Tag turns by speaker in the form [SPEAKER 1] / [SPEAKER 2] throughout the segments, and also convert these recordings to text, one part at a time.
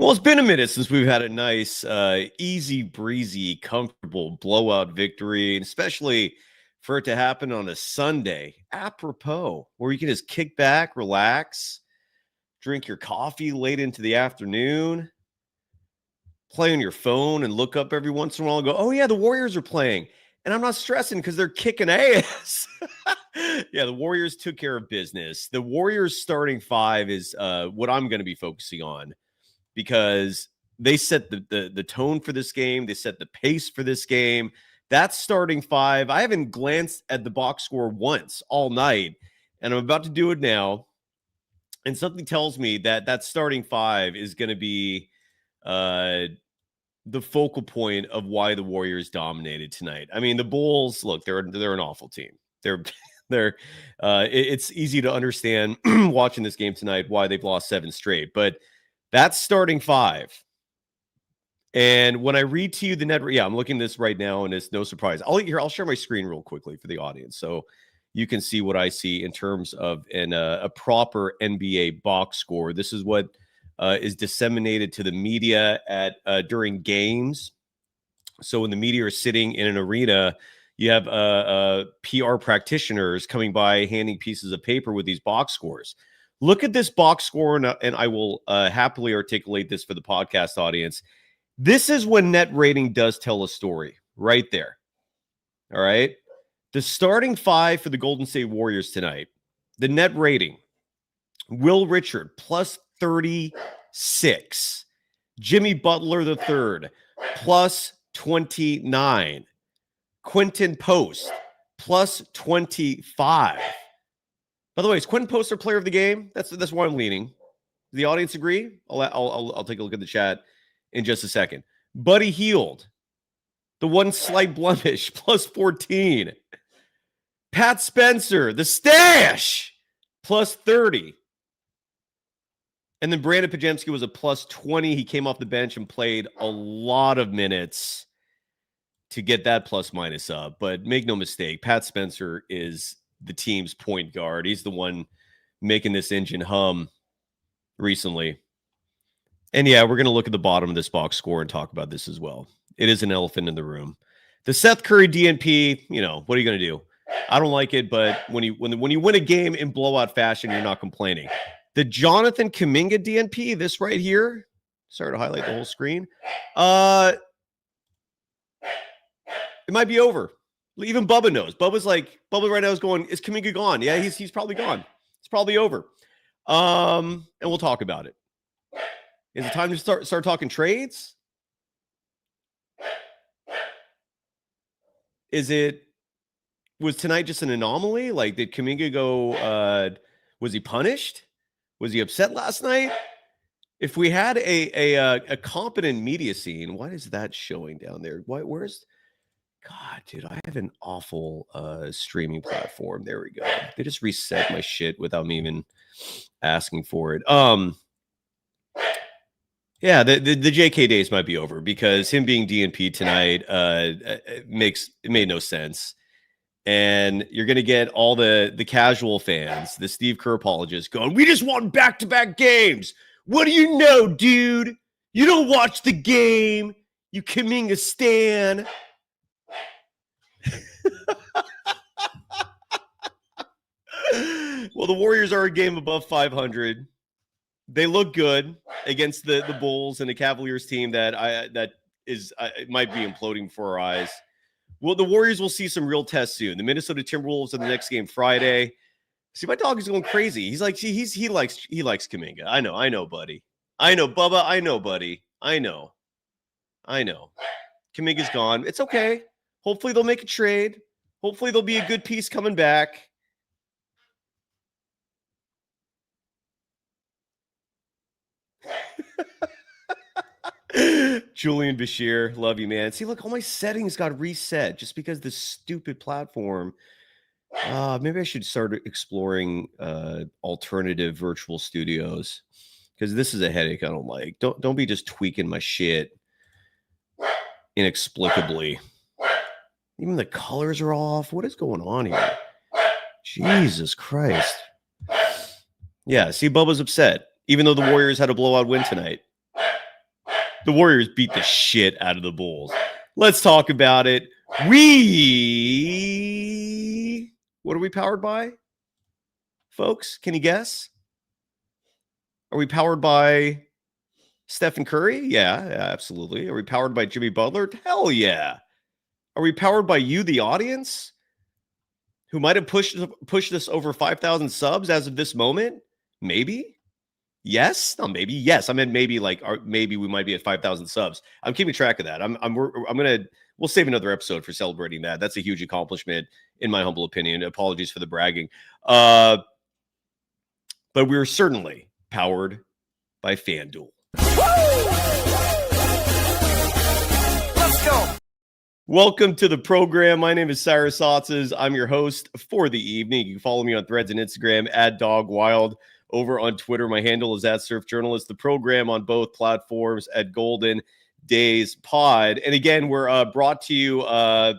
[SPEAKER 1] Well, it's been a minute since we've had a nice, easy breezy, comfortable blowout victory, and especially for it to happen on a Sunday, apropos, where you can just kick back, relax, drink your coffee late into the afternoon, play on your phone and look up every once in a while and go, oh, yeah, the Warriors are playing. And I'm not stressing because they're kicking ass. Yeah, the Warriors took care of business. The Warriors starting five is what I'm going to be focusing on, because they set the tone for this game. They set the pace for this game. That's starting five. I haven't glanced at the box score once all night, and I'm about to do it now. And something tells me that that starting five is going to be the focal point of why the Warriors dominated tonight. I mean, the Bulls, look, they're an awful team. It's easy to understand watching this game tonight why they've lost 7 straight, but that's starting five. And when I read to you the net, I'm looking at this right now, and it's no surprise. I'll share my screen real quickly for the audience so you can see what I see in terms of a proper NBA box score. This is what is disseminated to the media at during games. So when the media are sitting in an arena, you have PR practitioners coming by handing pieces of paper with these box scores. Look at this box score, and I will happily articulate this for the podcast audience. This is when net rating does tell a story right there. All right. The starting five for the Golden State Warriors tonight, the net rating, Will Richard plus 36, Jimmy Butler III plus 29, Quentin Post plus 25. By the way, is Quentin Post our player of the game? That's why I'm leaning. Does the audience agree? I'll take a look at the chat in just a second. Buddy Hield, the one slight blemish, plus 14. Pat Spencer, the stash, plus 30. And then Brandon Pajemski was a plus 20. He came off the bench and played a lot of minutes to get that plus minus up. But make no mistake, Pat Spencer is the team's point guard. He's the one making this engine hum recently. And yeah, we're going to look at the bottom of this box score and talk about this as well. It is an elephant in the room. The Seth Curry DNP, what are you going to do? I don't like it, but when you win a game in blowout fashion, you're not complaining. The Jonathan Kuminga DNP, this right here, sorry to highlight the whole screen. It might be over. Even Bubba knows. Bubba right now is going, is Kaminga gone? Yeah, he's probably gone. It's probably over. And we'll talk about it. Is it time to start talking trades? Was tonight just an anomaly? Like, did Kaminga go, was he punished? Was he upset last night? If we had a competent media scene, why is that showing down there? Where's, God, dude, I have an awful streaming platform. There we go. They just reset my shit without me even asking for it. Yeah, the JK days might be over because him being DNP tonight it made no sense. And you're going to get all the casual fans, the Steve Kerr apologists going, we just want back-to-back games. What do you know, dude? You don't watch the game. You Kaminga stan. Well, the Warriors are a game above 500. They look good against the Bulls and the Cavaliers team that might be imploding before our eyes. Well, the Warriors will see some real tests soon. The Minnesota Timberwolves in the next game Friday. See, my dog is going crazy. He's like, he likes Kaminga. I know, buddy. I know, Bubba. I know, buddy. I know. Kaminga's gone. It's okay. Hopefully they'll make a trade. Hopefully there'll be a good piece coming back. Julian Bashir, love you, man. See, look, all my settings got reset just because this stupid platform. Maybe I should start exploring alternative virtual studios because this is a headache I don't like. Don't be just tweaking my shit inexplicably. Even the colors are off. What is going on here? Jesus Christ. Yeah, see, Bubba's upset, even though the Warriors had a blowout win tonight. The Warriors beat the shit out of the Bulls. Let's talk about it. What are we powered by? Folks, can you guess? Are we powered by Stephen Curry? Yeah, absolutely. Are we powered by Jimmy Butler? Hell yeah. Are we powered by you, the audience, who might have pushed us over 5,000 subs as of this moment? Maybe. Yes, no, maybe. Yes, I meant maybe. Maybe we might be at 5,000 subs. I'm keeping track of that. We'll save another episode for celebrating that. That's a huge accomplishment, in my humble opinion. Apologies for the bragging. But we're certainly powered by FanDuel. Let's go. Welcome to the program. My name is Cyrus Saatsaz. I'm your host for the evening. You can follow me on Threads and Instagram at DogWild. Over on Twitter, my handle is at SurfJournalist. The program on both platforms at Golden Days Pod. And again, we're brought to you by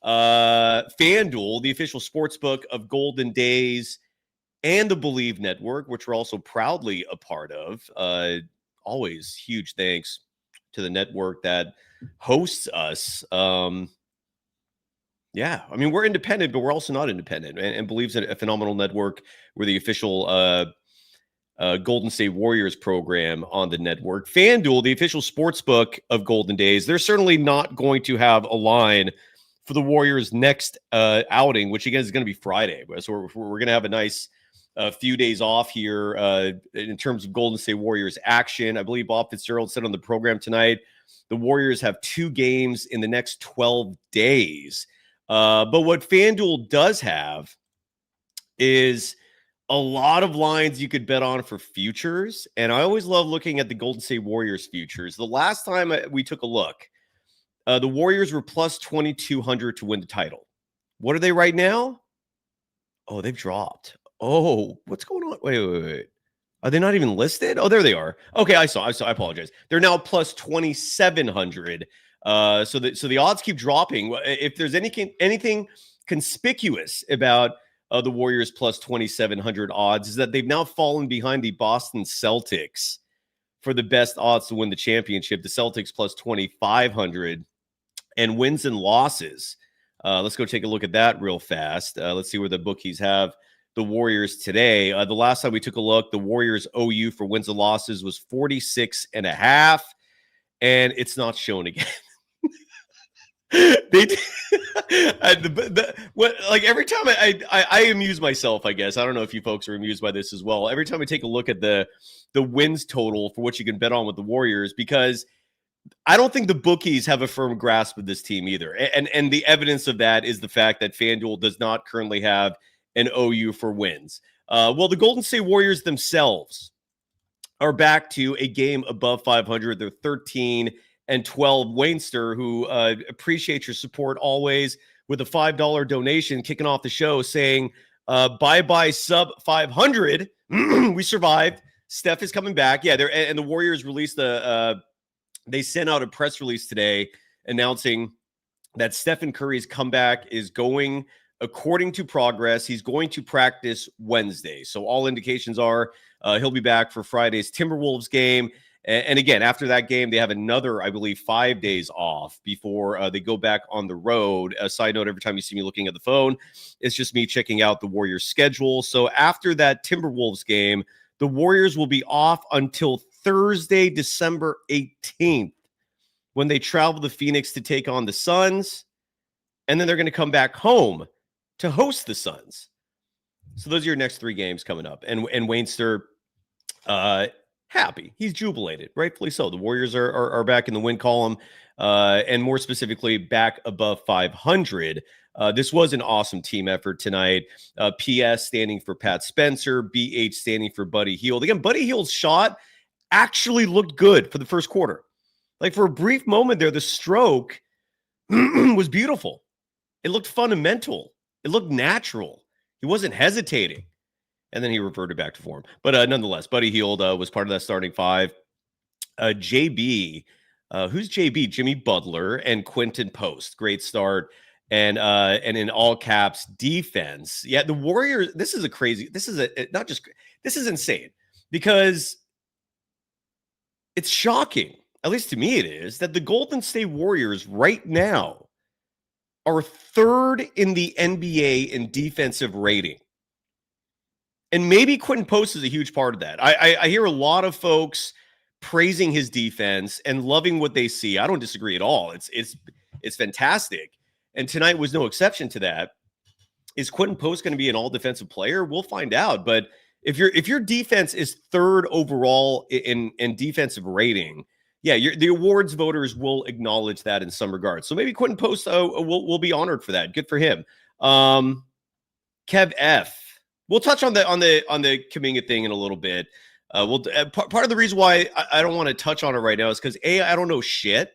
[SPEAKER 1] FanDuel, the official sportsbook of Golden Days and the Believe Network, which we're also proudly a part of. Always huge thanks to the network that hosts us. Yeah, I mean, we're independent, but we're also not independent, and Believe's a phenomenal network. We're the official Golden State Warriors program on the network. FanDuel, the official sportsbook of Golden Days, they're certainly not going to have a line for the Warriors' next outing, which again is going to be Friday. So we're going to have a nice few days off here in terms of Golden State Warriors action. I believe Bob Fitzgerald said on the program tonight, the Warriors have 2 games in the next 12 days. But what FanDuel does have is a lot of lines you could bet on for futures. And I always love looking at the Golden State Warriors futures. The last time we took a look, the Warriors were plus 2,200 to win the title. What are they right now? Oh, they've dropped. Oh, what's going on? Wait. Are they not even listed? Oh, there they are. Okay, I saw. I apologize. They're now plus 2,700. So the odds keep dropping. If there's anything conspicuous about the Warriors plus 2,700 odds, is that they've now fallen behind the Boston Celtics for the best odds to win the championship. The Celtics plus 2,500, and wins and losses. Let's go take a look at that real fast. Let's see where the bookies have the Warriors today. The last time we took a look, the Warriors OU for wins and losses was 46.5, and it's not shown again. They like every time I amuse myself, I guess. I don't know if you folks are amused by this as well. Every time I take a look at the wins total for what you can bet on with the Warriors, because I don't think the bookies have a firm grasp of this team either. And the evidence of that is the fact that FanDuel does not currently have an OU for wins. Well, the Golden State Warriors themselves are back to a game above 500. They're 13-12. Wainster, who appreciates your support always, with a $5 donation kicking off the show, saying, bye-bye sub 500. We survived. Steph is coming back. Yeah, and the Warriors released they sent out a press release today announcing that Stephen Curry's comeback is going according to progress. He's going to practice Wednesday. So all indications are he'll be back for Friday's Timberwolves game. And again, after that game, they have another, I believe, 5 days off before they go back on the road. A side note, every time you see me looking at the phone, it's just me checking out the Warriors schedule. So after that Timberwolves game, the Warriors will be off until Thursday, December 18th, when they travel to Phoenix to take on the Suns. And then they're going to come back home to host the Suns. So those are your next 3 games coming up. And Wainster, happy. He's jubilated, rightfully so. The Warriors are back in the win column, and more specifically, back above 500. This was an awesome team effort tonight. PS standing for Pat Spencer, BH standing for Buddy Hield. Again, Buddy Hield's shot actually looked good for the first quarter. Like, for a brief moment there, the stroke was beautiful. It looked fundamental. It looked natural. He wasn't hesitating. And then he reverted back to form. But nonetheless, Buddy Hield was part of that starting 5. JB, who's JB? Jimmy Butler and Quentin Post. Great start. And in all caps, defense. Yeah, the Warriors, this is insane. Because it's shocking, at least to me it is, that the Golden State Warriors right now are third in the NBA in defensive rating. And maybe Quentin Post is a huge part of that. I hear a lot of folks praising his defense and loving what they see. I don't disagree at all. It's fantastic. And tonight was no exception to that. Is Quentin Post going to be an all defensive player? We'll find out. But if your defense is third overall in defensive rating, yeah, the awards voters will acknowledge that in some regards. So maybe Quentin Post will be honored for that. Good for him. Kev F. We'll touch on the Kaminga thing in a little bit. Part of the reason why I don't want to touch on it right now is because I don't know shit.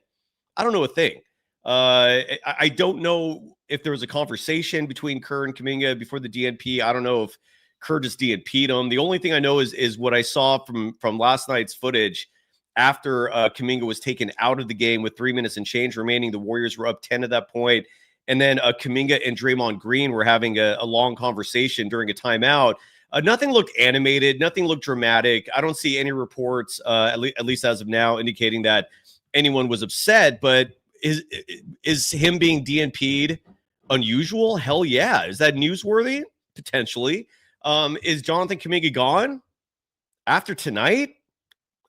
[SPEAKER 1] I don't know a thing. I don't know if there was a conversation between Kerr and Kaminga before the DNP. I don't know if Kerr just DNP'd him. The only thing I know is what I saw from last night's footage after Kaminga was taken out of the game with 3 minutes and change remaining. The Warriors were up 10 at that point. And then Kaminga and Draymond Green were having a long conversation during a timeout. Nothing looked animated. Nothing looked dramatic. I don't see any reports, at least as of now, indicating that anyone was upset. But is him being DNP'd unusual? Hell yeah. Is that newsworthy? Potentially. Is Jonathan Kuminga gone after tonight?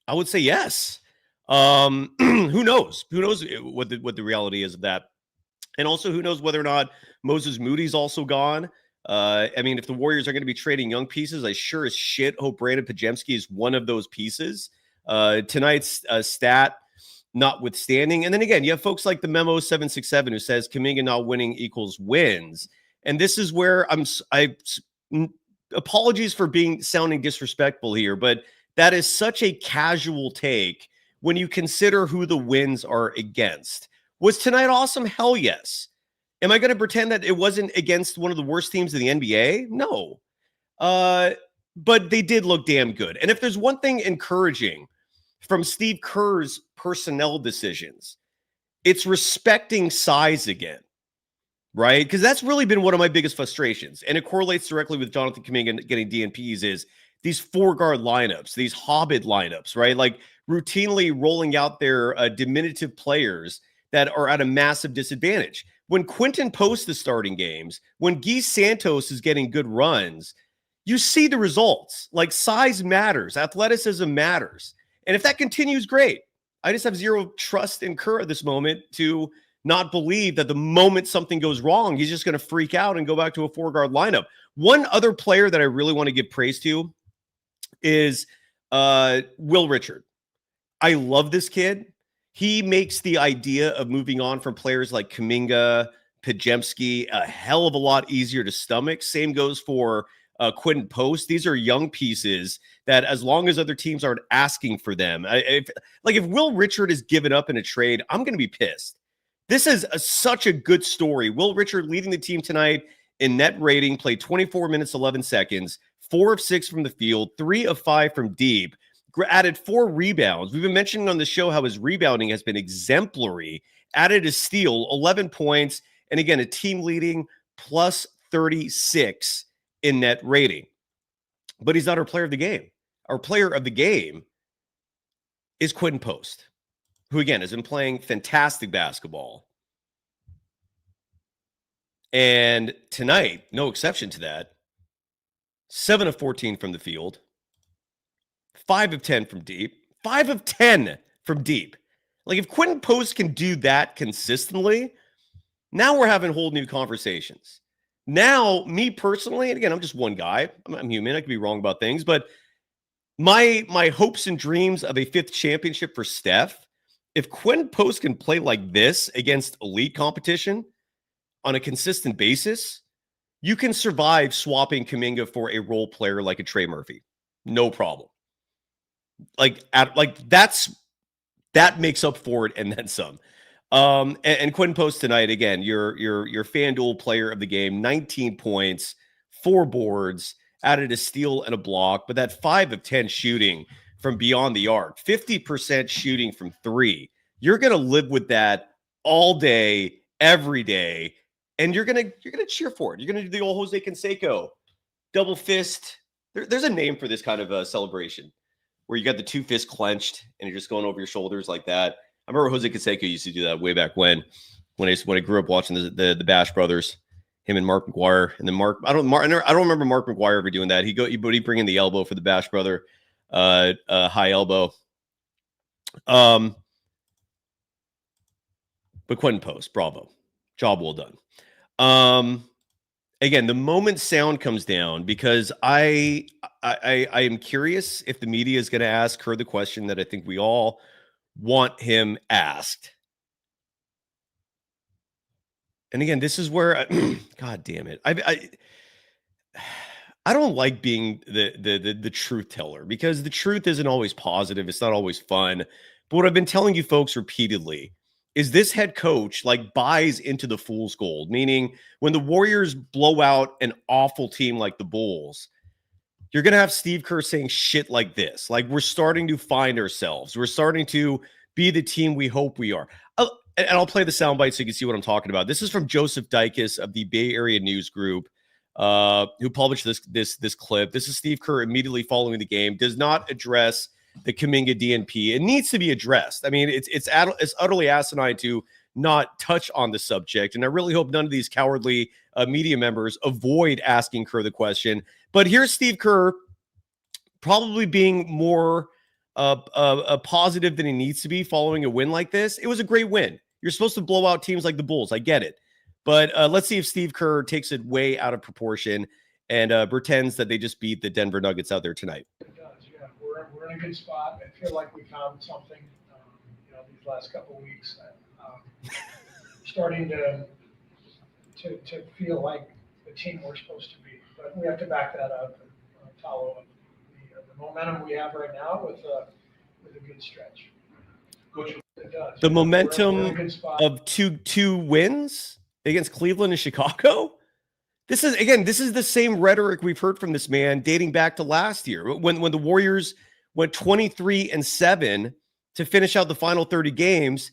[SPEAKER 1] I would say yes. Who knows? Who knows what the reality is of that? And also, who knows whether or not Moses Moody's also gone? I mean, if the Warriors are going to be trading young pieces, I sure as shit hope Brandon Podziemski is one of those pieces. Tonight's stat notwithstanding. And then again, you have folks like the Memo 767 who says Kaminga not winning equals wins. And this is where apologies for sounding disrespectful here, but that is such a casual take when you consider who the wins are against. Was tonight awesome? Hell yes. Am I going to pretend that it wasn't against one of the worst teams in the NBA? No. But they did look damn good. And if there's one thing encouraging from Steve Kerr's personnel decisions, it's respecting size again, right? Because that's really been one of my biggest frustrations. And it correlates directly with Jonathan Kuminga getting DNPs is these 4-guard lineups, these Hobbit lineups, right? Like routinely rolling out their diminutive players that are at a massive disadvantage. When Quentin Post is starting games, when Guy Santos is getting good runs, you see the results. Like size matters, athleticism matters. And if that continues, great. I just have zero trust in Kerr at this moment to not believe that the moment something goes wrong, he's just going to freak out and go back to a 4-guard lineup. One other player that I really want to give praise to is Will Richard. I love this kid. He makes the idea of moving on from players like Kaminga, Podziemski a hell of a lot easier to stomach. Same goes for Quentin Post. These are young pieces that as long as other teams aren't asking for them, if Will Richard is given up in a trade, I'm going to be pissed. This is such a good story. Will Richard leading the team tonight in net rating, played 24 minutes, 11 seconds, 4 of 6 from the field, 3 of 5 from deep. Added 4 rebounds. We've been mentioning on the show how his rebounding has been exemplary. Added a steal, 11 points, and again, a team leading plus 36 in net rating. But he's not our player of the game. Our player of the game is Quentin Post, who again has been playing fantastic basketball. And tonight, no exception to that, 7 of 14 from the field, 5 of 10 from deep, 5 of 10 from deep. Like if Quentin Post can do that consistently, now we're having whole new conversations. Now, me personally, and again, I'm just one guy. I'm human. I can be wrong about things, but my hopes and dreams of a 5th championship for Steph, if Quentin Post can play like this against elite competition on a consistent basis, you can survive swapping Kaminga for a role player like a Trey Murphy. No problem. That makes up for it and then some. And Quentin Post tonight, again, your FanDuel player of the game, 19 points, 4 boards, added a steal and a block, but that 5 of 10 shooting from beyond the arc, 50% shooting from 3. You're going to live with that all day, every day, and you're going to cheer for it. You're going to do the old Jose Canseco double fist. There's a name for this kind of celebration. where you got the two fists clenched and you're just going over your shoulders like that. I remember Jose Canseco used to do that way back when I grew up watching the Bash Brothers, him and Mark McGuire, and then I don't remember Mark McGuire ever doing that. He'd bring in the elbow for the Bash Brother, high elbow. But Quentin Post, bravo, job well done. Again, the moment sound comes down, because I am curious if the media is going to ask her the question that I think we all want him asked. And again, this is where, God damn it, I don't like being the truth teller, because the truth isn't always positive. It's not always fun. But what I've been telling you folks repeatedly is this head coach buys into the fool's gold, meaning when the Warriors blow out an awful team like the Bulls, you're going to have Steve Kerr saying shit like this. Like, we're starting to find ourselves. We're starting to be the team we hope we are. And I'll play the soundbite so you can see what I'm talking about. This is from Joseph Dikis of the Bay Area News Group, who published this clip. This is Steve Kerr immediately following the game. Does not address the Kaminga DNP. It needs to be addressed. I mean, it's utterly asinine to not touch on the subject, and I really hope none of these cowardly media members avoid asking Kerr the question. But here's Steve Kerr probably being more positive than he needs to be following a win like this. It was a great win. You're supposed to blow out teams like the Bulls. I get it. But let's see if Steve Kerr takes it way out of proportion and pretends that they just beat the Denver Nuggets out there tonight.
[SPEAKER 2] It does, yeah. We're in a good spot. I feel like we found something, these last couple of weeks. Starting to feel like the team we're supposed to be. But we have to back that up and follow the momentum we have right now with a good stretch. Coach, it does.
[SPEAKER 1] The momentum of two wins against Cleveland and Chicago. This is the same rhetoric we've heard from this man dating back to last year when the Warriors went 23-7 to finish out the final 30 games,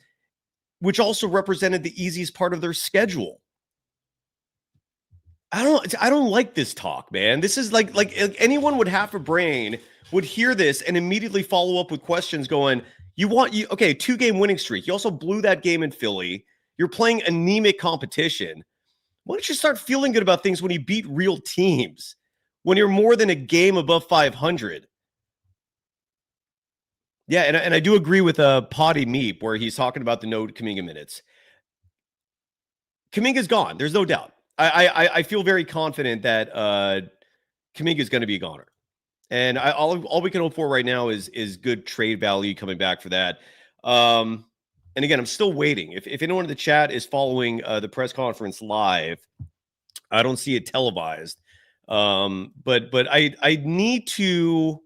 [SPEAKER 1] which also represented the easiest part of their schedule. I don't like this talk, man. This is like anyone would have a brain would hear this and immediately follow up with questions going, okay, 2-game winning streak. You also blew that game in Philly. You're playing anemic competition. Why don't you start feeling good about things when you beat real teams, when you're more than a game above 500? Yeah, and I do agree with Potty Meep where he's talking about the no Kaminga minutes. Kaminga's gone. There's no doubt. I feel very confident that Kaminga is going to be a goner. And all we can hope for right now is good trade value coming back for that. And again, I'm still waiting. If anyone in the chat is following the press conference live, I don't see it televised. But I need to.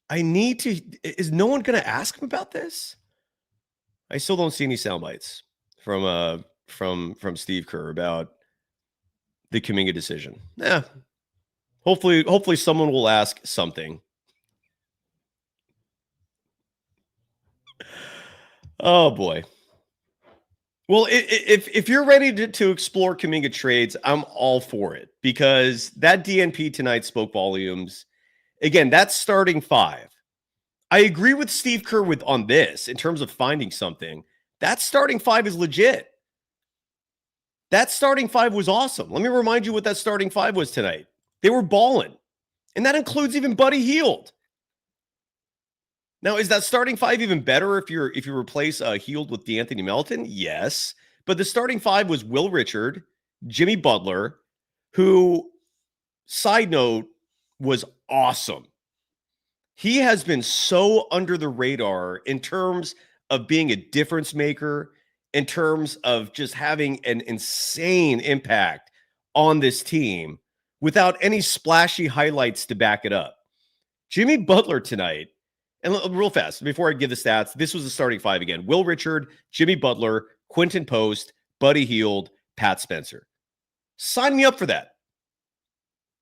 [SPEAKER 1] Is no one going to ask him about this? I still don't see any sound bites from Steve Kerr about the Kaminga decision. Yeah. Hopefully someone will ask something. Oh boy. Well, if you're ready to explore Kaminga trades, I'm all for it, because that DNP tonight spoke volumes. Again, that's starting five. I agree with Steve Kerr on this in terms of finding something. That starting five is legit. That starting five was awesome. Let me remind you what that starting five was tonight. They were balling, and that includes even Buddy Hield. Now, is that starting five even better if you replace Hield with DeAnthony Melton? Yes, but the starting five was Will Richard, Jimmy Butler, who, side note, was awesome. He has been so under the radar in terms of being a difference maker, in terms of just having an insane impact on this team without any splashy highlights to back it up. Jimmy Butler tonight, and real fast, before I give the stats, this was the starting five again. Will Richard, Jimmy Butler, Quentin Post, Buddy Hield, Pat Spencer. Sign me up for that.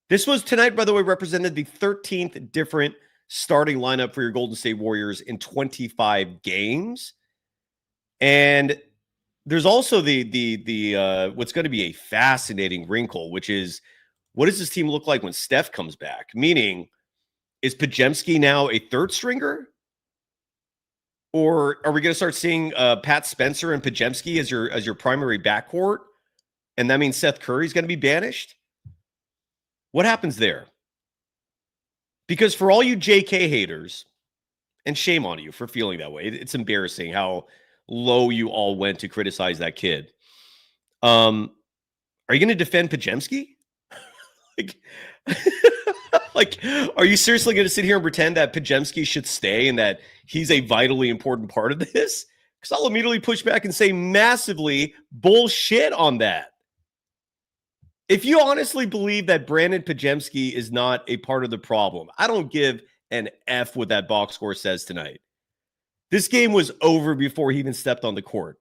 [SPEAKER 1] This was tonight, by the way, represented the 13th different starting lineup for your Golden State Warriors in 25 games. And there's also the what's going to be a fascinating wrinkle, which is, what does this team look like when Steph comes back? Meaning, Is Pajemski now a third stringer? Or are we going to start seeing Pat Spencer and Pajemski as your primary backcourt? And that means Seth Curry's going to be banished? What happens there? Because for all you JK haters, and shame on you for feeling that way, it's embarrassing how low you all went to criticize that kid. Are you going to defend Pajemski? Like, are you seriously going to sit here and pretend that Pajemski should stay and that he's a vitally important part of this? Because I'll immediately push back and say massively bullshit on that. If you honestly believe that Brandon Pajemski is not a part of the problem, I don't give an F what that box score says tonight. This game was over before he even stepped on the court.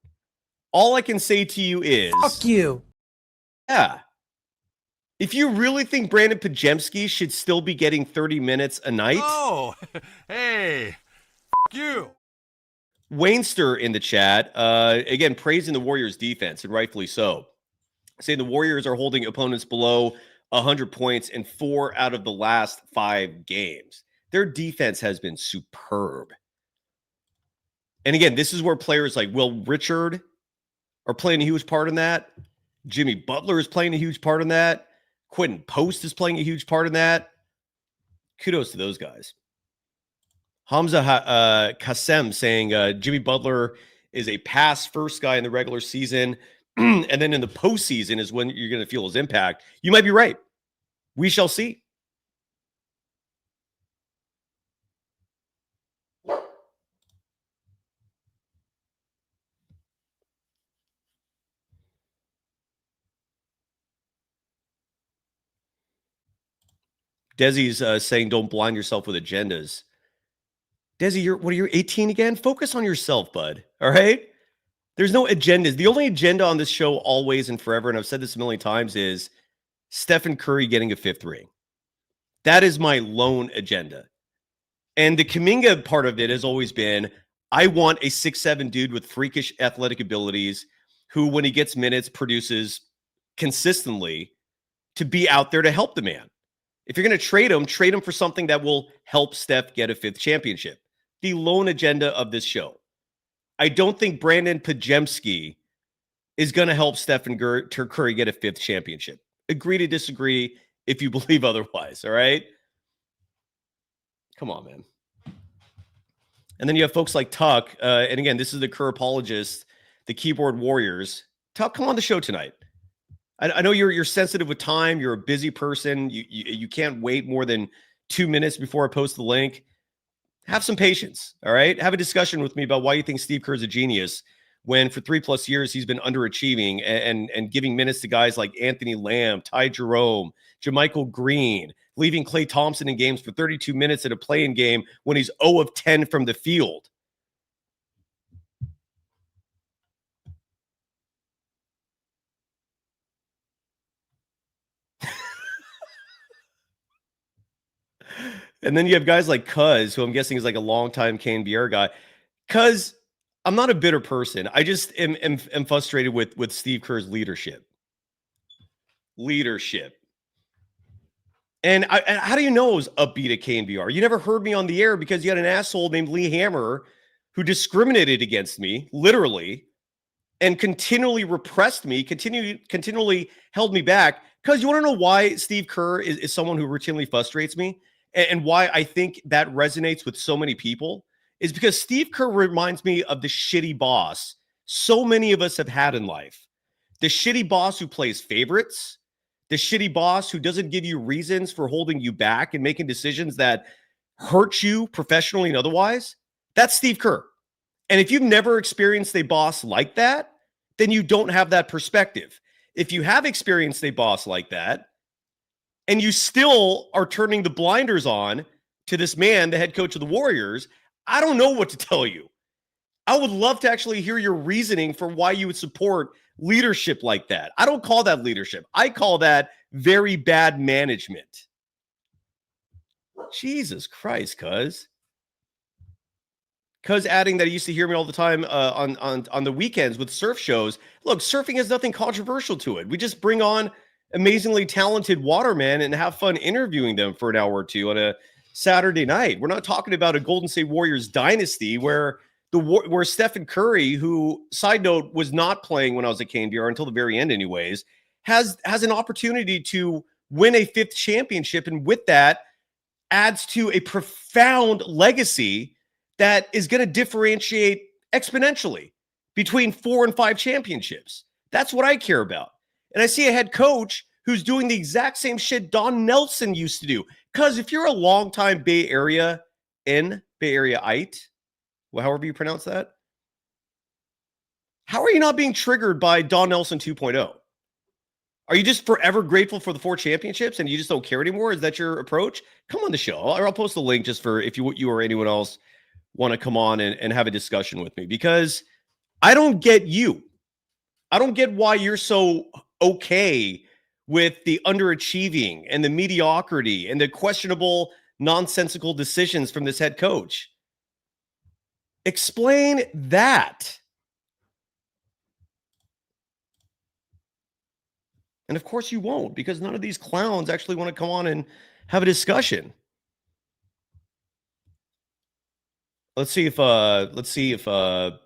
[SPEAKER 1] All I can say to you is...
[SPEAKER 3] Fuck you.
[SPEAKER 1] Yeah. If you really think Brandon Pajemski should still be getting 30 minutes a night...
[SPEAKER 4] Oh, hey, you.
[SPEAKER 1] Wainster in the chat, again, praising the Warriors' defense, and rightfully so. Saying the Warriors are holding opponents below 100 points in 4 out of the last 5 games. Their defense has been superb. And again, this is where players like Will Richard are playing a huge part in that. Jimmy Butler is playing a huge part in that. Quentin Post is playing a huge part in that. Kudos to those guys. Hamza Kassem saying Jimmy Butler is a pass-first guy in the regular season, and then in the postseason is when you're going to feel his impact. You might be right. We shall see. Desi's saying don't blind yourself with agendas. Desi, you're 18 again? Focus on yourself, bud. All right? There's no agendas. The only agenda on this show always and forever, and I've said this a million times, is Stephen Curry getting a 5th ring. That is my lone agenda. And the Kaminga part of it has always been, I want a 6'7" dude with freakish athletic abilities who, when he gets minutes, produces consistently to be out there to help the man. If you're going to trade him for something that will help Steph get a 5th championship. The lone agenda of this show. I don't think Brandon Pajemski is going to help Stephen Curry get a 5th championship. Agree to disagree if you believe otherwise, all right? Come on, man. And then you have folks like Tuck, and again, this is the Kerr apologist, the keyboard warriors. Tuck, come on the show tonight. I know you're sensitive with time. You're a busy person. You can't wait more than 2 minutes before I post the link. Have some patience, all right? Have a discussion with me about why you think Steve Kerr is a genius when for 3+ years he's been underachieving and giving minutes to guys like Anthony Lamb, Ty Jerome, JaMychal Green, leaving Klay Thompson in games for 32 minutes at a play-in game when he's 0 of 10 from the field. And then you have guys like Cuz, who I'm guessing is like a longtime KNBR guy. Cuz, I'm not a bitter person. I just am frustrated with Steve Kerr's leadership. And how do you know it was upbeat at KNBR? You never heard me on the air because you had an asshole named Lee Hammer who discriminated against me, literally, and continually repressed me, continually held me back. Because you want to know why Steve Kerr is someone who routinely frustrates me? And why I think that resonates with so many people is because Steve Kerr reminds me of the shitty boss so many of us have had in life. The shitty boss who plays favorites, the shitty boss who doesn't give you reasons for holding you back and making decisions that hurt you professionally and otherwise. That's Steve Kerr. And if you've never experienced a boss like that, then you don't have that perspective. If you have experienced a boss like that, and you still are turning the blinders on to this man, the head coach of the Warriors, I don't know what to tell you. I would love to actually hear your reasoning for why you would support leadership like that. I don't call that leadership. I call that very bad management. Jesus Christ, Cuz adding that he used to hear me all the time on the weekends with surf shows. Look, surfing has nothing controversial to it. We just bring on amazingly talented watermen and have fun interviewing them for an hour or two on a Saturday night. We're not talking about a Golden State Warriors dynasty where Stephen Curry, who, side note, was not playing when I was at KNBR until the very end anyways, has an opportunity to win a 5th championship, and with that adds to a profound legacy that is going to differentiate exponentially between 4 and 5 championships. That's what I care about. And I see a head coach who's doing the exact same shit Don Nelson used to do. Because if you're a longtime Bay Area-ite, well, however you pronounce that, how are you not being triggered by Don Nelson 2.0? Are you just forever grateful for the 4 championships and you just don't care anymore? Is that your approach? Come on the show. I'll post the link just for if you or anyone else want to come on and have a discussion with me, because I don't get you. I don't get why you're so okay with the underachieving and the mediocrity and the questionable, nonsensical decisions from this head coach. Explain that. And of course you won't, because none of these clowns actually want to come on and have a discussion. Let's see if there's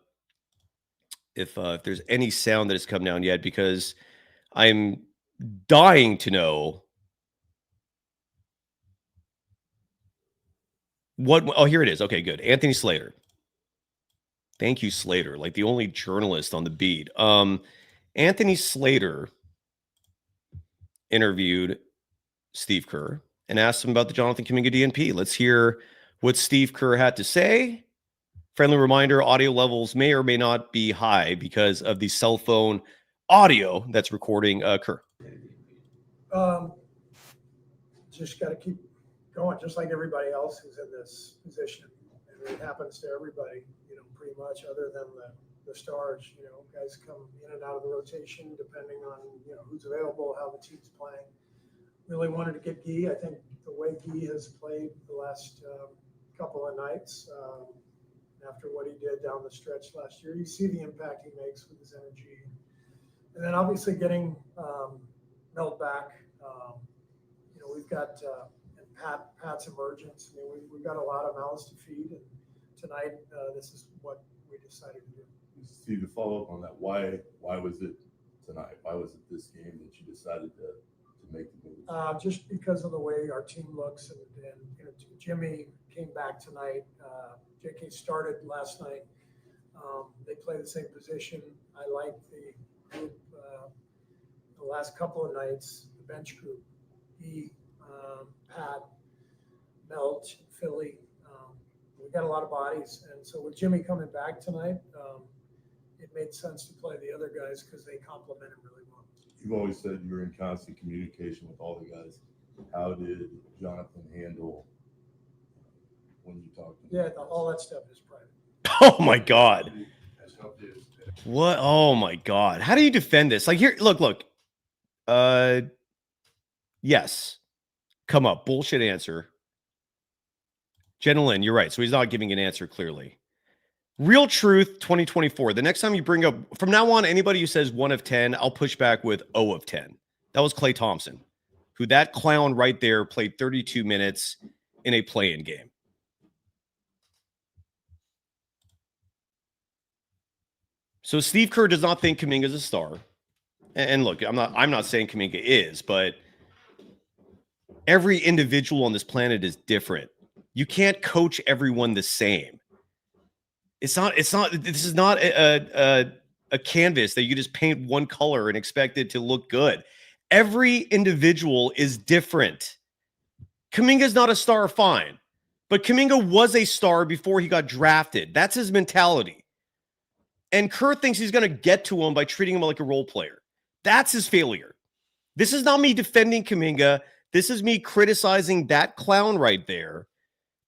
[SPEAKER 1] any sound that has come down yet, because I'm dying to know what. Oh, here it is. Okay, good. Anthony Slater. Thank you, Slater. Like the only journalist on the beat. Anthony Slater interviewed Steve Kerr and asked him about the Jonathan Kuminga DNP. Let's hear what Steve Kerr had to say. Friendly reminder, audio levels may or may not be high because of the cell phone audio that's recording Kerr.
[SPEAKER 2] Just got to keep going, just like everybody else who's in this position. And it happens to everybody, pretty much, other than the stars. Guys come in and out of the rotation depending on, who's available, how the team's playing. Really wanted to get Guy. I think the way Guy has played the last couple of nights, after what he did down the stretch last year, you see the impact he makes with his energy. And then obviously getting Meld back. We've got and Pat's emergence. I mean, we've got a lot of mouths to feed, and tonight this is what we decided to do.
[SPEAKER 3] Steve, to follow up on that, why was it tonight? Why was it this game that you decided to make the move?
[SPEAKER 2] Just because of the way our team looks, and Jimmy came back tonight. JK started last night. They play the same position. I like the group. The last couple of nights, the bench group, Pat, Melt, Philly. We've got a lot of bodies, and so with Jimmy coming back tonight, it made sense to play the other guys because they complement him really well.
[SPEAKER 3] You've always said you're in constant communication with all the guys. How did Jonathan handle when you talked to him?
[SPEAKER 2] Yeah, all that stuff is private.
[SPEAKER 1] Oh my God. What? Oh my God. How do you defend this? Like, here, look. Yes. Come up. Bullshit answer. Gentlemen, you're right. So he's not giving an answer clearly. Real Truth 2024. The next time you bring up, from now on, anybody who says 1 of 10, I'll push back with 0 of 10. That was Klay Thompson, who that clown right there played 32 minutes in a play-in game. So Steve Kerr does not think Kuminga is a star. And look, I'm not saying Kaminga is, but every individual on this planet is different. You can't coach everyone the same. This is not a canvas that you just paint one color and expect it to look good. Every individual is different. Kaminga is not a star, fine. But Kaminga was a star before he got drafted. That's his mentality. And Kerr thinks he's going to get to him by treating him like a role player. That's his failure. This is not me defending Kaminga. This is me criticizing that clown right there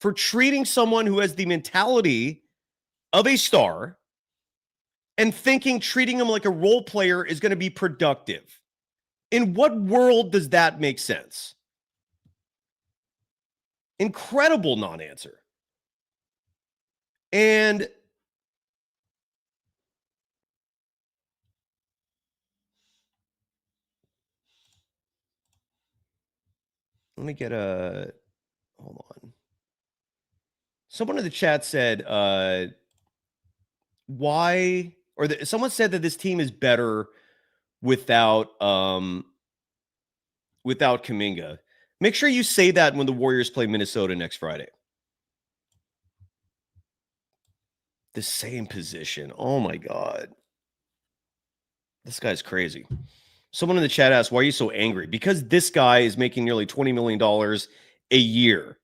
[SPEAKER 1] for treating someone who has the mentality of a star and thinking treating him like a role player is going to be productive. In what world does that make sense? Incredible non-answer. And let me get hold on. Someone in the chat said, why, or someone said that this team is better without Kaminga. Make sure you say that when the Warriors play Minnesota next Friday. The same position. Oh my God. This guy's crazy. Someone in the chat asked, why are you so angry? Because this guy is making nearly $20 million a year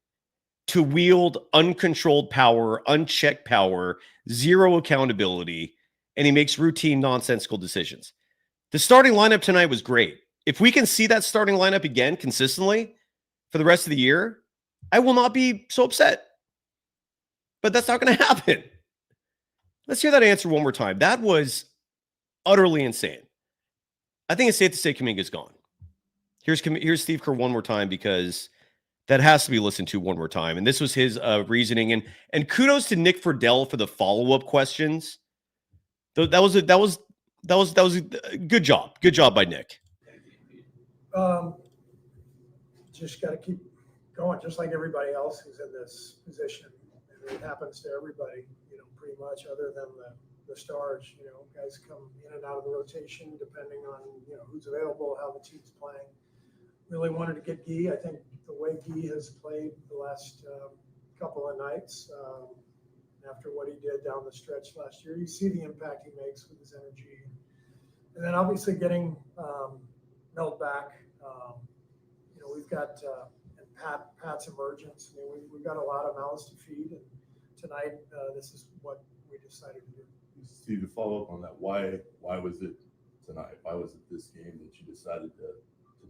[SPEAKER 1] to wield uncontrolled power, unchecked power, zero accountability, and he makes routine nonsensical decisions. The starting lineup tonight was great. If we can see that starting lineup again consistently for the rest of the year, I will not be so upset. But that's not going to happen. Let's hear that answer one more time. That was utterly insane. I think it's safe to say Kuminga's gone. Here's Steve Kerr one more time, because that has to be listened to one more time. And this was his reasoning. And kudos to Nick Friedel for the follow-up questions. That was a good job. Good job by Nick.
[SPEAKER 2] Just got to keep going, just like everybody else who's in this position. And it happens to everybody, pretty much, other than the stars. Guys come in and out of the rotation depending on, who's available, how the team's playing. Really wanted to get Guy. I think the way Guy has played the last couple of nights, after what he did down the stretch last year, you see the impact he makes with his energy. And then obviously getting Meld back. We've got Pat's emergence. We've got a lot of mouths to feed, and tonight this is what we decided to do.
[SPEAKER 3] Steve, to follow up on that, why was it tonight? Why was it this game that you decided to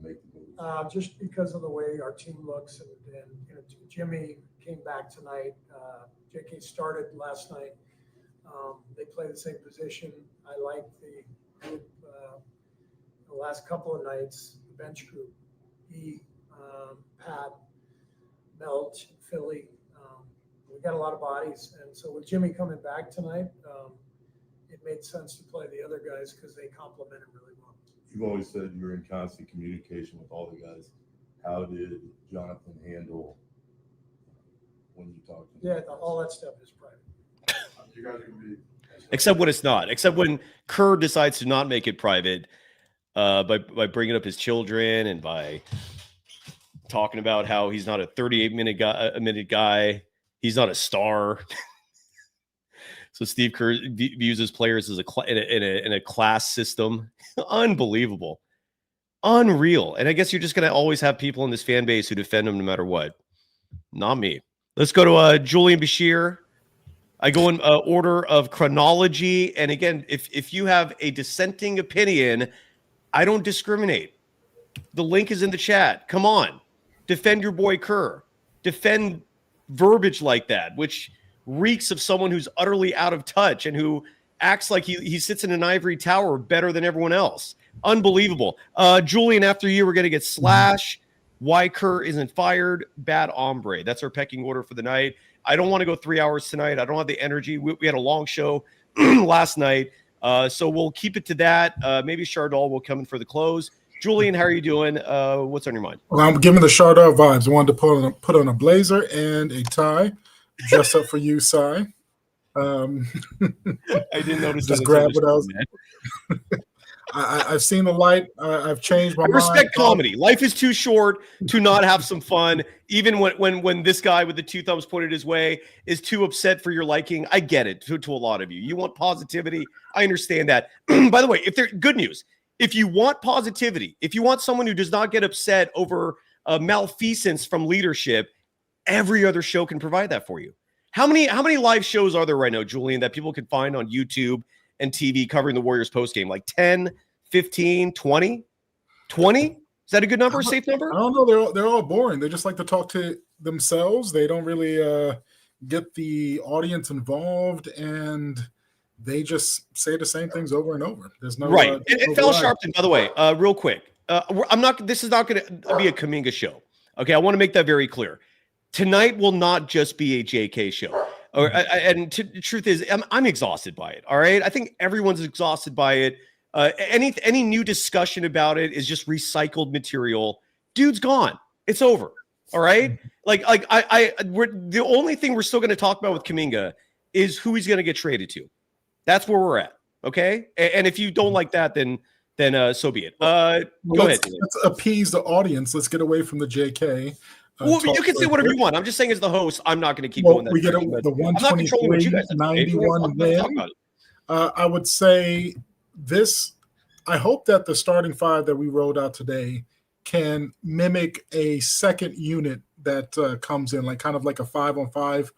[SPEAKER 3] make the move?
[SPEAKER 2] Just because of the way our team looks, and Jimmy came back tonight. JK started last night. They play the same position. I like the group the last couple of nights, the bench group. Pat, Melt, Philly. We got a lot of bodies, and so with Jimmy coming back tonight, it made sense to play the other guys because they complement him really well.
[SPEAKER 3] You've always said you're in constant communication with all the guys. How did Jonathan handle when you talk to him?
[SPEAKER 2] Yeah, all that stuff is private.
[SPEAKER 3] You guys are going to be...
[SPEAKER 1] Except when it's not. Except when Kerr decides to not make it private by bringing up his children and by talking about how he's not a 38-minute guy. He's not a star. So Steve Kerr views his players as in a class system. Unbelievable. Unreal. And I guess you're just going to always have people in this fan base who defend him no matter what. Not me. Let's go to Julian Bashir. I go in order of chronology. And again, if you have a dissenting opinion, I don't discriminate. The link is in the chat. Come on. Defend your boy Kerr. Defend verbiage like that, which reeks of someone who's utterly out of touch and who acts like he sits in an ivory tower better than everyone else. Unbelievable. Julian, after you, we're going to get Slash. Why Kerr isn't fired. Bad hombre. That's our pecking order for the night. I don't want to go 3 hours tonight. I don't have the energy. We had a long show last night. So we'll keep it to that. Maybe Chardol will come in for the close. Julian, how are you doing? What's on your mind?
[SPEAKER 5] Well, I'm giving the Chardol vibes. I wanted to put on a blazer and a tie. Dress up for you, Cy.
[SPEAKER 1] I didn't notice.
[SPEAKER 5] Just grab what else. I've seen the light. I've changed my mind.
[SPEAKER 1] Respect comedy. Life is too short to not have some fun. Even when this guy with the two thumbs pointed his way is too upset for your liking, I get it. To a lot of you, you want positivity. I understand that. By the way, good news. If you want positivity, if you want someone who does not get upset over malfeasance from leadership, every other show can provide that for you. How many live shows are there right now, Julian, that people can find on YouTube and TV covering the Warriors postgame? Like 10, 15, 20? 20? Is that a good number, a safe number?
[SPEAKER 5] I don't know. They're all boring. They just like to talk to themselves. They don't really get the audience involved, and they just say the same things over and over. There's no
[SPEAKER 1] right. And Fel Sharpton, by the way, real quick. This is not going to be a Kaminga show. Okay, I want to make that very clear. Tonight will not just be a JK show. The truth is, I'm exhausted by it. All right, I think everyone's exhausted by it. Any new discussion about it is just recycled material. Dude's gone. It's over. All right. We're the only thing we're still going to talk about with Kaminga is who he's going to get traded to. That's where we're at. Okay. And if you don't like that, then so be it. Go ahead.
[SPEAKER 5] Let's appease the audience. Let's get away from the JK.
[SPEAKER 1] Well, you can say whatever you want. I'm just saying as the host, I'm not going to keep going that
[SPEAKER 5] we get
[SPEAKER 1] direction,
[SPEAKER 5] the 123-91 win. I would say this. I hope that the starting five that we rolled out today can mimic a second unit that comes in, like kind of like a 5-on-5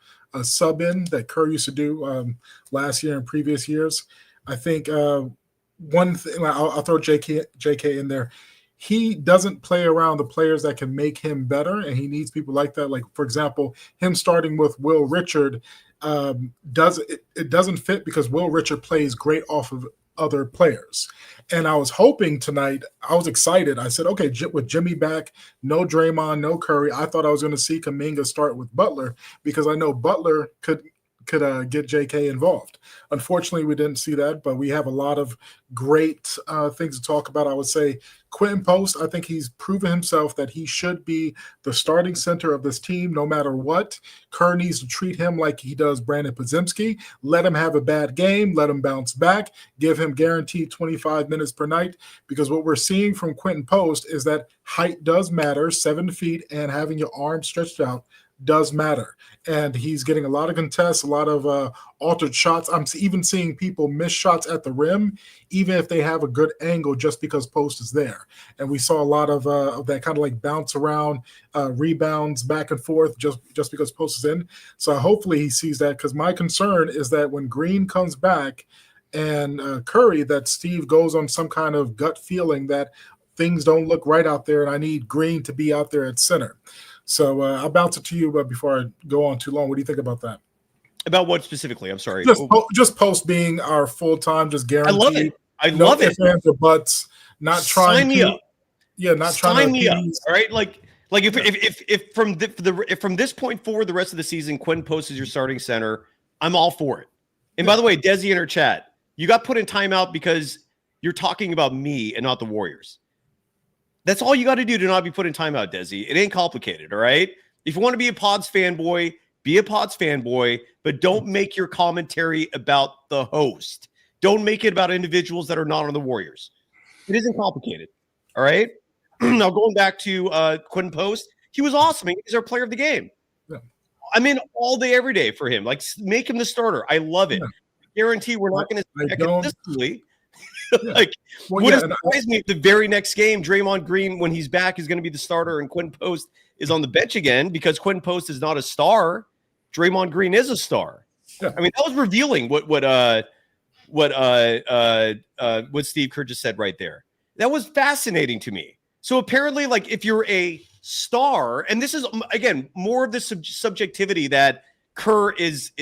[SPEAKER 5] sub in that Kerr used to do last year and previous years. I think one thing, I'll throw JK in there. He doesn't play around the players that can make him better, and he needs people like that. Like, for example, him starting with Will Richard doesn't fit because Will Richard plays great off of other players. And I was hoping tonight, I was excited. I said, okay, with Jimmy back, no Draymond, no Curry, I thought I was going to see Kuminga start with Butler because I know Butler could get JK involved. Unfortunately, we didn't see that, but we have a lot of great things to talk about. I would say Quentin Post, I think he's proven himself that he should be the starting center of this team no matter what. Kerr needs to treat him like he does Brandon Podziemski. Let him have a bad game. Let him bounce back. Give him guaranteed 25 minutes per night, because what we're seeing from Quentin Post is that height does matter. 7 feet and having your arms stretched out does matter. And he's getting a lot of contests, a lot of altered shots. I'm even seeing people miss shots at the rim, even if they have a good angle, just because Post is there. And we saw a lot of that kind of like bounce around, rebounds back and forth just because Post is in. So hopefully he sees that, because my concern is that when Green comes back and Curry, that Steve goes on some kind of gut feeling that things don't look right out there and I need Green to be out there at center. So I'll bounce it to you, but before I go on too long, what do you think about that?
[SPEAKER 1] About what specifically? I'm sorry.
[SPEAKER 5] Just Post being our full-time, just guaranteed.
[SPEAKER 1] I love it. I love it.
[SPEAKER 5] Ifs, ands, or buts, not trying
[SPEAKER 1] Sign me up.
[SPEAKER 5] Yeah, not
[SPEAKER 1] Sign
[SPEAKER 5] trying to
[SPEAKER 1] me up.
[SPEAKER 5] appease.
[SPEAKER 1] All right, like if from this point forward, the rest of the season, Quentin Post is your starting center, I'm all for it. And by the way, Desi in her chat, you got put in timeout because you're talking about me and not the Warriors. That's all you got to do to not be put in timeout, Desi. It ain't complicated, all right? If you want to be a Pods fanboy, be a Pods fanboy, but don't make your commentary about the host. Don't make it about individuals that are not on the Warriors. It isn't complicated, all right? Now, going back to Quentin Post, he was awesome. He's our player of the game. Yeah. I'm in all day, every day for him. Like, make him the starter. I love it. Yeah. Guarantee we're not going to see that consistently. Like, wouldn't surprise me if the very next game, Draymond Green, when he's back, is going to be the starter and Quentin Post is on the bench again, because Quentin Post is not a star. Draymond Green is a star. Yeah. I mean, that was revealing what Steve Kerr just said right there. That was fascinating to me. So apparently, like, if you're a star, and this is again more of the subjectivity that Kerr is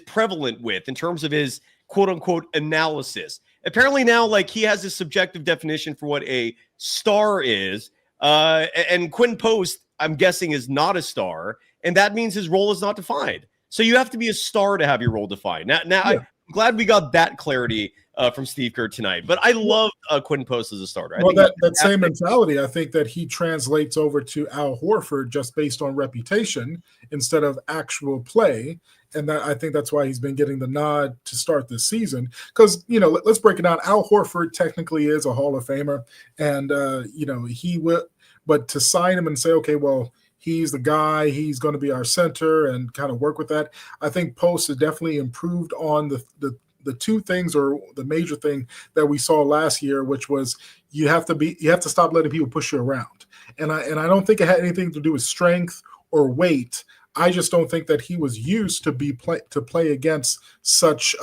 [SPEAKER 1] prevalent with in terms of his quote unquote analysis. Apparently now, like, he has this subjective definition for what a star is. And Quentin Post, I'm guessing, is not a star. And that means his role is not defined. So you have to be a star to have your role defined. Now yeah. I'm glad we got that clarity from Steve Kerr tonight. But I love Quentin Post as a starter.
[SPEAKER 5] Well, that same mentality, I think that he translates over to Al Horford just based on reputation instead of actual play. And I think that's why he's been getting the nod to start this season. Because, let's break it down. Al Horford technically is a Hall of Famer. And, he will. But to sign him and say, okay, well, he's the guy, he's going to be our center and kind of work with that. I think Post has definitely improved on the two things, or the major thing that we saw last year, which was you have to stop letting people push you around. And I don't think it had anything to do with strength or weight. I just don't think that he was used to play against such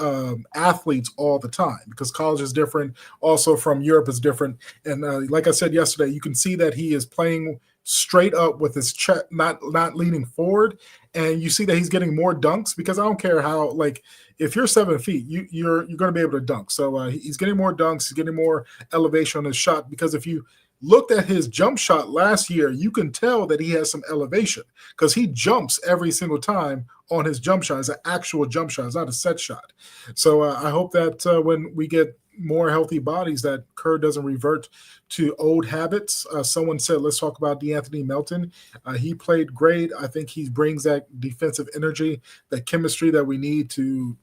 [SPEAKER 5] athletes all the time, because college is different. Also from Europe is different. And like I said yesterday, you can see that he is playing straight up with his chest, not leaning forward. And you see that he's getting more dunks, because I don't care how, like, if you're 7 feet, you're going to be able to dunk. So he's getting more dunks. He's getting more elevation on his shot, because if you looked at his jump shot last year, you can tell that he has some elevation, because he jumps every single time on his jump shot. It's an actual jump shot. It's not a set shot. So I hope that when we get more healthy bodies, that Kerr doesn't revert to old habits. Someone said, let's talk about DeAnthony Melton. He played great. I think he brings that defensive energy, that chemistry that we need to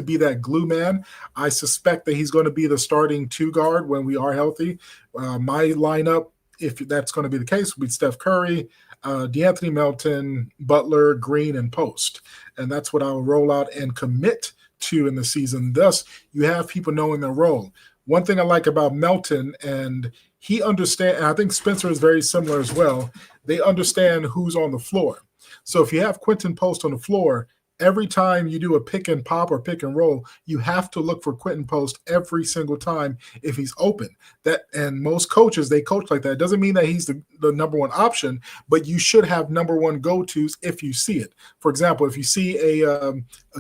[SPEAKER 5] be that glue man. I suspect that he's going to be the starting 2 guard when we are healthy. My lineup, if that's going to be the case, would be Steph Curry, DeAnthony Melton, Butler, Green, and Post. And that's what I'll roll out and commit to in the season. Thus, you have people knowing their role. One thing I like about Melton, and he understands, and I think Spencer is very similar as well, they understand who's on the floor. So if you have Quentin Post on the floor, every time you do a pick and pop or pick and roll, you have to look for Quentin Post every single time if he's open. And most coaches, they coach like that. It doesn't mean that he's the number one option, but you should have number one go-tos if you see it. For example, if you see a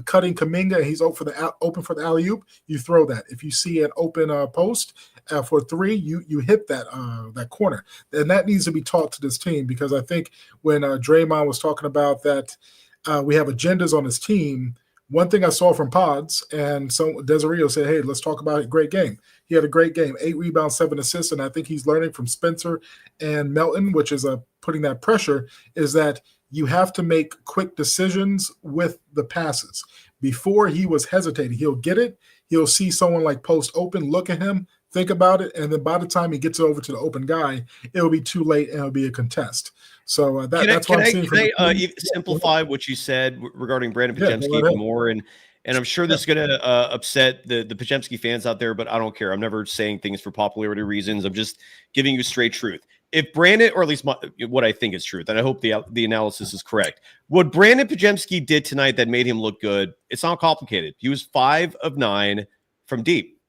[SPEAKER 5] cutting Kaminga and he's open for the alley-oop, you throw that. If you see an open post for 3, you hit that corner. And that needs to be taught to this team, because I think when Draymond was talking about that, we have agendas on his team. One thing I saw from Pods, and so Desiree said, hey, let's talk about a great game. He had a great game, 8 rebounds, 7 assists, and I think he's learning from Spencer and Melton, which is putting that pressure, is that you have to make quick decisions with the passes. Before, he was hesitating. He'll get it. He'll see someone like Post open, look at him, think about it, and then by the time he gets over to the open guy, it'll be too late and it'll be a contest. So that's what I'm seeing.
[SPEAKER 1] Can I simplify what you said regarding Brandon Podziemski even more? And I'm sure this is going to upset the Podziemski fans out there, but I don't care. I'm never saying things for popularity reasons. I'm just giving you straight truth. If Brandon, or at least what I think is truth, and I hope the analysis is correct, what Brandon Podziemski did tonight that made him look good, it's not complicated. He was 5 of 9 from deep.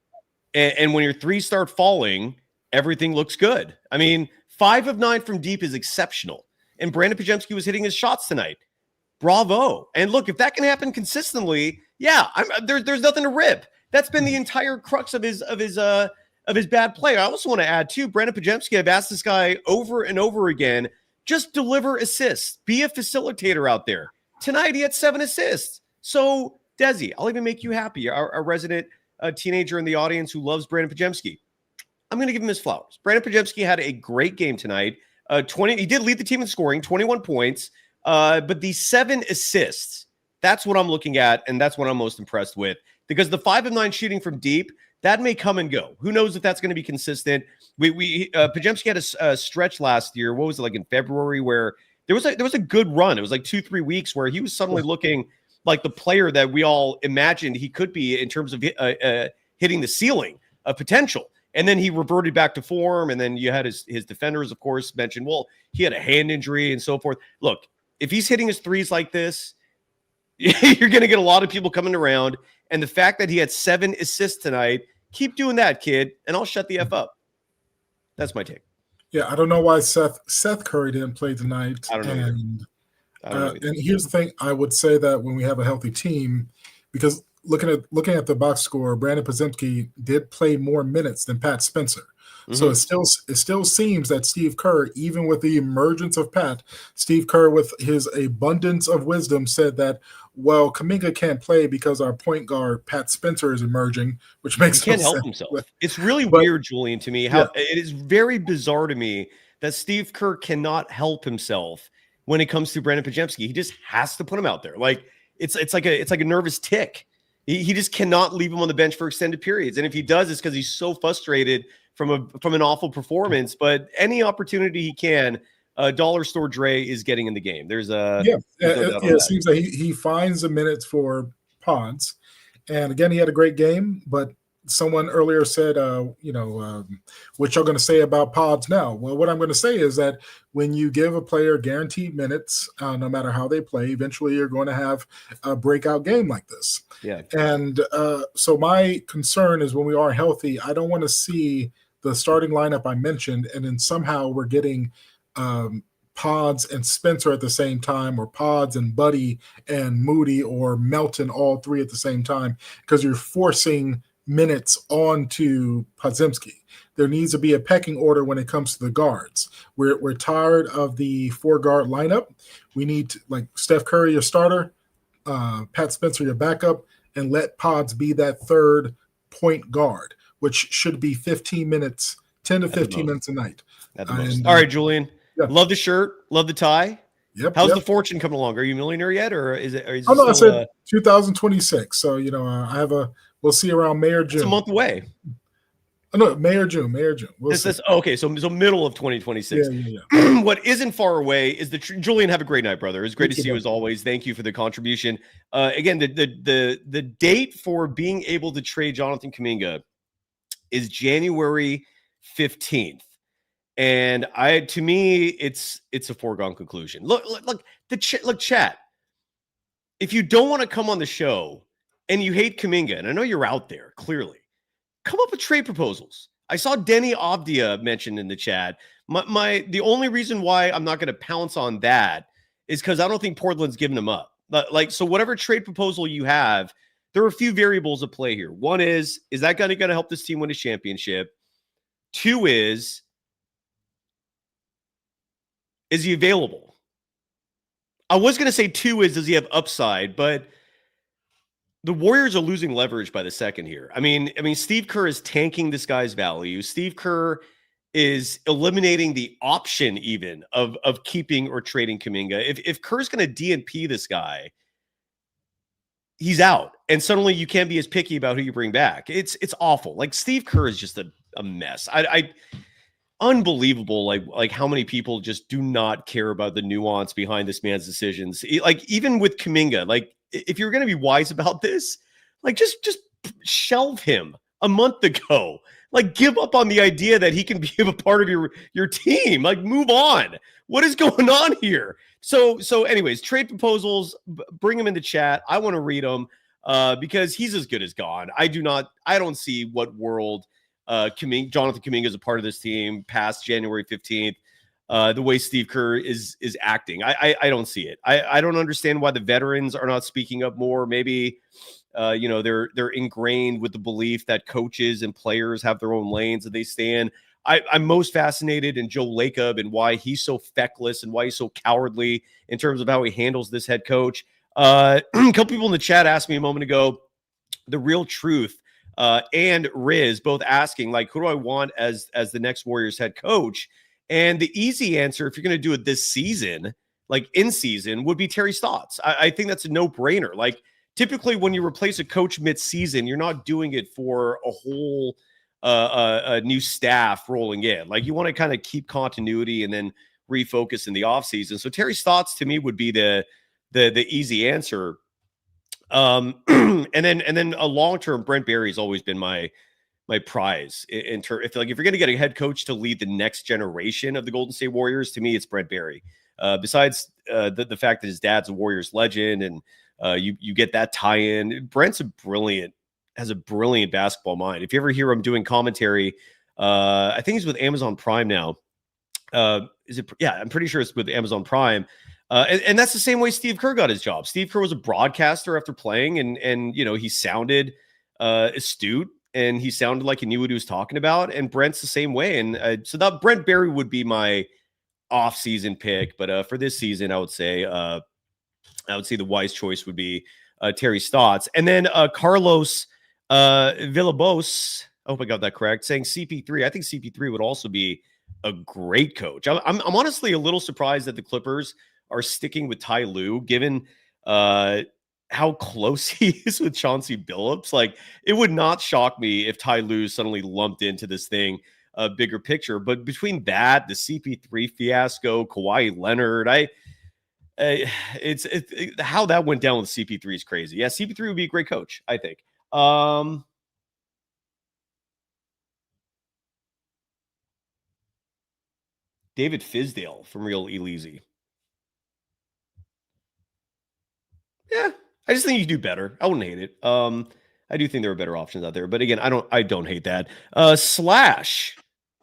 [SPEAKER 1] And when your 3s start falling, everything looks good. I mean, 5 of 9 from deep is exceptional. And Brandon Podziemski was hitting his shots tonight. Bravo. And look, if that can happen consistently, yeah, there's nothing to rip. That's been the entire crux of his bad play. I also want to add too, Brandon Podziemski, I've asked this guy over and over again, just deliver assists. Be a facilitator out there. Tonight he had 7 assists. So Desi, I'll even make you happy. Our resident teenager in the audience who loves Brandon Podziemski. I'm going to give him his flowers. Brandon Podziemski had a great game tonight. He did lead the team in scoring, 21 points, but the 7 assists, that's what I'm looking at, and that's what I'm most impressed with, because the 5 of 9 shooting from deep, that may come and go. Who knows if that's going to be consistent? Podziemski had a stretch last year. What was it, like in February, where there was a good run. It was like 2-3 weeks where he was suddenly looking like the player that we all imagined he could be in terms of hitting the ceiling of potential. And then he reverted back to form. And then you had his defenders, of course, mentioned, well, he had a hand injury and so forth. Look, if he's hitting his 3s like this, you're going to get a lot of people coming around. And the fact that he had 7 assists tonight, keep doing that, kid, and I'll shut the F up. That's my take.
[SPEAKER 5] Yeah, I don't know why Seth Curry didn't play tonight.
[SPEAKER 1] I don't know.
[SPEAKER 5] And here's the thing. I would say that when we have a healthy team, because looking at the box score, Brandon Podziemski did play more minutes than Pat Spencer. Mm-hmm. So it still seems that Steve Kerr, even with the emergence of Pat, Steve Kerr with his abundance of wisdom said that, well, Kaminga can't play because our point guard, Pat Spencer, is emerging, which makes
[SPEAKER 1] he can't help himself. It's really weird, Julian, to me. It is very bizarre to me that Steve Kerr cannot help himself when it comes to Brandon Podziemski. He just has to put him out there. Like it's like a nervous tick. He just cannot leave him on the bench for extended periods. And if he does, it's because he's so frustrated from an awful performance. But any opportunity he can, Dollar Store Dre is getting in the game. It
[SPEAKER 5] seems that he finds the minutes for Pods. And again, he had a great game, but someone earlier said, what y'all going to say about Pods now? Well, what I'm going to say is that when you give a player guaranteed minutes, no matter how they play, eventually you're going to have a breakout game like this.
[SPEAKER 1] Yeah.
[SPEAKER 5] And so my concern is when we are healthy, I don't want to see the starting lineup I mentioned, and then somehow we're getting Pods and Spencer at the same time, or Pods and Buddy and Moody or Melton, all 3 at the same time, because you're forcing minutes onto Podziemski. There needs to be a pecking order when it comes to the guards. We're tired of the 4-guard lineup. We need to, like, Steph Curry, your starter, Pat Spencer, your backup, and let Pods be that third point guard, which should be 15 minutes, 10 to
[SPEAKER 1] At the
[SPEAKER 5] 15
[SPEAKER 1] most.
[SPEAKER 5] minutes a night.
[SPEAKER 1] At the most.
[SPEAKER 5] And,
[SPEAKER 1] All right, Julian.
[SPEAKER 5] yeah.
[SPEAKER 1] Love the shirt. Love the tie.
[SPEAKER 5] Yep.
[SPEAKER 1] How's
[SPEAKER 5] yep.
[SPEAKER 1] the fortune coming along? Are you a millionaire yet, or is it? Or is
[SPEAKER 5] Oh
[SPEAKER 1] it
[SPEAKER 5] no, I
[SPEAKER 1] still,
[SPEAKER 5] said 2026. So I have we'll see around May or June.
[SPEAKER 1] it's a month away.
[SPEAKER 5] Oh, no, May or June. We'll see.
[SPEAKER 1] Okay, so middle of 2026.
[SPEAKER 5] Yeah.
[SPEAKER 1] What isn't far away is Julian. Have a great night, brother. It's great to see you as
[SPEAKER 5] buddy.
[SPEAKER 1] always. Thank you for the contribution. Again, the date for being able to trade Jonathan Kuminga is January 15th. And to me, it's a foregone conclusion. Look, chat. If you don't want to come on the show and you hate Kaminga, and I know you're out there clearly, come up with trade proposals. I saw Denny Avdia mentioned in the chat. The only reason why I'm not going to pounce on that is because I don't think Portland's giving him up. So whatever trade proposal you have, there are a few variables at play here. One is that going to help this team win a championship? Two is he available? I was going to say two is, does he have upside? But the Warriors are losing leverage by the second here. I mean, Steve Kerr is tanking this guy's value. Steve Kerr is eliminating the option even of keeping or trading Kuminga. If Kerr's going to DNP this guy, he's out. And suddenly you can't be as picky about who you bring back. It's awful. Like, Steve Kerr is just a mess. Unbelievable, like how many people just do not care about the nuance behind this man's decisions. Like, even with Kaminga, like, if you're going to be wise about this, like, just shelve him a month ago. Like, give up on the idea that he can be a part of your team. Like, move on. What is going on here? So anyways, trade proposals, bring them in the chat. I want to read them because he's as good as gone. I don't see what world Jonathan Kuminga is a part of this team past January 15th. The way Steve Kerr is acting, I don't see it. I don't understand why the veterans are not speaking up more. Maybe they're ingrained with the belief that coaches and players have their own lanes and they stand. I'm most fascinated in Joe Lacob and why he's so feckless and why he's so cowardly in terms of how he handles this head coach. A couple people in the chat asked me a moment ago the real truth. And Riz both asking, like, who do I want as the next Warriors head coach? And the easy answer, if you're going to do it this season, like in season, would be Terry Stotts. I think that's a no-brainer. Like, typically when you replace a coach mid-season, you're not doing it for a whole a new staff rolling in. Like, you want to kind of keep continuity and then refocus in the offseason. So Terry Stotts to me would be the easy answer. And then a long-term, Brent Barry's always been my prize if you're going to get a head coach to lead the next generation of the Golden State Warriors, to me, it's Brent Barry. Besides the fact that his dad's a Warriors legend and you get that tie-in, Brent's has a brilliant basketball mind. If you ever hear him doing commentary, I think he's with Amazon Prime now. I'm pretty sure it's with Amazon Prime. And that's the same way Steve Kerr got his job. Steve Kerr was a broadcaster after playing, and he sounded astute, and he sounded like he knew what he was talking about. And Brent's the same way. And so that Brent Barry would be my off-season pick. But for this season, I would say the wise choice would be Terry Stotts. And then Carlos Villalobos, I hope I got that correct, saying CP3. I think CP3 would also be a great coach. I'm honestly a little surprised that the Clippers are sticking with Ty Lue, given how close he is with Chauncey Billups. Like, it would not shock me if Ty Lue suddenly lumped into this thing, a bigger picture. But between that, the CP3 fiasco, Kawhi Leonard, it's how that went down with CP3 is crazy. Yeah, CP3 would be a great coach, I think. David Fizdale from Real Elise. Yeah, I just think you do better. I wouldn't hate it. I do think there are better options out there, but again, I don't hate that. Slash,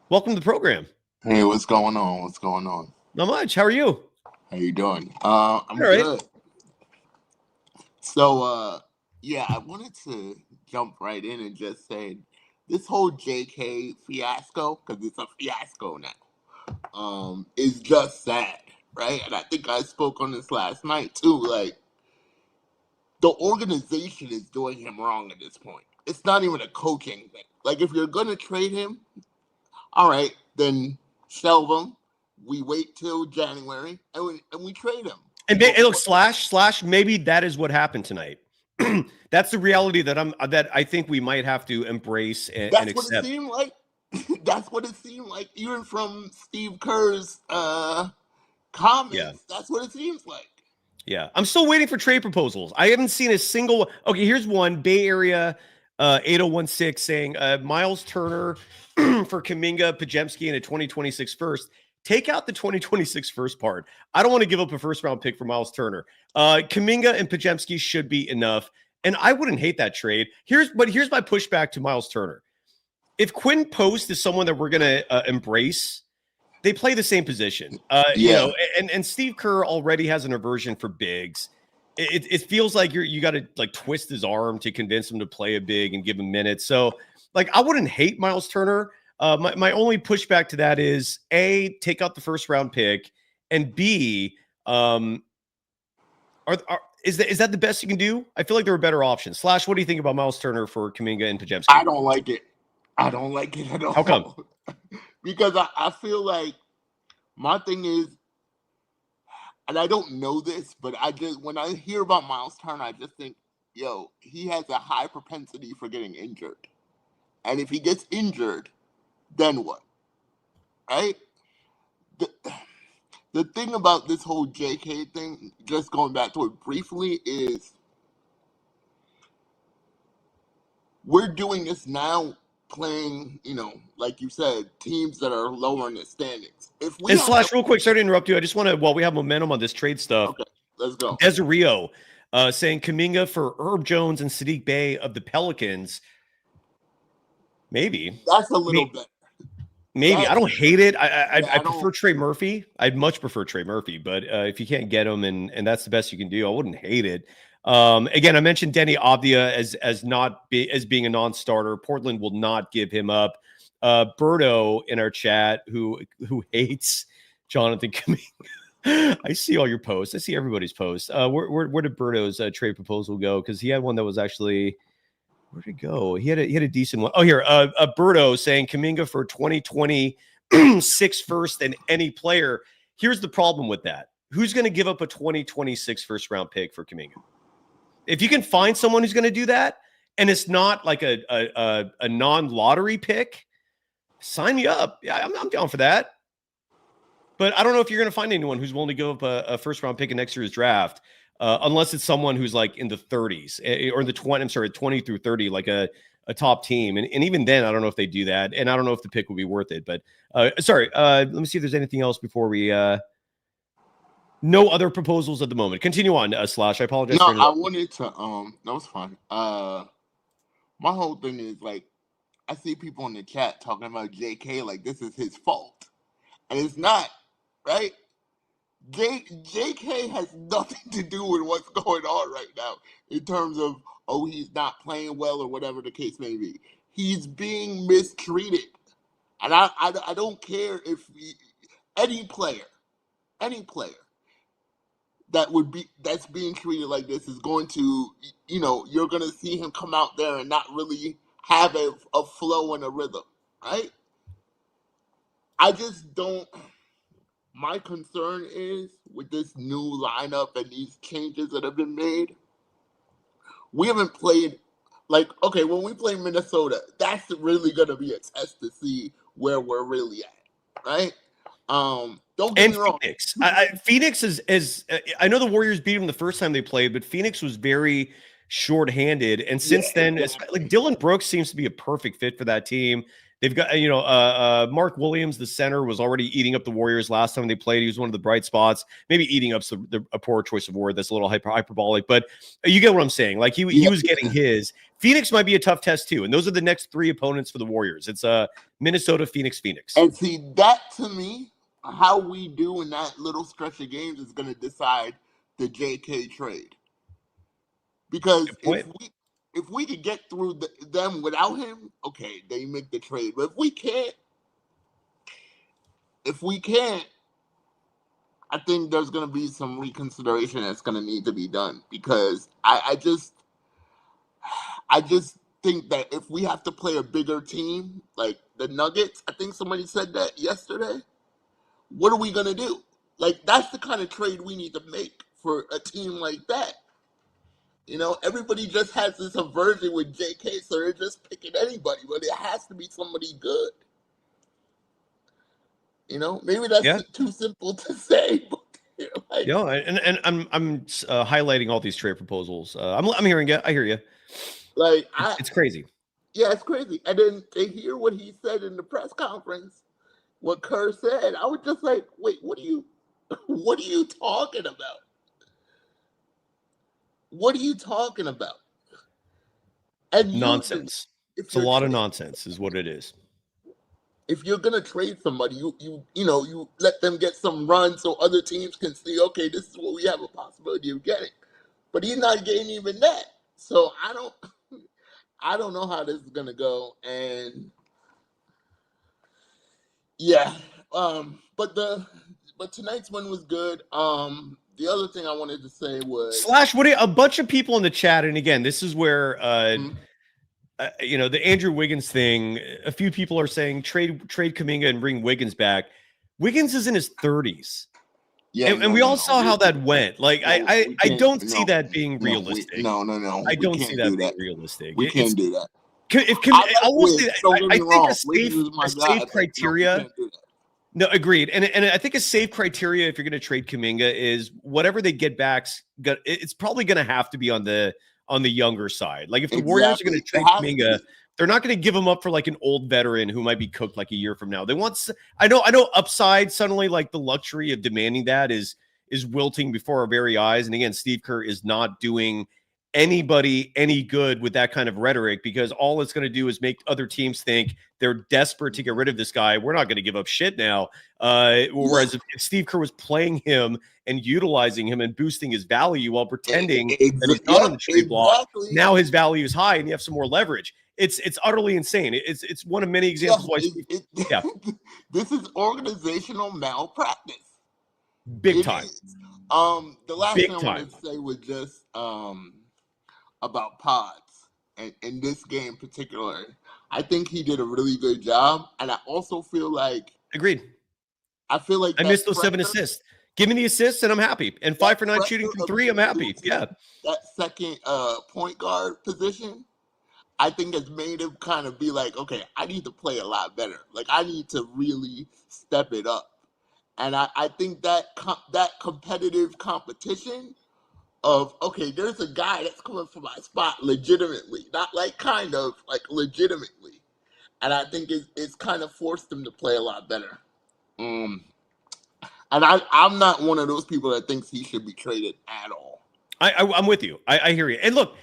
[SPEAKER 1] welcome to the program.
[SPEAKER 6] Hey, what's going on? What's going on?
[SPEAKER 1] Not much. How are you?
[SPEAKER 6] How you doing? I'm
[SPEAKER 1] right.
[SPEAKER 6] good. So, I wanted to jump right in and just say this whole JK fiasco, because it's a fiasco now, is just sad, right? And I think I spoke on this last night too. Like, the organization is doing him wrong at this point, it's not even a coaching thing. Like, if you're gonna trade him, all right, then shelve him. We wait till January and we trade him.
[SPEAKER 1] And look, slash. Maybe that is what happened tonight. That's the reality that I think we might have to embrace and
[SPEAKER 6] That's
[SPEAKER 1] accept.
[SPEAKER 6] what it seemed like. That's what it seemed like, even from Steve Kerr's comments.
[SPEAKER 1] Yeah.
[SPEAKER 6] That's what it seems like.
[SPEAKER 1] Yeah, I'm still waiting for trade proposals. I haven't seen a single. Okay, here's one. Bay Area 8016 saying Miles Turner for Kaminga, Pajemski, and a 2026 first. Take out the 2026 first part. I don't want to give up a first round pick for Miles Turner. Kaminga and Pajemski should be enough, and I wouldn't hate that trade. Here's my pushback to Miles Turner. If Quinn Post is someone that we're going to embrace, they play the same position. You know, and Steve Kerr already has an aversion for bigs. It feels like you got to like twist his arm to convince him to play a big and give him minutes. So like, I wouldn't hate Miles Turner. My only pushback to that is A, take out the first round pick, and B, is that the best you can do? I feel like there are better options. Slash, what do you think about Miles Turner for Kaminga and Pajemski?
[SPEAKER 6] I don't like it. I don't like it at all.
[SPEAKER 1] How come?
[SPEAKER 6] Because I feel like my thing is, and I don't know this, but when I hear about Miles Turner, I just think, yo, he has a high propensity for getting injured. And if he gets injured, then what? Right? The thing about this whole JK thing, just going back to it briefly, is we're doing this now playing, like you said, teams that are lower in the standings.
[SPEAKER 1] And Slash, real quick, sorry to interrupt you. I just want to, while we have momentum on this trade stuff.
[SPEAKER 6] Okay, let's go.
[SPEAKER 1] Desiree saying Kaminga for Herb Jones and Sadiq Bey of the Pelicans. Maybe.
[SPEAKER 6] That's a little better.
[SPEAKER 1] Maybe. I don't hate it. I prefer Trey Murphy. I'd much prefer Trey Murphy, but if you can't get him and that's the best you can do, I wouldn't hate it. Again, I mentioned Denny Avdia as being a non-starter. Portland will not give him up. Berto in our chat who hates Jonathan Kuminga. I see all your posts. I see everybody's posts. Where did Berto's trade proposal go? Because he had one that was actually, where'd it go? He had a decent one. Oh, here, Berto saying Kuminga for 2026 first and any player. Here's the problem with that. Who's going to give up a 2026 first round pick for Kuminga? If you can find someone who's going to do that, and it's not like a non-lottery pick, sign me up. Yeah, I'm down for that. But I don't know if you're going to find anyone who's willing to give up a first round pick in next year's draft, unless it's someone who's like in the 30s or in the 20 through 30, like a top team. And even then, I don't know if they do that. And I don't know if the pick would be worth it. But let me see if there's anything else before we. No other proposals at the moment. Continue on, Slash. I apologize.
[SPEAKER 6] No, I wanted to. That was fun. My whole thing is like, I see people in the chat talking about JK like this is his fault, and it's not, right? JK has nothing to do with what's going on right now in terms of he's not playing well or whatever the case may be. He's being mistreated, and I don't care if any player. That's being treated like this is going to, you're going to see him come out there and not really have a flow and a rhythm, right? I just don't. My concern is with this new lineup and these changes that have been made, we haven't played, when we play Minnesota, that's really going to be a test to see where we're really at, right? Don't get me wrong.
[SPEAKER 1] Phoenix. Phoenix is I know the Warriors beat them the first time they played, but Phoenix was very shorthanded. And since then, like Dylan Brooks seems to be a perfect fit for that team. They've got, Mark Williams, the center, was already eating up the Warriors last time they played. He was one of the bright spots. Maybe eating up's a poor choice of word. That's a little hyperbolic, but you get what I'm saying. Like he was getting his. Phoenix might be a tough test too. And those are the next three opponents for the Warriors. It's Minnesota, Phoenix.
[SPEAKER 6] And see, that to me, how we do in that little stretch of games is going to decide the JK trade. Because if we could get through them without him, okay, they make the trade. But if we can't, I think there's going to be some reconsideration that's going to need to be done. Because I just think that if we have to play a bigger team, like the Nuggets, I think somebody said that yesterday, what are we going to do? Like, that's the kind of trade we need to make for a team like that. You know, everybody just has this aversion with JK, so they're just picking anybody, but it has to be somebody good. You know, maybe that's
[SPEAKER 1] Yeah.
[SPEAKER 6] too simple to say, but like,
[SPEAKER 1] No, and I'm highlighting all these trade proposals. I'm hearing you. I hear you.
[SPEAKER 6] like
[SPEAKER 1] It's crazy.
[SPEAKER 6] yeah, it's crazy. And then to hear what he said in the press conference, what Kerr said, I was just like, wait, what are you talking about? What are you talking about? And
[SPEAKER 1] Nonsense. It's a lot of nonsense, is what it is.
[SPEAKER 6] If you're gonna trade somebody, you let them get some run so other teams can see, okay, this is what we have a possibility of getting. But he's not getting even that. So I don't know how this is gonna go. And yeah, but tonight's one was good. The other thing I wanted to say was
[SPEAKER 1] Slash, a bunch of people in the chat, and again, this is where the Andrew Wiggins thing. A few people are saying trade Kaminga and bring Wiggins back. Wiggins is in his 30s. Yeah, and we all saw how that went. Like, I don't see that being realistic.
[SPEAKER 6] No.
[SPEAKER 1] I don't see that being realistic.
[SPEAKER 6] We can't do that.
[SPEAKER 1] I will say that. I think a safe criteria. No, agreed. And I think a safe criteria if you're going to trade Kuminga is whatever they get back. It's probably going to have to be on the younger side. Like if the Warriors are going to trade Kuminga, they're not going to give him up for like an old veteran who might be cooked like a year from now. They want. I know upside suddenly, like the luxury of demanding that is wilting before our very eyes. And again, Steve Kerr is not doing anybody any good with that kind of rhetoric, because all it's going to do is make other teams think they're desperate to get rid of this guy. We're not going to give up shit now. Whereas if Steve Kerr was playing him and utilizing him and boosting his value while pretending that he's not on the trade block, now his value is high and you have some more leverage. It's utterly insane. It's one of many examples why.
[SPEAKER 6] This is organizational malpractice.
[SPEAKER 1] Big time.
[SPEAKER 6] The last thing I wanted to say was just about Pods, and in this game particularly, I think he did a really good job, and I also feel like
[SPEAKER 1] agreed.
[SPEAKER 6] I feel like
[SPEAKER 1] I missed those 7 assists. Give me the assists, and I'm happy. And 5 for 9 shooting from 3, I'm happy. Yeah,
[SPEAKER 6] that second point guard position, I think has made him kind of be like, okay, I need to play a lot better. Like I need to really step it up, and I think that that competitive competition of, okay, there's a guy that's coming for my spot legitimately, not like kind of, like legitimately. And I think it's kind of forced him to play a lot better. And I'm not one of those people that thinks he should be traded at all.
[SPEAKER 1] I'm with you. I hear you. And look,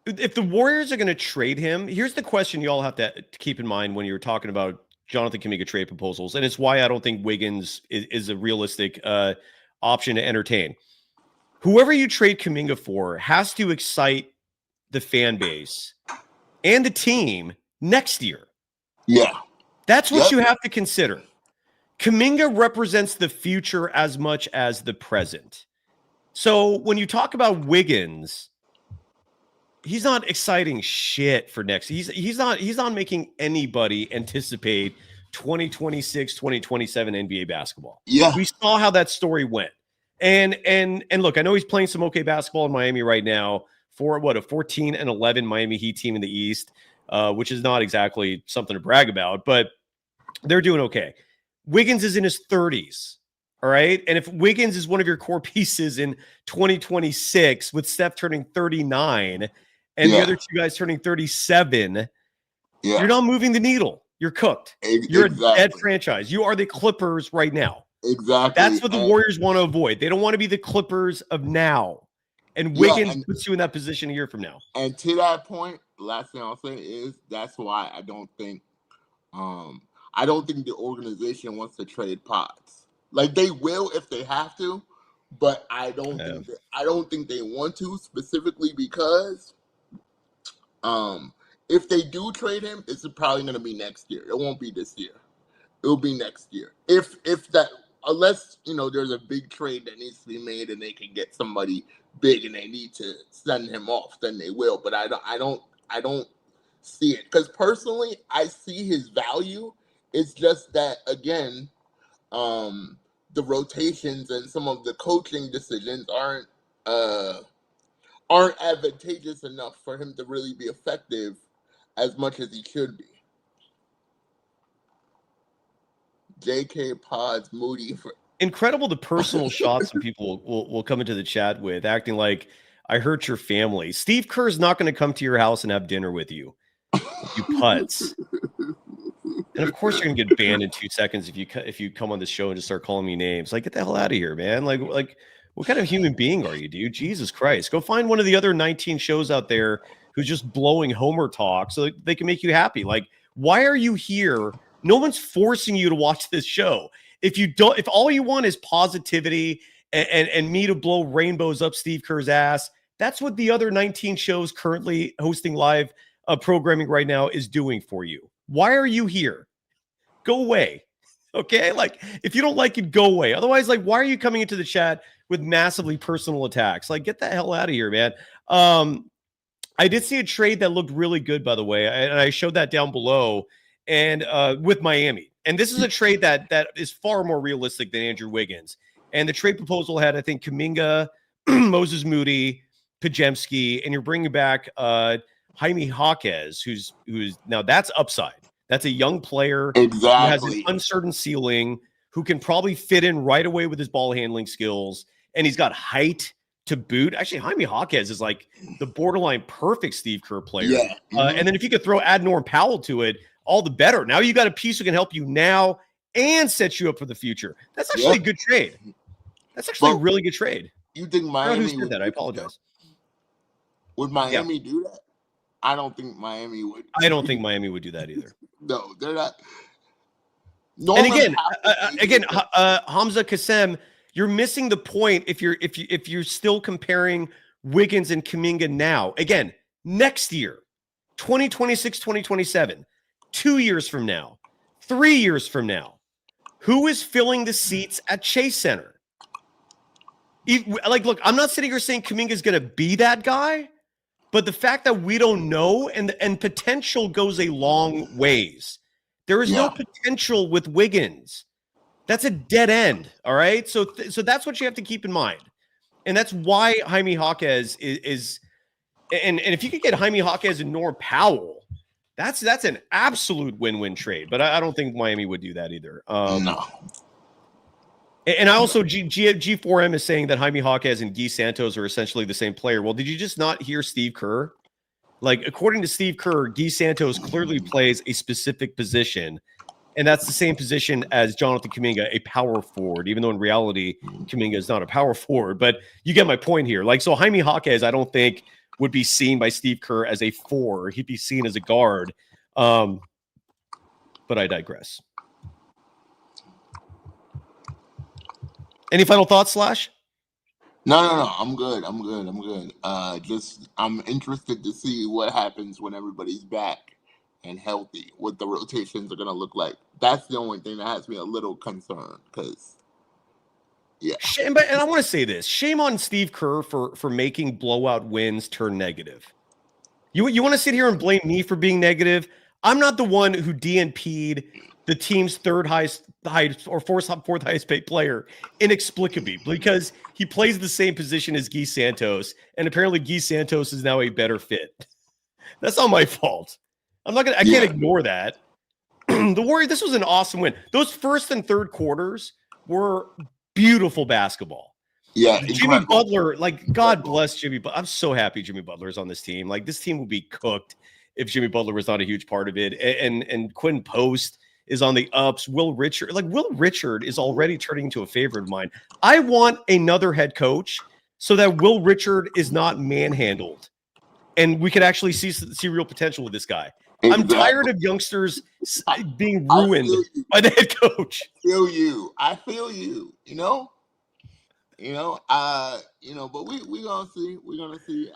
[SPEAKER 1] if the Warriors are going to trade him, here's the question you all have to keep in mind when you're talking about Jonathan Kuminga trade proposals. And it's why I don't think Wiggins is a realistic option to entertain. Whoever you trade Kuminga for has to excite the fan base and the team next year.
[SPEAKER 6] Yeah.
[SPEAKER 1] That's what you have to consider. Kuminga represents the future as much as the present. So when you talk about Wiggins, he's not exciting shit for next. He's not making anybody anticipate 2026, 2027 NBA basketball.
[SPEAKER 6] Yeah.
[SPEAKER 1] We saw how that story went. And look, I know he's playing some okay basketball in Miami right now for a 14-11 Miami Heat team in the East, which is not exactly something to brag about, but they're doing okay. Wiggins is in his 30s. All right. And if Wiggins is one of your core pieces in 2026 with Steph turning 39 and the other two guys turning 37, you're not moving the needle. You're cooked. You're a dead franchise. You are the Clippers right now.
[SPEAKER 6] Exactly.
[SPEAKER 1] That's what the Warriors want to avoid. They don't want to be the Clippers of now. And Wiggins puts you in that position a year from now.
[SPEAKER 6] And to that point, the last thing I'll say is that's why I don't think the organization wants to trade Pods. Like they will if they have to, but I don't think they want to, specifically because if they do trade him, it's probably going to be next year. It won't be this year. It'll be next year. If that, unless there's a big trade that needs to be made and they can get somebody big and they need to send him off, then they will. But I don't I don't see it. Because personally, I see his value. It's just that, again, the rotations and some of the coaching decisions aren't advantageous enough for him to really be effective as much as he should be. JK Pods Moody for
[SPEAKER 1] Incredible the personal shots some people will come into the chat with, acting like I hurt your family. Steve Kerr's not going to come to your house and have dinner with you. You putz. And of course you're going to get banned in 2 seconds if you come on the show and just start calling me names. Like, get the hell out of here, man. Like what kind of human being are you, dude? Jesus Christ. Go find one of the other 19 shows out there who's just blowing Homer talk so that they can make you happy. Like, why are you here? No one's forcing you to watch this show. If all you want is positivity and me to blow rainbows up Steve Kerr's ass, that's what the other 19 shows currently hosting live programming right now is doing for you. Why are you here? Go away. Okay? Like, if you don't like it, go away. Otherwise, like, why are you coming into the chat with massively personal attacks? Like, get the hell out of here, man. I did see a trade that looked really good, by the way, and I showed that down below, and with Miami. And this is a trade that is far more realistic than Andrew Wiggins. And the trade proposal had, I think, Kaminga, Moses Moody, Pajemski, and you're bringing back Jaime Jaquez, who's now that's upside. That's a young player who has an uncertain ceiling, who can probably fit in right away with his ball handling skills, and he's got height to boot. Actually, Jaime Jaquez is like the borderline perfect Steve Kerr player.
[SPEAKER 6] Yeah.
[SPEAKER 1] And then if you could throw Norm Powell to it, all the better. Now you got a piece who can help you now and set you up for the future. That's actually a good trade. That's actually a really good trade.
[SPEAKER 6] You think Miami
[SPEAKER 1] would that? I apologize.
[SPEAKER 6] Would Miami do that? I don't think Miami would.
[SPEAKER 1] I don't think Miami would do that either.
[SPEAKER 6] No, they're not.
[SPEAKER 1] And again, Hamza Kassem, you're missing the point if you're still comparing Wiggins and Kuminga now. Again, next year, 2026, 2027, 2 years from now, 3 years from now, who is filling the seats at Chase Center? Look, I'm not sitting here saying Kuminga is going to be that guy, but the fact that we don't know and potential goes a long ways. There is no potential with Wiggins. That's a dead end, all right? So that's what you have to keep in mind. And that's why Jaime Jaquez is and if you could get Jaime Jaquez and Norm Powell, that's an absolute win-win trade. But I don't think Miami would do that either.
[SPEAKER 6] No.
[SPEAKER 1] And I also, G4M is saying that Jaime Jaquez and Guy Santos are essentially the same player. Well, did you just not hear Steve Kerr? Like, according to Steve Kerr, Guy Santos clearly plays a specific position, and that's the same position as Jonathan Kuminga, a power forward, even though in reality, Kuminga is not a power forward. But you get my point here. Like, so Jaime Jaquez, I don't think would be seen by Steve Kerr as a four. He'd be seen as a guard. But I digress. Any final thoughts, Slash?
[SPEAKER 6] No. I'm good. I'm interested to see what happens when everybody's back and healthy, what the rotations are going to look like. That's the only thing that has me a little concerned because,
[SPEAKER 1] And I want to say this. Shame on Steve Kerr for making blowout wins turn negative. You want to sit here and blame me for being negative? I'm not the one who DNP'd the team's fourth highest paid player inexplicably because he plays the same position as Guy Santos, and apparently Guy Santos is now a better fit. That's not my fault. I can't ignore that. The Warriors, this was an awesome win. Those first and third quarters were beautiful basketball.
[SPEAKER 6] Yeah,
[SPEAKER 1] Jimmy Butler, like, God bless Jimmy Butler. I'm so happy Jimmy Butler is on this team. Like, this team would be cooked if Jimmy Butler was not a huge part of it. And Quinn Post is on the ups. Will Richard is already turning into a favorite of mine. I want another head coach so that Will Richard is not manhandled, and we could actually see real potential with this guy. Exactly. I'm tired of youngsters being ruined by the head coach.
[SPEAKER 6] I feel you. But we gonna see. We're gonna see.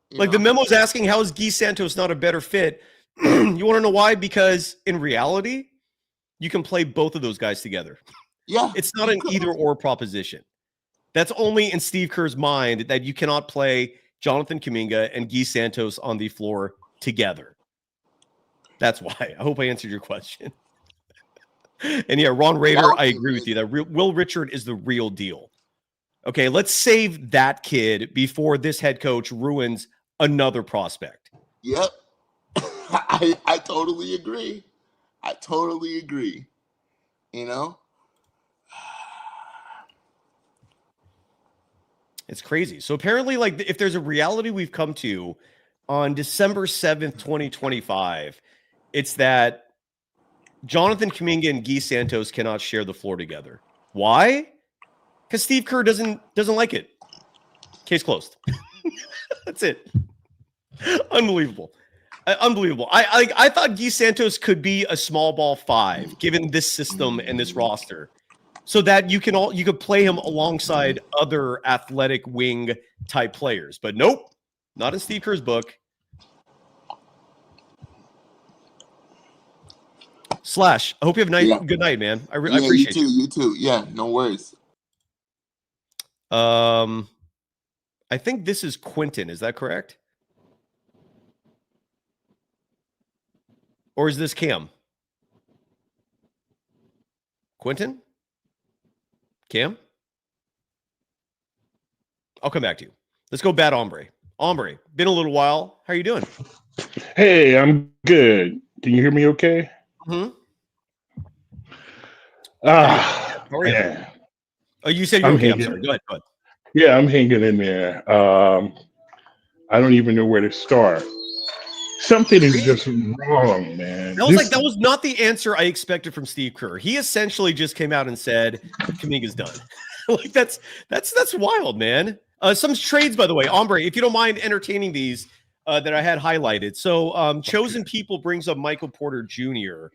[SPEAKER 1] The memo's asking, how is Guy Santos not a better fit? You want to know why? Because in reality, you can play both of those guys together.
[SPEAKER 6] Yeah.
[SPEAKER 1] It's not an either or proposition. That's only in Steve Kerr's mind, that you cannot play Jonathan Kuminga and Guy Santos on the floor together. That's why. I hope I answered your question. And yeah, Ron Rader, I agree with you. That Will Richard is the real deal. Okay, let's save that kid before this head coach ruins another prospect.
[SPEAKER 6] Yep. I totally agree. I totally agree. You know?
[SPEAKER 1] It's crazy. So apparently, like, if there's a reality we've come to on December 7th, 2025, it's that Jonathan Kuminga and Guy Santos cannot share the floor together. Why? Because Steve Kerr doesn't like it. Case closed. That's it. Unbelievable. Unbelievable. I thought Guy Santos could be a small ball 5 given this system and this roster, so that you could play him alongside other athletic wing type players. But nope, not in Steve Kerr's book. Slash, I hope you have a good night, man. I appreciate
[SPEAKER 6] you. You too. Yeah, no worries.
[SPEAKER 1] I think this is Quentin. Is that correct? Or is this Cam? Quentin? Cam? I'll come back to you. Let's go Bad Hombre. Hombre, been a little while. How are you doing?
[SPEAKER 7] Hey, I'm good. Can you hear me okay?
[SPEAKER 1] Mm-hmm.
[SPEAKER 7] How
[SPEAKER 1] are you? Yeah. Oh, you said you're okay. I'm sorry. Go ahead.
[SPEAKER 7] Yeah, I'm hanging in there. I don't even know where to start. Something is just wrong, man.
[SPEAKER 1] That was not the answer I expected from Steve Kerr. He essentially just came out and said Kuminga's done. Like that's wild, man. Some trades, by the way, Hombre, if you don't mind entertaining these that I had highlighted. So Chosen People brings up Michael Porter Jr.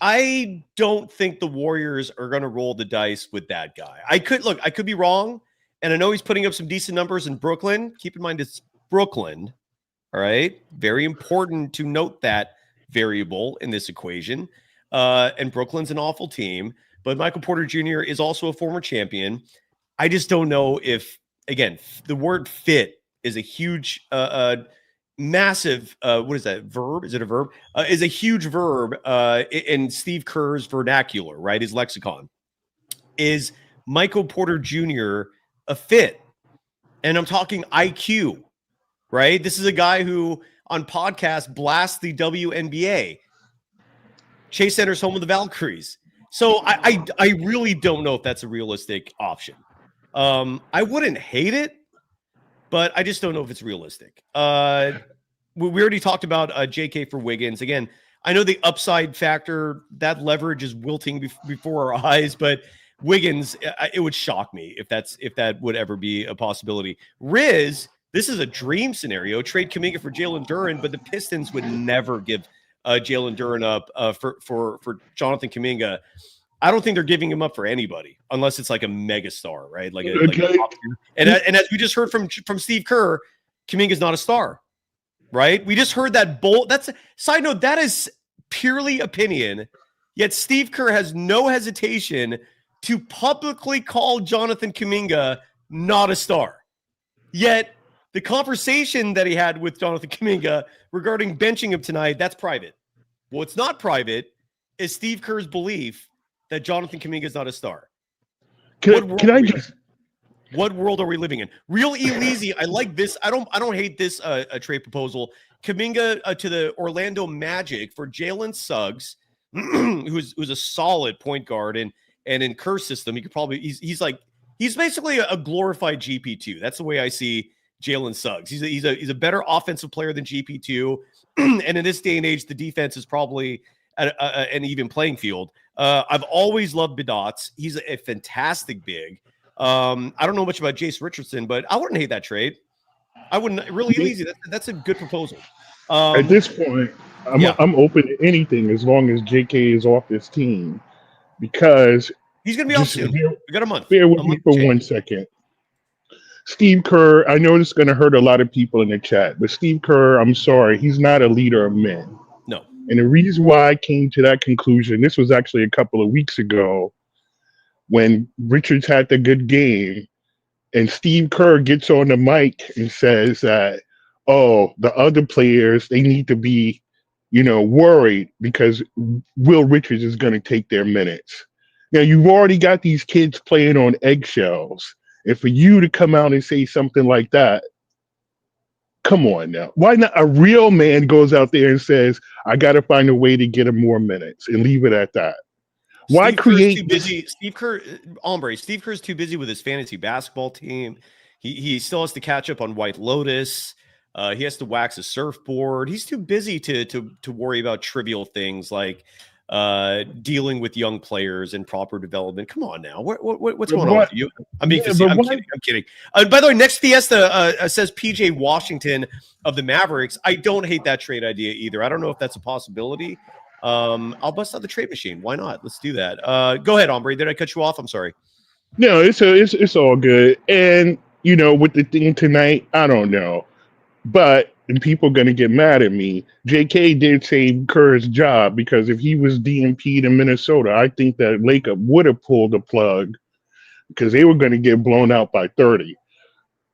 [SPEAKER 1] I don't think the Warriors are going to roll the dice with that guy. I could be wrong, and I know he's putting up some decent numbers in Brooklyn. Keep in mind it's Brooklyn. All right. Very important to note that variable in this equation. And Brooklyn's an awful team, but Michael Porter Jr. is also a former champion. I just don't know if, again, the word fit is a huge, massive, what is that verb? Is it a verb? Is a huge verb in Steve Kerr's vernacular, right? His lexicon. Is Michael Porter Jr. a fit? And I'm talking IQ. Right? This is a guy who on podcast blasts the WNBA. Chase Center's home of the Valkyries. So I really don't know if that's a realistic option. I wouldn't hate it, but I just don't know if it's realistic. We already talked about JK for Wiggins. Again, I know the upside factor, that leverage is wilting before our eyes, but Wiggins, it would shock me if that would ever be a possibility. Riz, this is a dream scenario. Trade Kaminga for Jalen Duren, but the Pistons would never give Jalen Duren up for Jonathan Kuminga. I don't think they're giving him up for anybody unless it's like a megastar, right? And as we just heard from Steve Kerr, Kuminga's not a star, right? We just heard that bold. That's a side note. That is purely opinion. Yet Steve Kerr has no hesitation to publicly call Jonathan Kuminga not a star. Yet the conversation that he had with Jonathan Kuminga regarding benching him tonight, that's private. What's not private is Steve Kerr's belief that Jonathan Kuminga is not a star. What world are we living in? Real Elise, I like this. I don't hate this trade proposal. Kuminga to the Orlando Magic for Jalen Suggs, who's a solid point guard, and in Kerr's system, he could probably he's basically a glorified GP2. That's the way I see Jalen Suggs. He's a better offensive player than GP2, and in this day and age, the defense is probably at an even playing field. I've always loved Bidots. He's a fantastic big. I don't know much about Jace Richardson, but I wouldn't hate that trade. I wouldn't. Really easy. That's a good proposal.
[SPEAKER 7] At this point, I'm open to anything as long as JK is off this team, because
[SPEAKER 1] he's going to be off soon. We got a month.
[SPEAKER 7] Bear with me for 1 second. Steve Kerr, I know this is going to hurt a lot of people in the chat, but Steve Kerr, I'm sorry, he's not a leader of men.
[SPEAKER 1] No.
[SPEAKER 7] And the reason why I came to that conclusion, this was actually a couple of weeks ago when Richards had the good game, and Steve Kerr gets on the mic and says that, oh, the other players, they need to be, worried because Will Richards is going to take their minutes. Now, you've already got these kids playing on eggshells. And for you to come out and say something like that, come on now. Why not? A real man goes out there and says, I got to find a way to get him more minutes and leave it at that. Why create
[SPEAKER 1] too busy? Steve Kerr is too busy with his fantasy basketball team. He still has to catch up on White Lotus. He has to wax a surfboard. He's too busy to worry about trivial things like dealing with young players and proper development. Come on now. What's going on with you? I'm being facetious. I'm kidding. By the way, next Fiesta says PJ Washington of the Mavericks. I don't hate that trade idea either. I don't know if that's a possibility. I'll bust out the trade machine. Why not? Let's do that. Go ahead, Ombre. Did I cut you off? I'm sorry.
[SPEAKER 7] No, it's all good. And with the thing tonight, I don't know. But, and people are going to get mad at me, JK did save Kerr's job, because if he was DNP'd in Minnesota, I think that Laker would have pulled the plug because they were going to get blown out by 30.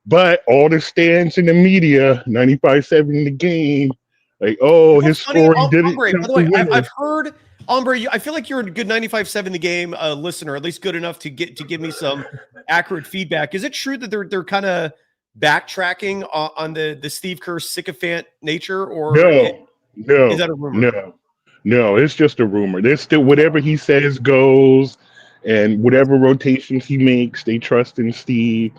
[SPEAKER 7] But all the stands in the media, 95-7 the game, like, oh, his scoring didn't.
[SPEAKER 1] By the way, I've heard, Ombre, I feel like you're a good 95-7 the game listener, at least good enough to give me some accurate feedback. Is it true that they're kind of backtracking on the Steve Kerr sycophant nature, or
[SPEAKER 7] no,
[SPEAKER 1] is that a rumor?
[SPEAKER 7] No, it's just a rumor. There's still whatever he says goes, and whatever rotations he makes, they trust in Steve.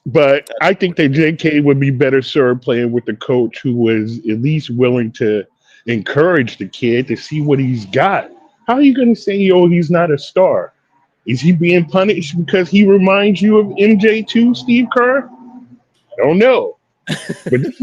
[SPEAKER 7] But I think that JK would be better served playing with the coach who was at least willing to encourage the kid to see what he's got. How are you going to say, oh, he's not a star? Is he being punished because he reminds you of MJ2, Steve Kerr? I don't know. But this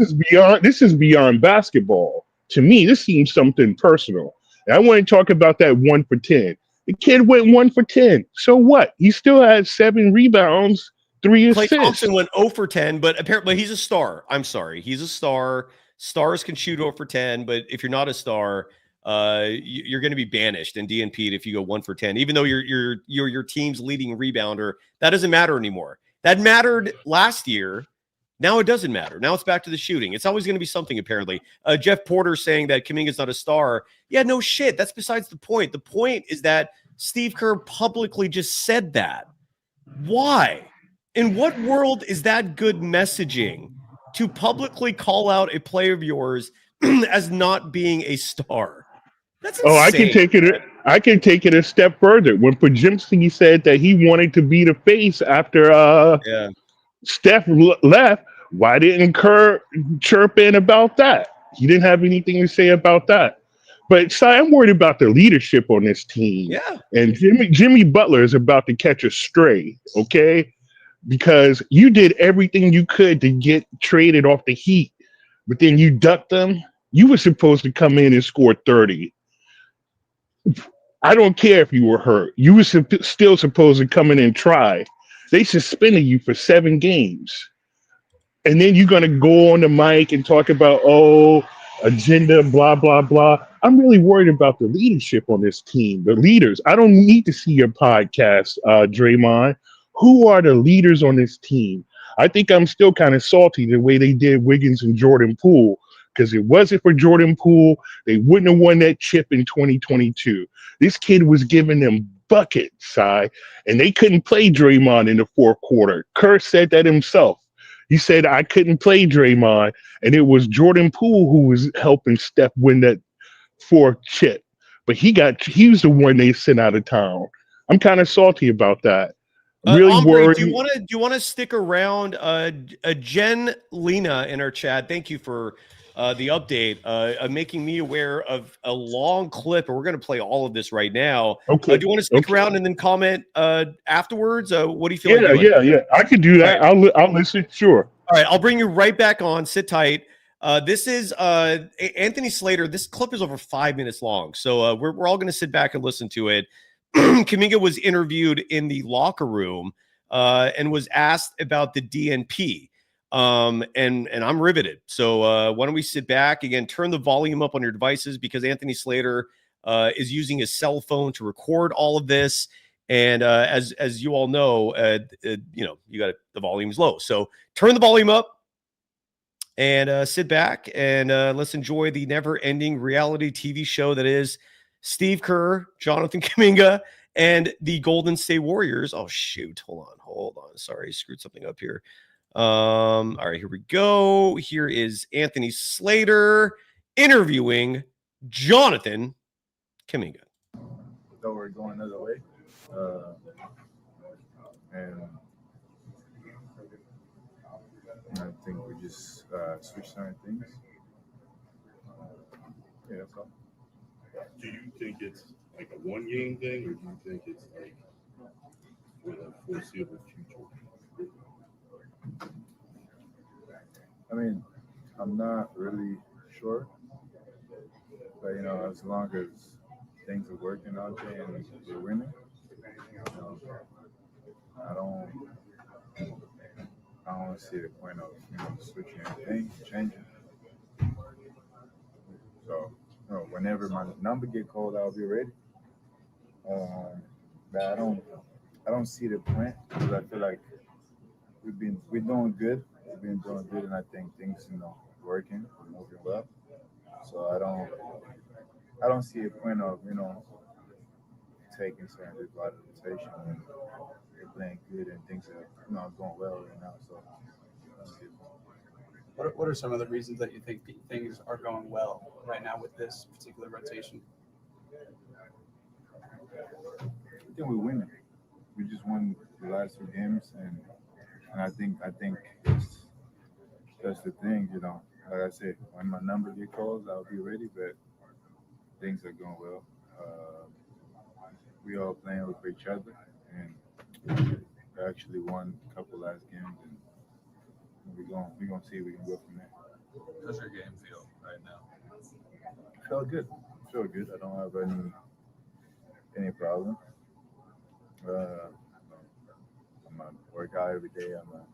[SPEAKER 7] is beyond basketball. To me, this seems something personal. And I want to talk about that 1 for 10. The kid went 1 for 10. So what? He still had 7 rebounds, 3 assists.
[SPEAKER 1] Klay Thompson went 0 for 10, but apparently he's a star. I'm sorry. He's a star. Stars can shoot 0 for 10, but if you're not a star, you're going to be banished and DNP'd if you go 1 for 10. Even though you're your team's leading rebounder, that doesn't matter anymore. That mattered last year. Now it doesn't matter. Now it's back to the shooting. It's always going to be something, apparently. Jeff Porter saying that Kaminga's not a star. Yeah, no shit. That's besides the point. The point is that Steve Kerr publicly just said that. Why? In what world is that good messaging to publicly call out a player of yours as not being a star? That's insane.
[SPEAKER 7] Oh, I can take it a step further. When Pajimski said that he wanted to be the face after Steph left, why didn't Kerr chirp in about that? He didn't have anything to say about that. But so I'm worried about the leadership on this team.
[SPEAKER 1] Yeah.
[SPEAKER 7] And Jimmy Butler is about to catch a stray, okay? Because you did everything you could to get traded off the Heat, but then you ducked them. You were supposed to come in and score 30. I don't care if you were hurt. You were still supposed to come in and try. They suspended you for 7 games. And then you're going to go on the mic and talk about, agenda, blah, blah, blah. I'm really worried about the leadership on this team, the leaders. I don't need to see your podcast, Draymond. Who are the leaders on this team? I think I'm still kind of salty the way they did Wiggins and Jordan Poole, because it wasn't for Jordan Poole, they wouldn't have won that chip in 2022. This kid was giving them buckets, and they couldn't play Draymond in the fourth quarter. Kerr said that himself. He said, I couldn't play Draymond, and it was Jordan Poole who was helping Steph win that 4th chip. But he was the one they sent out of town. I'm kind of salty about that. Really
[SPEAKER 1] Ombre,
[SPEAKER 7] worried.
[SPEAKER 1] do you want to stick around? Jen Lena in our chat, thank you for the update, making me aware of a long clip, and we're going to play all of this right now.
[SPEAKER 7] Okay.
[SPEAKER 1] Do you want to stick around and then comment afterwards? What do you feel like doing?
[SPEAKER 7] Yeah. I can do that. Right. I'll listen. Sure.
[SPEAKER 1] All right, I'll bring you right back on. Sit tight. This is Anthony Slater. This clip is over 5 minutes long, so we're all going to sit back and listen to it. Kaminga was interviewed in the locker room and was asked about the DNP. And I'm riveted. So why don't we sit back again, turn the volume up on your devices, because Anthony Slater is using his cell phone to record all of this. And as you all know, you got the volume's low. So turn the volume up and sit back and let's enjoy the never-ending reality TV show that is Steve Kerr, Jonathan Kuminga, and the Golden State Warriors. Oh, shoot. Hold on. Sorry, screwed something up here. All right, here we go. Here is Anthony Slater interviewing Jonathan Kuminga.
[SPEAKER 8] Thought we're going another way. And I think we just switch certain things. Yeah, that's all.
[SPEAKER 3] Do you think it's like a one-game thing, or do you think it's like for the foreseeable future?
[SPEAKER 8] I mean, I'm not really sure, but as long as things are working out there and we're winning, I don't see the point of switching anything, changing. So, whenever my number get called, I'll be ready. But I don't see the point because I feel like we're doing good. We've been doing good, and I think things working, moving well. So I don't see a point of taking certain people out of rotation when they're playing good and things are going well right now. So I don't see a point.
[SPEAKER 9] What are some of the reasons that you think things are going well right now with this particular rotation?
[SPEAKER 8] I think we're winning. We just won the last 2 games, and I think that's the thing. Like I said, when my number get called, I'll be ready. But things are going well. We all playing with each other, and we actually won a couple last games, and we're gonna see if we can go from there.
[SPEAKER 4] How's your game feel right now?
[SPEAKER 8] Feel good. I don't have any problem. I'm gonna work out every day. I'm gonna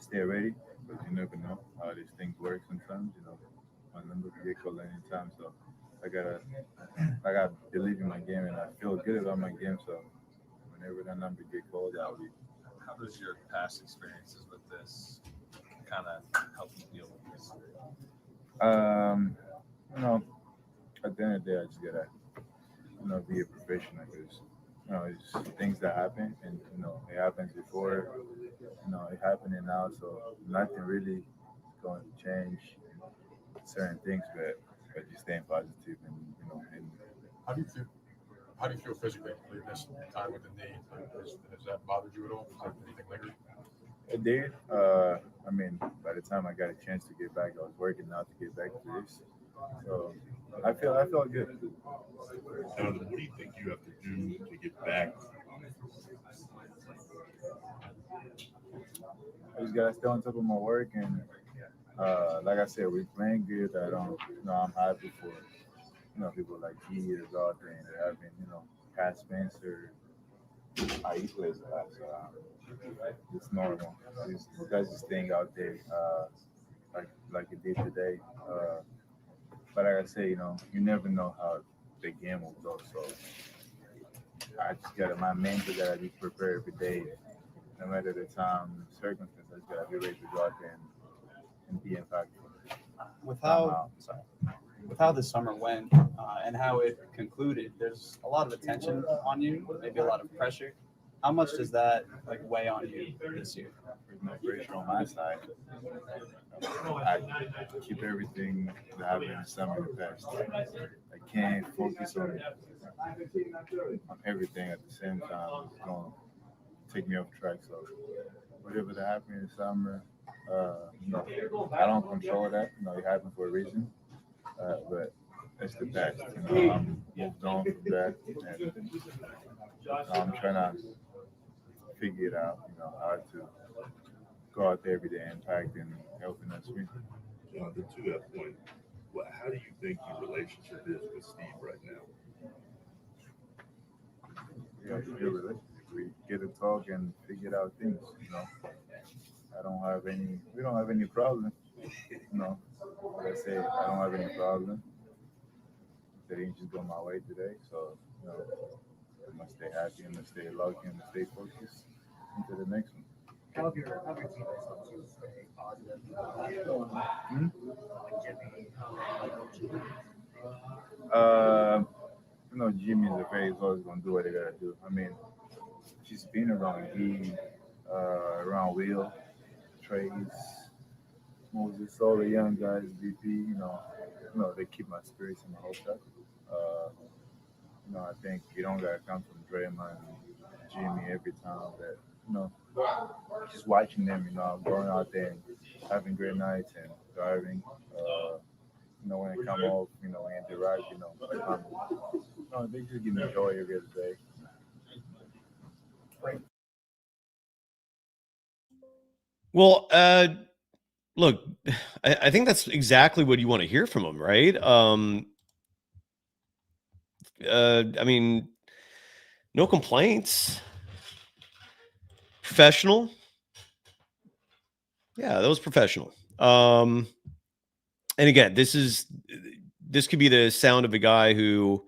[SPEAKER 8] stay ready, but you never know how these things work sometimes. My number can get called anytime, so I gotta believe in my game, and I feel good about my game. So whenever that number get called, I'll be.
[SPEAKER 4] How does your past experiences with this kind of help you deal with this?
[SPEAKER 8] At the end of the day, I just gotta, be a professional because, it's things that happen, and it happens before, it happening now, so nothing really is going to change certain things, but just staying positive and.
[SPEAKER 10] How do you feel physically this time with the knee? Has that bothered you at all? Is there anything lingering?
[SPEAKER 8] It did. By the time I got a chance to get back, I was working out to get back to this. So I felt good.
[SPEAKER 3] Jonathan, what do you think you have to do to get back?
[SPEAKER 8] I just gotta stay on top of my work, and like I said, we're playing good. I'm happy for people like G is out there and having Pat Spencer. He plays a lot, so it's normal. These guys just staying out there like it did today. But like I say, you never know how the game will go. So I just my mental gotta be prepared every day, no matter the time, circumstances. I just gotta be ready to go out there and be impactful.
[SPEAKER 9] With how the summer went and how it concluded, there's a lot of attention on you, maybe a lot of pressure. How much does that weigh on you this year?
[SPEAKER 8] There's no pressure on my side. I keep everything that happened in the summer in the past. I can't focus on everything at the same time. It's going to take me off track. So whatever that happened in the summer, I don't control that. It happened for a reason. But it's the past. I'm moved on from that, and I'm trying to figure it out. How to go out there every day, impact, and helping us win.
[SPEAKER 3] Jonathan, to that point, how do you think your relationship is with Steve right now?
[SPEAKER 8] We have a good relationship. We get to talk and figure out things. We don't have any problem. Like I said, I don't have any problem. They didn't just go my way today, so I'm gonna stay happy. I'm gonna stay lucky. I'm gonna stay focused into the next one.
[SPEAKER 11] How have your teammates helped you stay positive?
[SPEAKER 8] You know, Jimmy is always gonna do what they gotta do. I mean, she's been around around Will, Trace, Moses, all the young guys, BP. You know, they keep my spirits in the whole shot. You know, I think you don't gotta come from Draymond and Jimmy every time. That just watching them. Going out there and having great nights and driving. When they come off, when they interact, they just give me joy every other day.
[SPEAKER 1] Well, look, I think that's exactly what you want to hear from him, right? I mean, no complaints. Professional. Yeah, that was professional. And again, this could be the sound of a guy who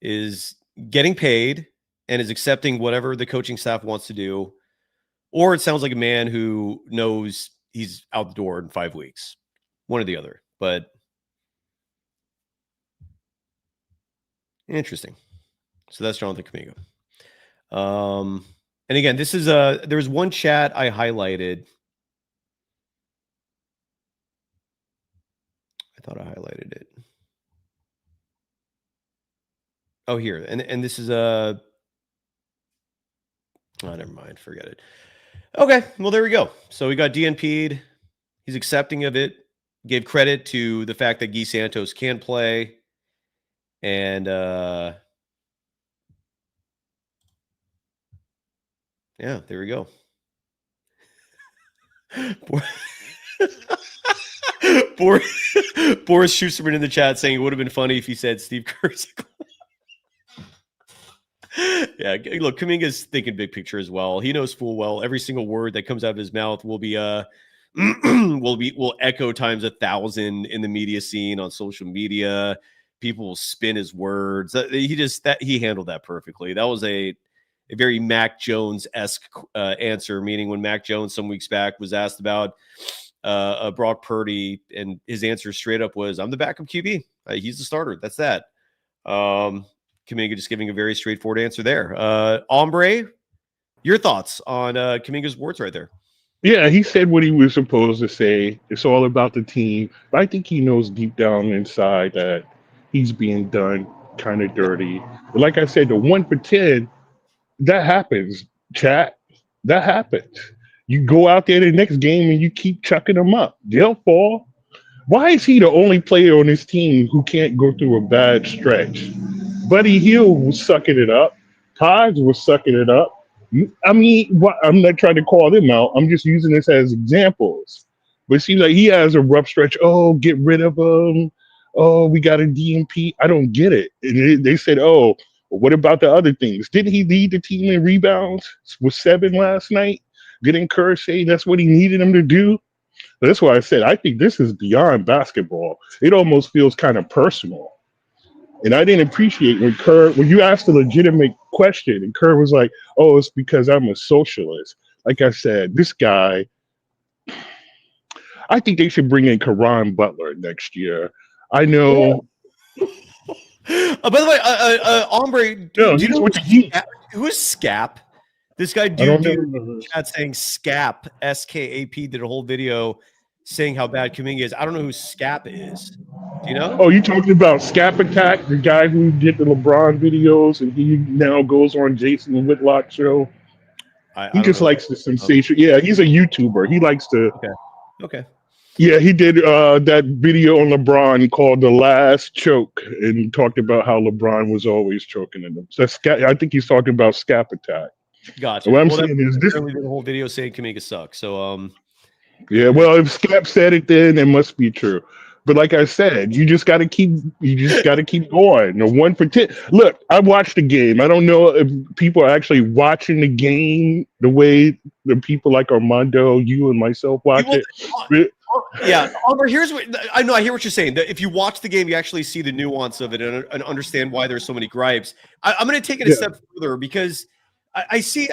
[SPEAKER 1] is getting paid and is accepting whatever the coaching staff wants to do, or it sounds like a man who knows he's out the door in 5 weeks, one or the other. But interesting. So that's Jonathan Kuminga. And again, this is there's one chat I highlighted. I thought I highlighted it. Oh, here. And this is oh, never mind. Forget it. Okay. Well, there we go. So we got DNP'd. He's accepting of it. Gave credit to the fact that Guy Santos can play. And yeah, there we go. Boris Schusterman in the chat saying it would have been funny if he said Steve Kerr's. Yeah, look, Kuminga's thinking big picture as well. He knows full well every single word that comes out of his mouth will be will echo times 1,000 in the media scene, on social media. People will spin his words. He handled that perfectly. That was a very Mac Jones-esque answer, meaning when Mac Jones some weeks back was asked about Brock Purdy, and his answer straight up was, "I'm the backup QB. He's the starter. That's that." Kuminga just giving a very straightforward answer there. Ombre, your thoughts on Kuminga's words right there?
[SPEAKER 7] Yeah, he said what he was supposed to say. It's all about the team. But I think he knows deep down inside that he's being done kind of dirty. But like I said, the 1 for 10, that happens, chat. That happens. You go out there the next game and you keep chucking them up. They'll fall. Why is he the only player on his team who can't go through a bad stretch? Buddy Hill was sucking it up. Hodge was sucking it up. I mean, I'm not trying to call them out. I'm just using this as examples. But it seems like he has a rough stretch. Oh, get rid of him. Oh, we got a DNP. I don't get it. And they said, oh, well, what about the other things? Didn't he lead the team in rebounds with 7 last night? Didn't Kerr say that's what he needed him to do? That's why I said I think this is beyond basketball. It almost feels kind of personal. And I didn't appreciate when you asked a legitimate question and Kerr was like, oh, it's because I'm a socialist. Like I said, this guy, I think they should bring in Caron Butler next year. I know.
[SPEAKER 1] By the way, Ombre, do you know who's Scap? This guy, chat saying Scap, SKAP, did a whole video saying how bad Kuminga is. I don't know who Scap is. Do you know?
[SPEAKER 7] Oh, you talking about Scap Attack, the guy who did the LeBron videos, and he now goes on Jason Whitlock's show. He just likes the sensation. Yeah, he's a YouTuber. He likes to.
[SPEAKER 1] Okay.
[SPEAKER 7] Yeah, he did that video on LeBron called "The Last Choke," and he talked about how LeBron was always choking in them. So I think he's talking about Scap Attack.
[SPEAKER 1] Gotcha.
[SPEAKER 7] What I'm saying is this.
[SPEAKER 1] Did a whole video saying Kuminga sucks. So
[SPEAKER 7] yeah, well, if Scap said it, then it must be true. But like I said, you just got to keep going. The 1 for 10. Look, I watched the game. I don't know if people are actually watching the game the way the people like Armando, you and myself watch it.
[SPEAKER 1] Yeah, Oliver, here's what I know. I hear what you're saying. That if you watch the game, you actually see the nuance of it and understand why there's so many gripes. I'm going to take it a step further because I see.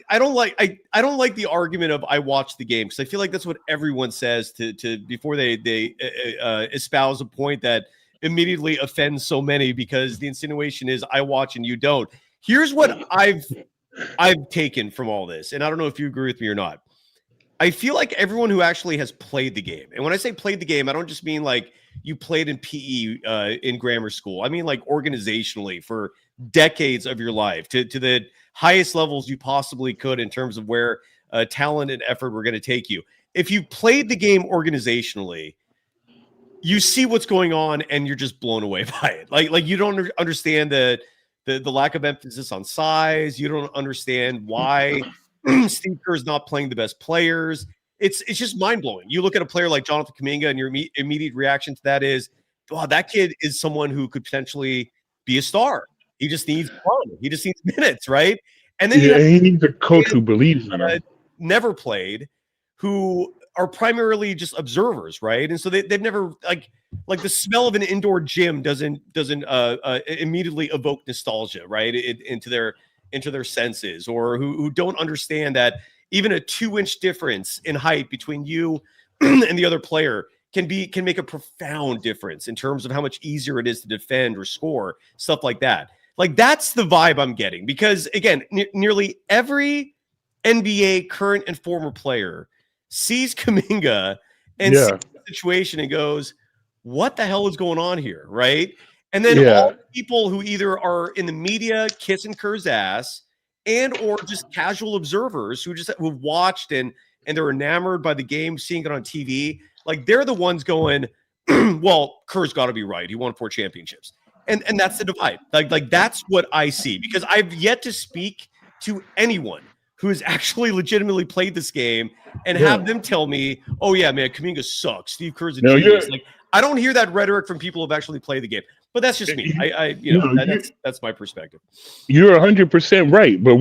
[SPEAKER 1] I don't like. I don't like the argument of I watched the game because I feel like that's what everyone says to before they espouse a point that immediately offends so many because the insinuation is I watch and you don't. Here's what I've taken from all this, and I don't know if you agree with me or not. I feel like everyone who actually has played the game, and when I say played the game, I don't just mean like you played in PE in grammar school. I mean like organizationally for decades of your life to the highest levels you possibly could in terms of where talent and effort were going to take you. If you played the game organizationally, you see what's going on and you're just blown away by it. Like you don't understand the lack of emphasis on size. You don't understand why Steve Kerr is not playing the best players. It's just mind-blowing. You look at a player like Jonathan Kuminga and your immediate reaction to that is, wow, that kid is someone who could potentially be a star. He just needs fun. He just needs minutes, right? And then
[SPEAKER 7] he needs a coach who believes in him.
[SPEAKER 1] Never played, who are primarily just observers, right? And so they've never like the smell of an indoor gym doesn't immediately evoke nostalgia, right? Into their senses, or who don't understand that even a 2-inch difference in height between you and the other player can make a profound difference in terms of how much easier it is to defend or score, stuff like that. Like that's the vibe I'm getting because again, nearly every NBA current and former player sees Kaminga and sees the situation and goes, what the hell is going on here, right? And then all the people who either are in the media kissing Kerr's ass and or just casual observers who watched and they're enamored by the game, seeing it on TV, like they're the ones going, well, Kerr's got to be right. He won 4 championships. And that's the divide. Like that's what I see because I've yet to speak to anyone who has actually legitimately played this game and have them tell me, oh yeah, man, Kaminga sucks. Steve Kerr's a genius. Like I don't hear that rhetoric from people who've actually played the game. But that's just me. That's my perspective.
[SPEAKER 7] You're 100% right. But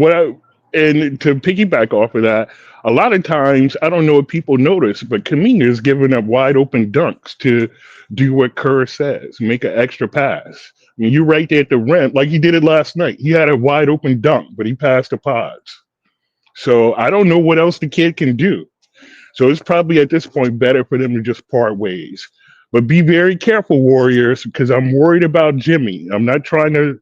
[SPEAKER 7] and to piggyback off of that, a lot of times I don't know if people notice, but Kaminga is giving up wide open dunks to do what Kerr says, make an extra pass. I mean, you're right there at the rim, like he did it last night. He had a wide open dunk, but he passed the pods. So I don't know what else the kid can do. So it's probably at this point better for them to just part ways. But be very careful, Warriors, because I'm worried about Jimmy. I'm not trying to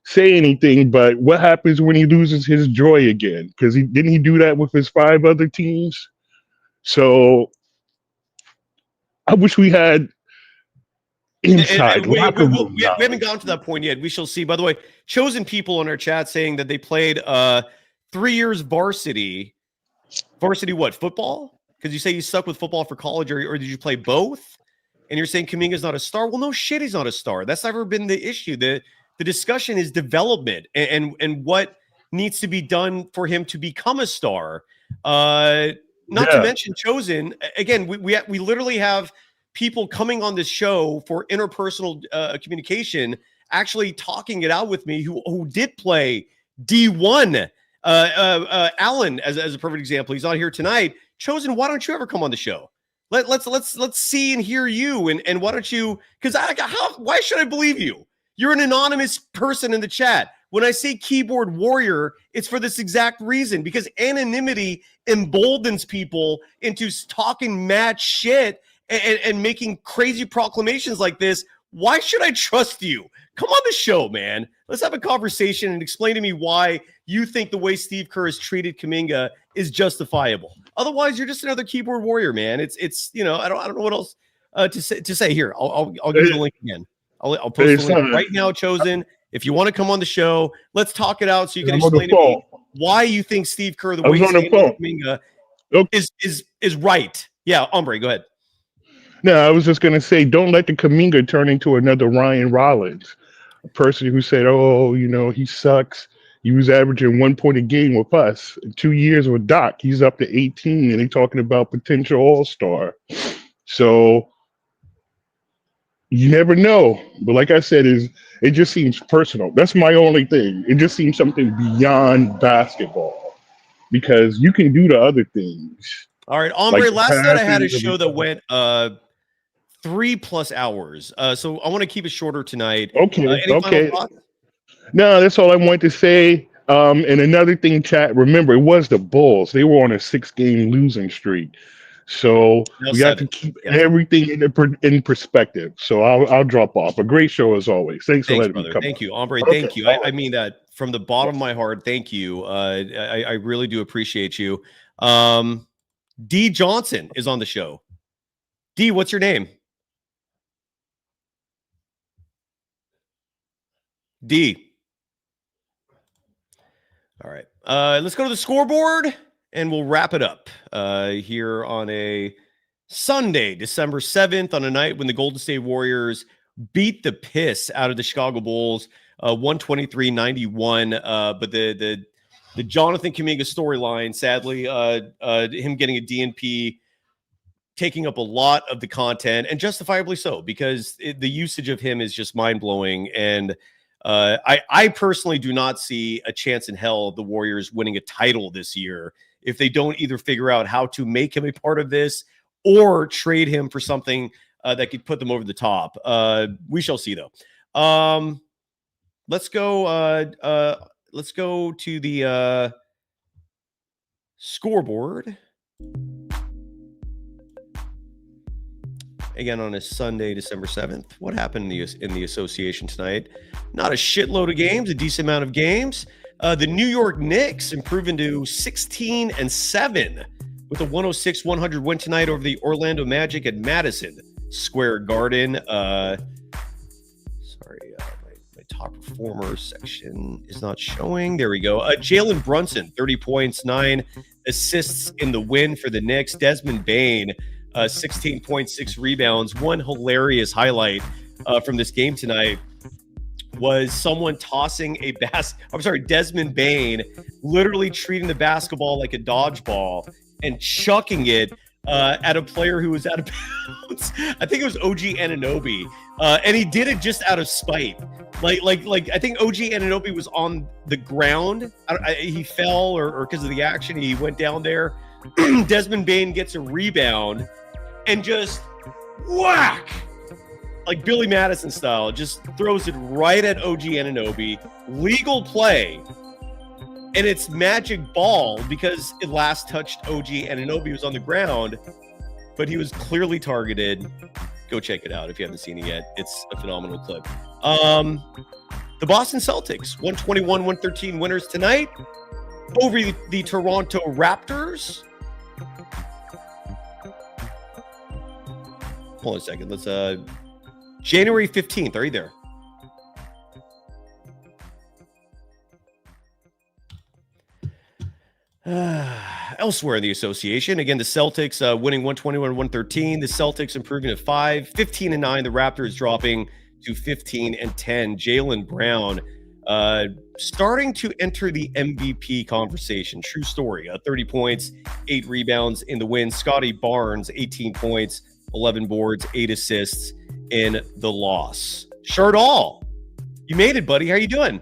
[SPEAKER 7] say anything, but what happens when he loses his joy again? Because didn't he do that with his 5 other teams? So I wish we had inside.
[SPEAKER 1] We haven't gotten to that point yet. We shall see. By the way, chosen people in our chat saying that they played 3 years varsity. Varsity what? Football? Because you say you suck with football for college, or did you play both? And you're saying Kaminga's not a star? Well, no shit, he's not a star. That's never been the issue. The discussion is development and what needs to be done for him to become a star. Not to mention chosen. Again, we literally have people coming on this show for interpersonal communication, actually talking it out with me who did play D1. Alan, as a perfect example, he's on here tonight. Chosen, why don't you ever come on the show? Let's see and hear you, and why don't you? Because why should I believe you? You're an anonymous person in the chat. When I say keyboard warrior, it's for this exact reason, because anonymity emboldens people into talking mad shit and making crazy proclamations like this. Why should I trust you? Come on the show, man. Let's have a conversation and explain to me why you think the way Steve Kerr has treated Kaminga is justifiable. Otherwise, you're just another keyboard warrior, man. It's I don't know what else to say here. I'll give you the link again. I'll post the link right now, chosen. If you want to come on the show, let's talk it out so you can explain to me why you think Steve Kerr, the way he's handling Kaminga, is right. Yeah, Ombre, go ahead.
[SPEAKER 7] No, I was just going to say, don't let the Kaminga turn into another Ryan Rollins, a person who said, oh, he sucks. He was averaging 1 point a game with us. In 2 years with Doc, he's up to 18, and they're talking about potential all-star. So you never know. But like I said, it just seems personal. That's my only thing. It just seems something beyond basketball, because you can do the other things.
[SPEAKER 1] All right, Ombre,
[SPEAKER 7] Like,
[SPEAKER 1] last night I had a
[SPEAKER 7] passes
[SPEAKER 1] show that went 3+ hours. So I want to keep it shorter tonight.
[SPEAKER 7] Okay,
[SPEAKER 1] Any final
[SPEAKER 7] okay.
[SPEAKER 1] thoughts?
[SPEAKER 7] No, that's all I wanted to say. And another thing, chat, remember, it was the Bulls. They were on a 6-game losing streak. So
[SPEAKER 1] No,
[SPEAKER 7] we have to
[SPEAKER 1] 7.
[SPEAKER 7] keep
[SPEAKER 1] Yeah.
[SPEAKER 7] everything in perspective. So I'll drop off. A great show as always. Thanks for letting
[SPEAKER 1] brother.
[SPEAKER 7] me come
[SPEAKER 1] Thank
[SPEAKER 7] on.
[SPEAKER 1] you, Ombre.
[SPEAKER 7] Okay.
[SPEAKER 1] Thank you. I mean that from the bottom of my heart. Thank you. I really do appreciate you. D Johnson is on the show. D, what's your name? D. All right. Let's go to the scoreboard and we'll wrap it up here on a Sunday, December 7th, on a night when the Golden State Warriors beat the piss out of the Chicago Bulls, 123-91. But the Jonathan Kuminga storyline, sadly, him getting a DNP, taking up a lot of the content, and justifiably so, because the usage of him is just mind-blowing. And I personally do not see a chance in hell of the Warriors winning a title this year if they don't either figure out how to make him a part of this or trade him for something that could put them over the top. We shall see, though. Let's go to the scoreboard. Again, on a Sunday, December 7th. What happened in the association tonight? Not a shitload of games, a decent amount of games. The New York Knicks improving to 16-7 with a 106-100 win tonight over the Orlando Magic at Madison Square Garden. My top performer section is not showing. There we go. Jalen Brunson, 30 points, 9 assists in the win for the Knicks. Desmond Bane, 16.6 rebounds. One hilarious highlight from this game tonight was someone tossing a Desmond Bane literally treating the basketball like a dodgeball and chucking it at a player who was out of bounds. I think it was OG Anunoby, and he did it just out of spite. Like I think OG Anunoby was on the ground. He fell or because of the action, he went down there. Desmond Bane gets a rebound and just whack, like Billy Madison style, just throws it right at OG Anunoby. Legal play. And it's magic ball because it last touched OG Anunoby, was on the ground, but he was clearly targeted. Go check it out if you haven't seen it yet. It's a phenomenal clip. The Boston Celtics, 121-113 winners tonight over the Toronto Raptors. Hold on a second. Let's January 15th. Are you there? Elsewhere in the association, again, the Celtics winning 121-113. The Celtics improving to 15-9. The Raptors dropping to 15-10. Jaylen Brown starting to enter the MVP conversation. True story. 30 points, 8 rebounds in the win. Scotty Barnes, 18 points, 11 boards, 8 assists in the loss. Shardall, you made it, buddy. How you doing?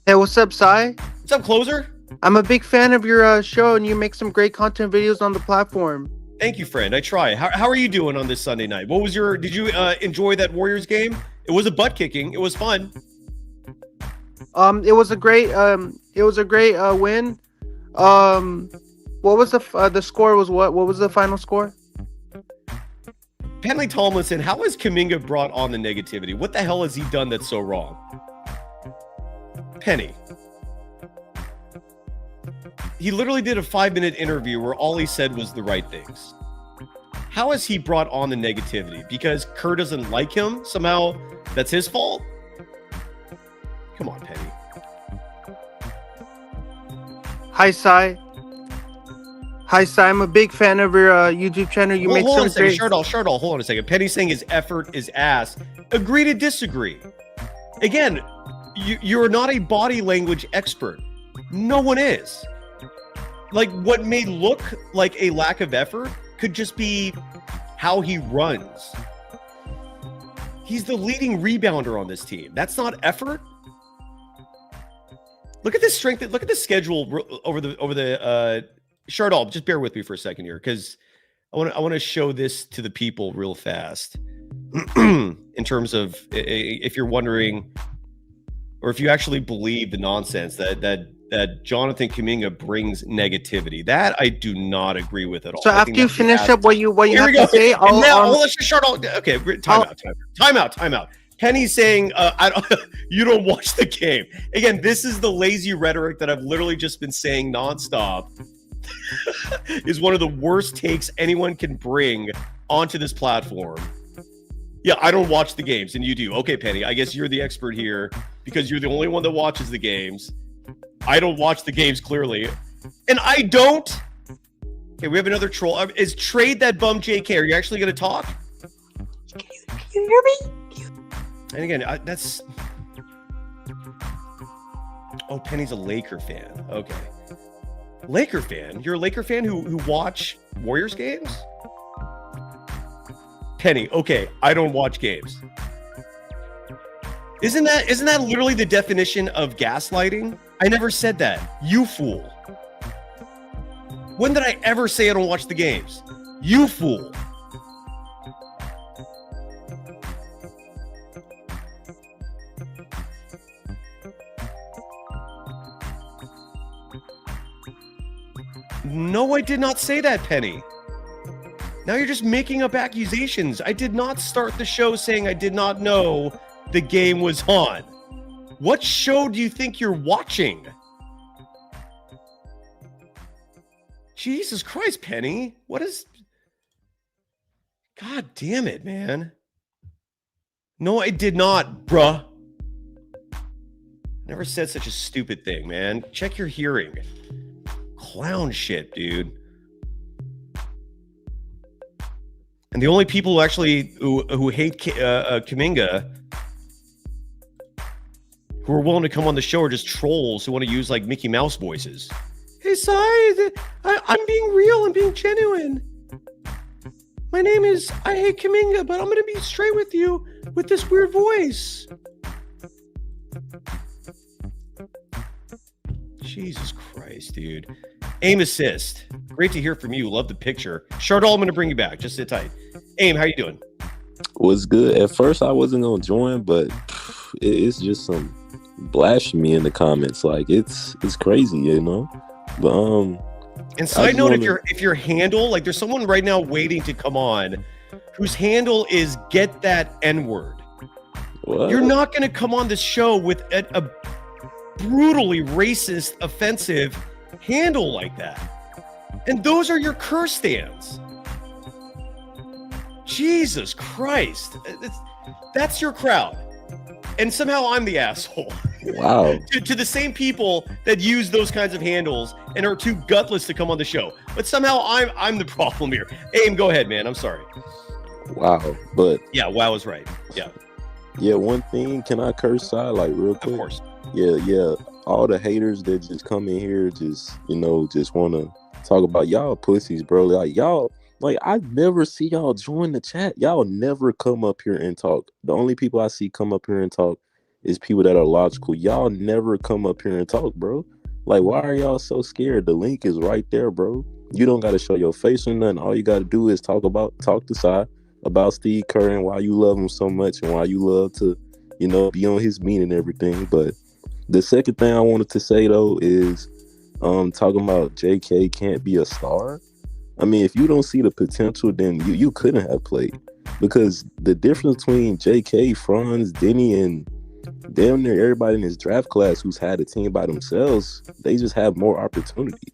[SPEAKER 12] Hey, what's up, Cy?
[SPEAKER 1] What's up, closer?
[SPEAKER 12] I'm a big fan of your show, and you make some great content videos on the platform.
[SPEAKER 1] Thank you, friend. I try. How are you doing on this Sunday night? Did you enjoy that Warriors game? It was a butt kicking. It was fun.
[SPEAKER 12] It was a great win. What was the score? What was the final score?
[SPEAKER 1] Penley Tomlinson, how has Kaminga brought on the negativity? What the hell has he done that's so wrong? Penny. He literally did a 5-minute interview where all he said was the right things. How has he brought on the negativity? Because Kerr doesn't like him? Somehow that's his fault? Come on, Penny.
[SPEAKER 12] Hi, Cy. I'm a big fan of your YouTube channel. You make
[SPEAKER 1] hold on
[SPEAKER 12] some
[SPEAKER 1] a second.
[SPEAKER 12] great...
[SPEAKER 1] Shardall, hold on a second. Penny's saying his effort is ass. Agree to disagree. Again, you're not a body language expert. No one is. Like, what may look like a lack of effort could just be how he runs. He's the leading rebounder on this team. That's not effort. Look at this strength. Look at the schedule over the Shardall, just bear with me for a second here, because I want to show this to the people real fast. In terms of, if you're wondering, or if you actually believe the nonsense that Jonathan Kuminga brings negativity, that I do not agree with at all.
[SPEAKER 12] So after you finish up what you have to say,
[SPEAKER 1] let's just start all. Okay, time out. Penny's saying, you don't watch the game. Again, this is the lazy rhetoric that I've literally just been saying nonstop. Is one of the worst takes anyone can bring onto this platform. Yeah, I don't watch the games, and you do. Okay, Penny, I guess you're the expert here because you're the only one that watches the games. I don't watch the games, clearly. And I don't. Okay, we have another troll. Is Trade That Bum JK? Are you actually going to talk?
[SPEAKER 12] Can you hear me?
[SPEAKER 1] And again, that's... Oh, Penny's a Laker fan. Okay. Laker fan? You're a Laker fan who watch Warriors games? Penny, okay, I don't watch games. Isn't that literally the definition of gaslighting? I never said that. You fool. When did I ever say I don't watch the games? You fool. No, I did not say that, Penny. Now you're just making up accusations. I did not start the show saying I did not know the game was on. What show do you think you're watching? Jesus Christ, Penny. What is... God damn it, man. No, I did not, bruh. Never said such a stupid thing, man. Check your hearing. Clown shit, dude. And the only people who actually who hate Kaminga, who are willing to come on the show, are just trolls who want to use like Mickey Mouse voices. Hey, Sai, I'm being real. I'm being genuine. My name is I Hate Kaminga, but I'm going to be straight with you with this weird voice. Jesus Christ, dude. Aim assist. Great to hear from you. Love the picture. Shardall, I'm going to bring you back. Just sit tight. Aim, how you doing?
[SPEAKER 13] Was good. At first, I wasn't going to join, but it's just some blasphemy in the comments. Like, it's crazy, you know? But,
[SPEAKER 1] and side note, if your handle, like there's someone right now waiting to come on whose handle is get that N-word.
[SPEAKER 13] What?
[SPEAKER 1] You're not going to come on this show with a brutally racist, offensive handle like that. And those are your curse stands. Jesus Christ. That's your crowd. And somehow I'm the asshole.
[SPEAKER 13] Wow.
[SPEAKER 1] to the same people that use those kinds of handles and are too gutless to come on the show. But somehow I'm the problem here. Aim, go ahead, man. I'm sorry.
[SPEAKER 13] Wow. But
[SPEAKER 1] yeah, wow is right. Yeah.
[SPEAKER 13] Yeah, one thing, can I curse side like real quick?
[SPEAKER 1] Of course.
[SPEAKER 13] Yeah. All the haters that just come in here just want to talk about y'all pussies, bro. Like y'all, like I never see y'all join the chat. Y'all never come up here and talk. The only people I see come up here and talk is people that are logical. Y'all never come up here and talk, bro. Like, why are y'all so scared? The link is right there, bro. You don't got to show your face or nothing. All you got to do is talk to Sai about Steve Kerr and why you love him so much and why you love to, be on his meat and everything. But the second thing I wanted to say, though, is talking about JK can't be a star. I mean, if you don't see the potential, then you couldn't have played. Because the difference between JK, Franz, Denny, and damn near everybody in his draft class who's had a team by themselves, they just have more opportunity.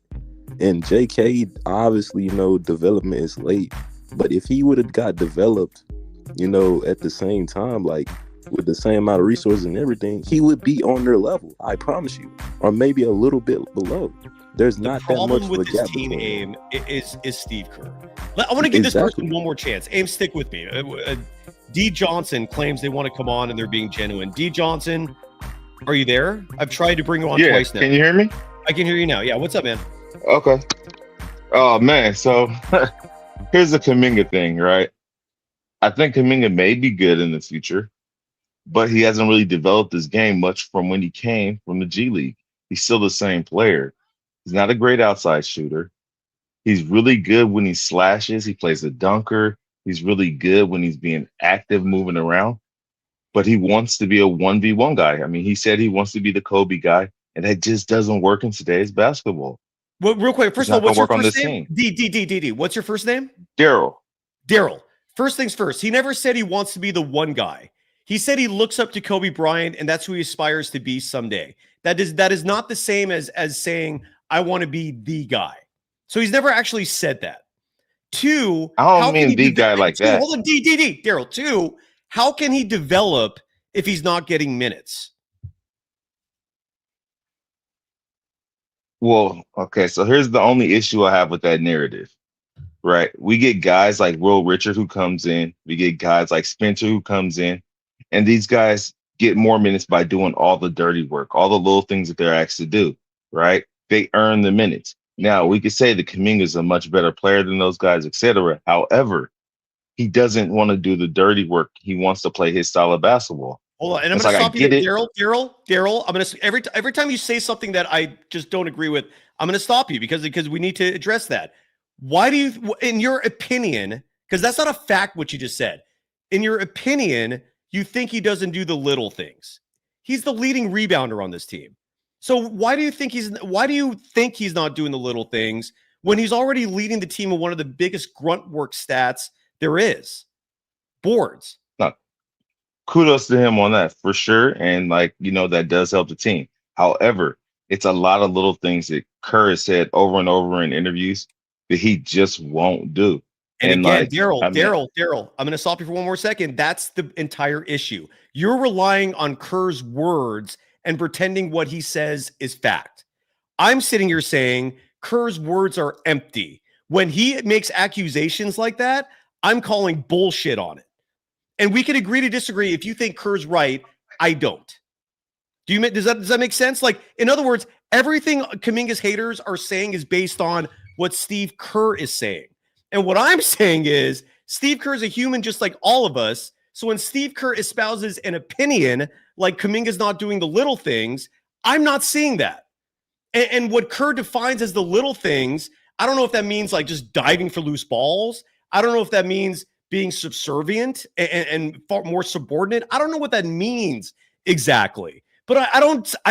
[SPEAKER 13] And JK, obviously, development is late. But if he would have got developed, at the same time, like with the same amount of resources and everything, he would be on their level. I promise you. Or maybe a little bit below. There's not that much
[SPEAKER 1] problem with this team, Aim, is Steve Kerr. I want to give this person one more chance. Aim, stick with me. D. Johnson claims they want to come on and they're being genuine. D. Johnson, are you there? I've tried to bring you on twice now.
[SPEAKER 14] Can you hear me?
[SPEAKER 1] I can hear you now. Yeah, what's up, man?
[SPEAKER 14] Okay. Oh, man. So here's the Kaminga thing, right? I think Kaminga may be good in the future, but he hasn't really developed his game much from when he came from the G League. He's still the same player. He's not a great outside shooter. He's really good when he slashes. He plays a dunker. He's really good when he's being active, moving around. But he wants to be a 1v1 guy. I mean, he said he wants to be the Kobe guy, and that just doesn't work in today's basketball.
[SPEAKER 1] Well, real quick, first
[SPEAKER 14] It's
[SPEAKER 1] of all,
[SPEAKER 14] not
[SPEAKER 1] what's
[SPEAKER 14] gonna
[SPEAKER 1] your
[SPEAKER 14] work on
[SPEAKER 1] first
[SPEAKER 14] this
[SPEAKER 1] name?
[SPEAKER 14] team.
[SPEAKER 1] D. What's your first name?
[SPEAKER 14] Daryl.
[SPEAKER 1] Daryl. First things first. He never said he wants to be the one guy. He said he looks up to Kobe Bryant, and that's who he aspires to be someday. That is not the same as saying I want to be the guy. So he's never actually said that. Two,
[SPEAKER 14] I
[SPEAKER 1] how
[SPEAKER 14] don't
[SPEAKER 1] can
[SPEAKER 14] mean
[SPEAKER 1] he
[SPEAKER 14] the guy like
[SPEAKER 1] two,
[SPEAKER 14] that.
[SPEAKER 1] hold on, D. Daryl. Two, how can he develop if he's not getting minutes?
[SPEAKER 14] Well, okay, so here's the only issue I have with that narrative, right? We get guys like Will Richard who comes in, we get guys like Spencer who comes in, and these guys get more minutes by doing all the dirty work, all the little things that they're asked to do, right? They earn the minutes. Now, we could say that Kuminga is a much better player than those guys, etc. However, he doesn't want to do the dirty work. He wants to play his style of basketball.
[SPEAKER 1] Hold on, and I'm
[SPEAKER 14] It's
[SPEAKER 1] going to
[SPEAKER 14] like, I
[SPEAKER 1] stop you
[SPEAKER 14] get
[SPEAKER 1] there,
[SPEAKER 14] it.
[SPEAKER 1] Daryl. I'm going to every time you say something that I just don't agree with, I'm going to stop you because we need to address that. Why do you, in your opinion, because that's not a fact what you just said, in your opinion, you think he doesn't do the little things? He's the leading rebounder on this team. So why do you think he's not doing the little things when he's already leading the team in one of the biggest grunt work stats there is? Boards.
[SPEAKER 14] No, kudos to him on that for sure. And that does help the team. However, it's a lot of little things that Kerr has said over and over in interviews that he just won't do.
[SPEAKER 1] And again, Daryl, I'm going to stop you for one more second. That's the entire issue. You're relying on Kerr's words and pretending what he says is fact. I'm sitting here saying Kerr's words are empty. When he makes accusations like that, I'm calling bullshit on it. And we can agree to disagree. If you think Kerr's right, I don't. Does that make sense? Like, in other words, everything Kuminga's haters are saying is based on what Steve Kerr is saying. And what I'm saying is Steve Kerr is a human just like all of us. So when Steve Kerr espouses an opinion like Kuminga's not doing the little things, I'm not seeing that. And what Kerr defines as the little things, I don't know if that means like just diving for loose balls. I don't know if that means being subservient and far more subordinate. I don't know what that means exactly. But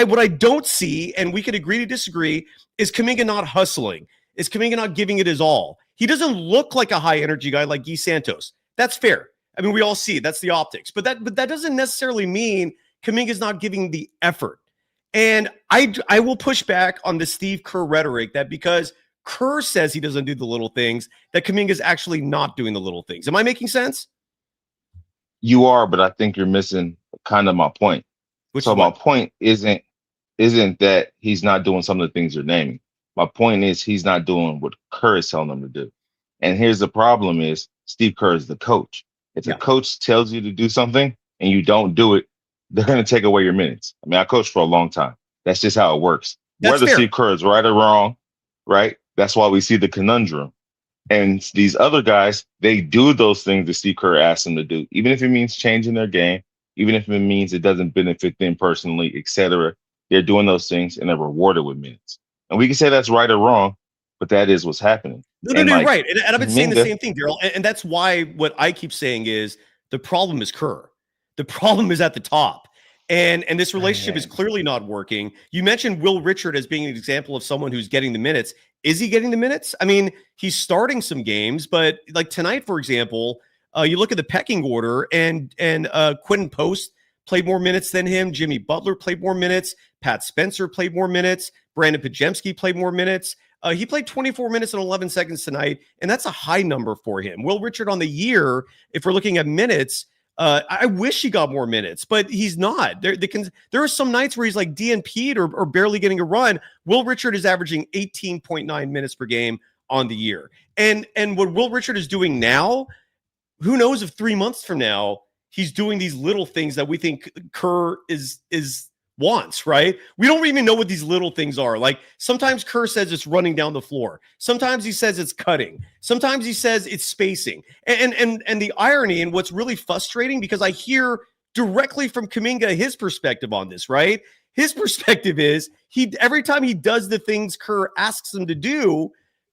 [SPEAKER 1] what I don't see, and we could agree to disagree, is Kuminga not hustling. Is Kuminga not giving it his all? He doesn't look like a high energy guy like Guy Santos. That's fair. I mean, we all see it. That's the optics. But that doesn't necessarily mean Kuminga's not giving the effort. And I will push back on the Steve Kerr rhetoric that because Kerr says he doesn't do the little things, that Kuminga's actually not doing the little things. Am I making sense?
[SPEAKER 14] You are, but I think you're missing kind of my point. My point isn't that he's not doing some of the things you're naming. My point is he's not doing what Kerr is telling him to do. And here's the problem is Steve Kerr is the coach. If the coach tells you to do something and you don't do it, they're going to take away your minutes. I mean, I coached for a long time. That's just how it works. Whether Steve Kerr is right or wrong, right? That's why we see the conundrum. And these other guys, they do those things that Steve Kerr asks them to do, even if it means changing their game, even if it means it doesn't benefit them personally, etc. They're doing those things and they're rewarded with minutes. And we can say that's right or wrong, but that is what's happening.
[SPEAKER 1] No, you're right. And I've been saying the same thing, Daryl. And that's why what I keep saying is the problem is Kerr. The problem is at the top. And this relationship is clearly not working. You mentioned Will Richard as being an example of someone who's getting the minutes. Is he getting the minutes? I mean, he's starting some games, but like tonight, for example, you look at the pecking order and Quentin Post played more minutes than him. Jimmy Butler played more minutes. Pat Spencer played more minutes. Brandon Pajemski played more minutes. He played 24 minutes and 11 seconds tonight, and that's a high number for him. Will Richard on the year, if we're looking at minutes, I wish he got more minutes, but he's not. There are some nights where he's like DNP'd or barely getting a run. Will Richard is averaging 18.9 minutes per game on the year. And what Will Richard is doing now, who knows if 3 months from now, he's doing these little things that we think Kerr wants, right? We don't even know what these little things are. Like sometimes Kerr says it's running down the floor. Sometimes he says it's cutting. Sometimes he says it's spacing. And the irony and what's really frustrating, because I hear directly from Kaminga his perspective on this, right? His perspective is every time he does the things Kerr asks him to do,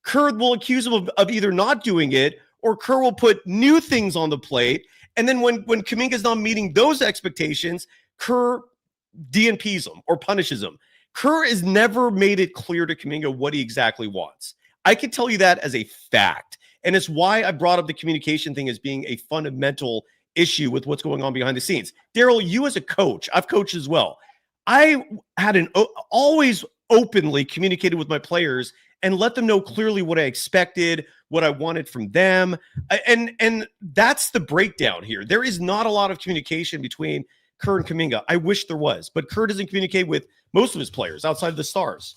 [SPEAKER 1] Kerr will accuse him of either not doing it, or Kerr will put new things on the plate. And then when Kuminga's not meeting those expectations, Kerr DNPs him or punishes him. Kerr has never made it clear to Kuminga what he exactly wants. I can tell you that as a fact. And it's why I brought up the communication thing as being a fundamental issue with what's going on behind the scenes. Daryl, you as a coach, I've coached as well. I had always openly communicated with my players and let them know clearly what I expected, what I wanted from them. And that's the breakdown here. There is not a lot of communication between Kerr and Kuminga. I wish there was, but Kerr doesn't communicate with most of his players outside of the stars.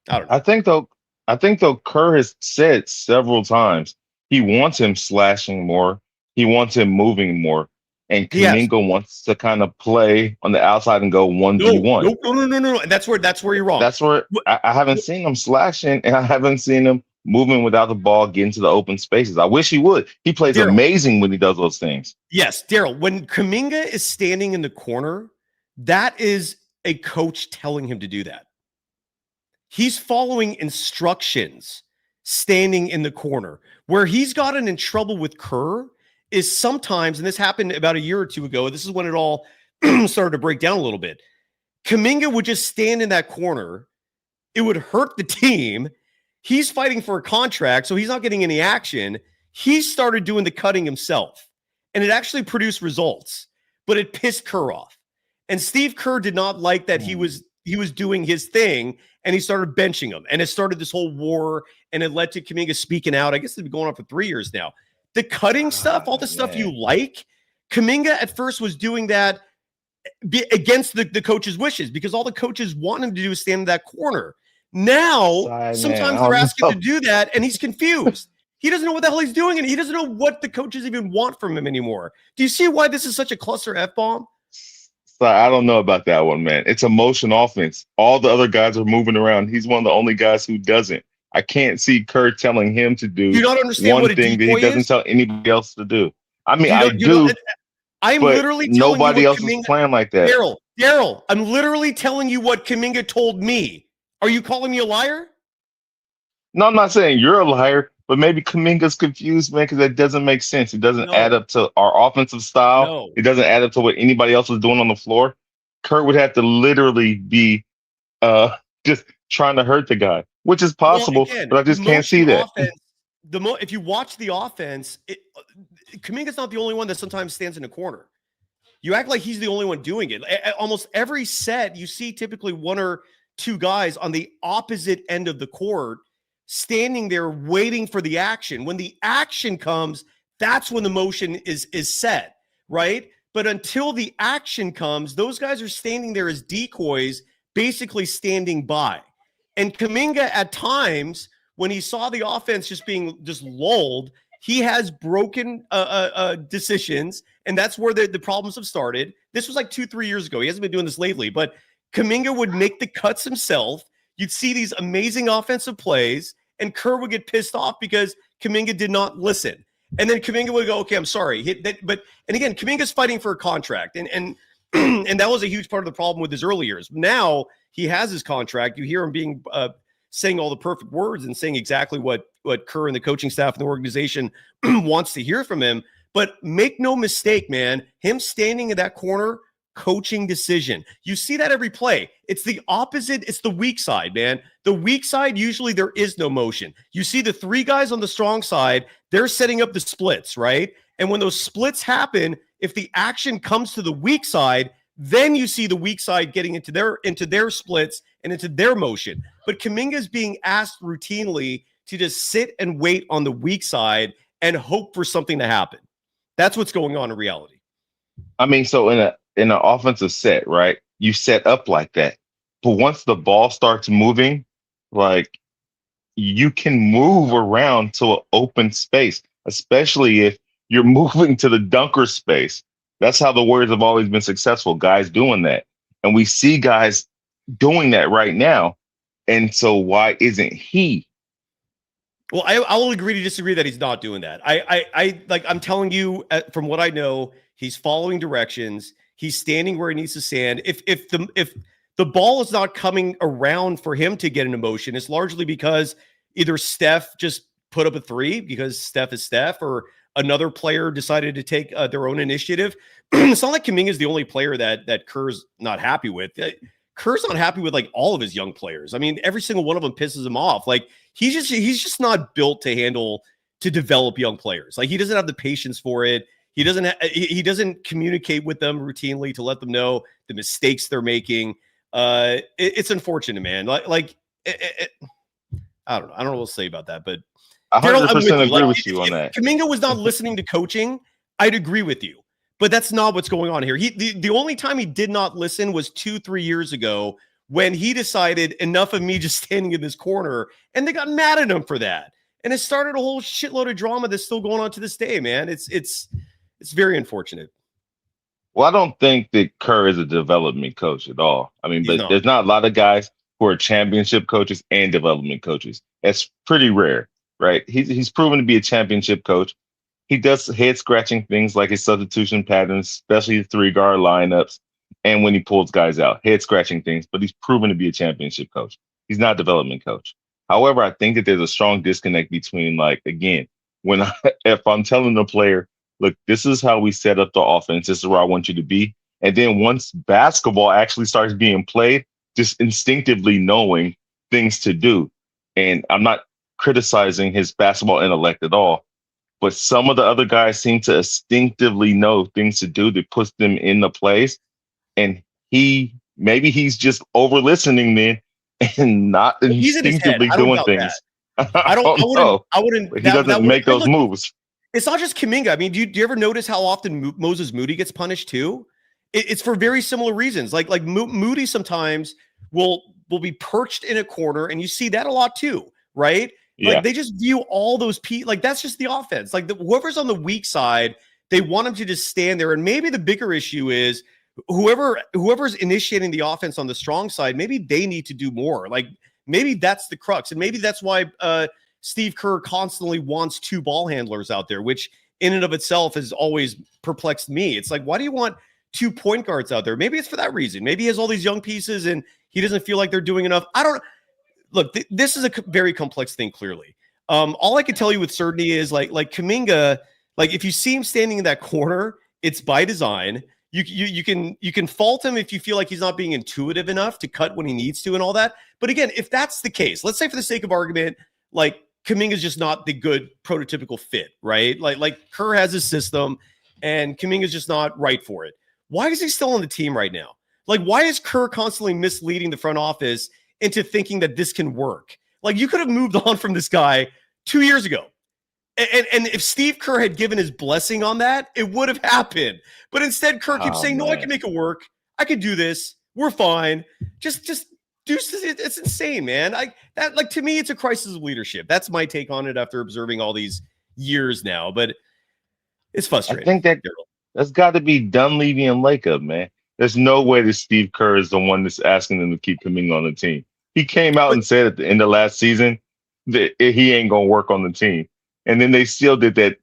[SPEAKER 1] I don't know.
[SPEAKER 14] I think though Kerr has said several times he wants him slashing more. He wants him moving more. And Kuminga wants to kind of play on the outside and go 1v1.
[SPEAKER 1] No. And that's where you're wrong.
[SPEAKER 14] That's where I haven't seen him slashing, and I haven't seen him moving without the ball, getting to the open spaces. I wish he would. He plays amazing when he does those things.
[SPEAKER 1] Yes, Daryl, when Kuminga is standing in the corner, that is a coach telling him to do that. He's following instructions standing in the corner. Where he's gotten in trouble with Kerr is sometimes, and this happened about a year or two ago, this is when it all started to break down a little bit. Kuminga would just stand in that corner. It would hurt the team. He's fighting for a contract, so he's not getting any action. He started doing the cutting himself, and it actually produced results, but it pissed Kerr off. And Steve Kerr did not like that he was doing his thing, and he started benching him, and it started this whole war, and it led to Kuminga speaking out. I guess it's been going on for 3 years now. The cutting stuff, all the stuff you like, Kuminga at first was doing that against the coach's wishes because all the coaches want him to do is stand in that corner. Now, sometimes they're asking him to do that, and he's confused. He doesn't know what the hell he's doing, and he doesn't know what the coaches even want from him anymore. Do you see why this is such a cluster F-bomb?
[SPEAKER 14] So I don't know about that one, man. It's a motion offense. All the other guys are moving around. He's one of the only guys who doesn't. I can't see Kerr telling him to do one thing that he doesn't tell anybody else to do. I mean, I do.
[SPEAKER 1] I'm literally telling
[SPEAKER 14] nobody
[SPEAKER 1] you
[SPEAKER 14] else is playing like that.
[SPEAKER 1] Daryl, I'm literally telling you what Kuminga told me. Are you calling me a liar?
[SPEAKER 14] No, I'm not saying you're a liar, but maybe Kuminga's confused, man, because that doesn't make sense. It doesn't add up to our offensive style. It doesn't add up to what anybody else is doing on the floor. Kerr would have to literally be just trying to hurt the guy, which is possible, but I just can't see that.
[SPEAKER 1] If you watch the offense, Kuminga's not the only one that sometimes stands in a corner. You act like he's the only one doing it. Almost every set, you see typically one or two guys on the opposite end of the court standing there waiting for the action. When the action comes, that's when the motion is set, right? But until the action comes, those guys are standing there as decoys, basically standing by. And Kuminga at times, when he saw the offense just being lulled, he has broken decisions, and that's where the problems have started. This was like 2-3 years ago. He hasn't been doing this lately, but Kuminga would make the cuts himself. You'd see these amazing offensive plays, and Kerr would get pissed off because Kuminga did not listen. And then Kuminga would go, okay, I'm sorry. And again, Kuminga's fighting for a contract, and that was a huge part of the problem with his early years. Now he has his contract. You hear him being saying all the perfect words and saying exactly what Kerr and the coaching staff and the organization wants to hear from him. But make no mistake, man, him standing in that corner, coaching decision. You see that every play. It's the opposite. It's the weak side, man. The weak side, usually there is no motion. You see the three guys on the strong side, they're setting up the splits, right? And when those splits happen, if the action comes to the weak side, then you see the weak side getting into their splits and into their motion. But Kuminga is being asked routinely to just sit and wait on the weak side and hope for something to happen. That's what's going on in reality.
[SPEAKER 14] I mean, so in an offensive set, right? You set up like that. But once the ball starts moving, like you can move around to an open space, especially if you're moving to the dunker space. That's how the Warriors have always been successful, guys doing that. And we see guys doing that right now. And so why isn't he?
[SPEAKER 1] Well, I will agree to disagree that he's not doing that. I'm telling you from what I know, he's following directions. He's standing where he needs to stand. If the ball is not coming around for him to get an emotion, it's largely because either Steph just put up a three because Steph is Steph, or another player decided to take their own initiative. It's not like Kuminga is the only player that Kerr's not happy with. Kerr's not happy with like all of his young players. I mean, every single one of them pisses him off. Like he's just not built to develop young players. Like he doesn't have the patience for it. He doesn't communicate with them routinely to let them know the mistakes they're making. It's unfortunate, man. I don't know. I don't know what to say about that, but
[SPEAKER 14] 100% agree with you on that.
[SPEAKER 1] If Kuminga was not listening to coaching, I'd agree with you. But that's not what's going on here. The only time he did not listen was 2-3 years ago when he decided enough of me just standing in this corner, and they got mad at him for that. And it started a whole shitload of drama that's still going on to this day, man. It's very unfortunate.
[SPEAKER 14] Well, I don't think that Kerr is a development coach at all. I mean,
[SPEAKER 1] He's
[SPEAKER 14] there's not a lot of guys who are championship coaches and development coaches. That's pretty rare, right? He's proven to be a championship coach. He does head-scratching things like his substitution patterns, especially the three-guard lineups, and when he pulls guys out, head-scratching things, but he's proven to be a championship coach. He's not a development coach. However, I think that there's a strong disconnect between, like, again, if I'm telling the player, look, this is how we set up the offense, this is where I want you to be, and then once basketball actually starts being played, just instinctively knowing things to do. And I'm not criticizing his basketball intellect at all, but some of the other guys seem to instinctively know things to do that puts them in the place. And maybe he's just over listening then and not instinctively doing things. I wouldn't. He doesn't make those moves.
[SPEAKER 1] It's not just Kuminga. I mean, do you ever notice how often Moses Moody gets punished too? It's for very similar reasons. Like Moody sometimes will be perched in a corner, and you see that a lot too, right?
[SPEAKER 14] Yeah.
[SPEAKER 1] Like they just view all those like that's just the offense. Like whoever's on the weak side, they want him to just stand there. And maybe the bigger issue is whoever's initiating the offense on the strong side, maybe they need to do more. Like maybe that's the crux, and maybe that's why Steve Kerr constantly wants two ball handlers out there, which in and of itself has always perplexed me. It's like, why do you want 2 point guards out there? Maybe it's for that reason. Maybe he has all these young pieces and he doesn't feel like they're doing enough. I don't look. This is a very complex thing. Clearly, all I can tell you with certainty is like Kuminga. Like if you see him standing in that corner, it's by design. You can fault him if you feel like he's not being intuitive enough to cut when he needs to and all that. But again, if that's the case, let's say for the sake of argument, like Kuminga is just not the good prototypical fit, right? Like Kerr has his system and Kuminga is just not right for it. Why is he still on the team right now? Like, why is Kerr constantly misleading the front office into thinking that this can work? Like, you could have moved on from this guy 2 years ago. And if Steve Kerr had given his blessing on that, it would have happened. But instead, Kerr keeps saying, no, I can make it work. I can do this. We're fine. Just do this. It's insane, man. Like to me, it's a crisis of leadership. That's my take on it after observing all these years now. But it's frustrating.
[SPEAKER 14] I think that's got to be Dunleavy and Lacob, man. There's no way that Steve Kerr is the one that's asking them to keep Kuminga on the team. He came out and said at the end of last season that he ain't going to work on the team. And then they still did that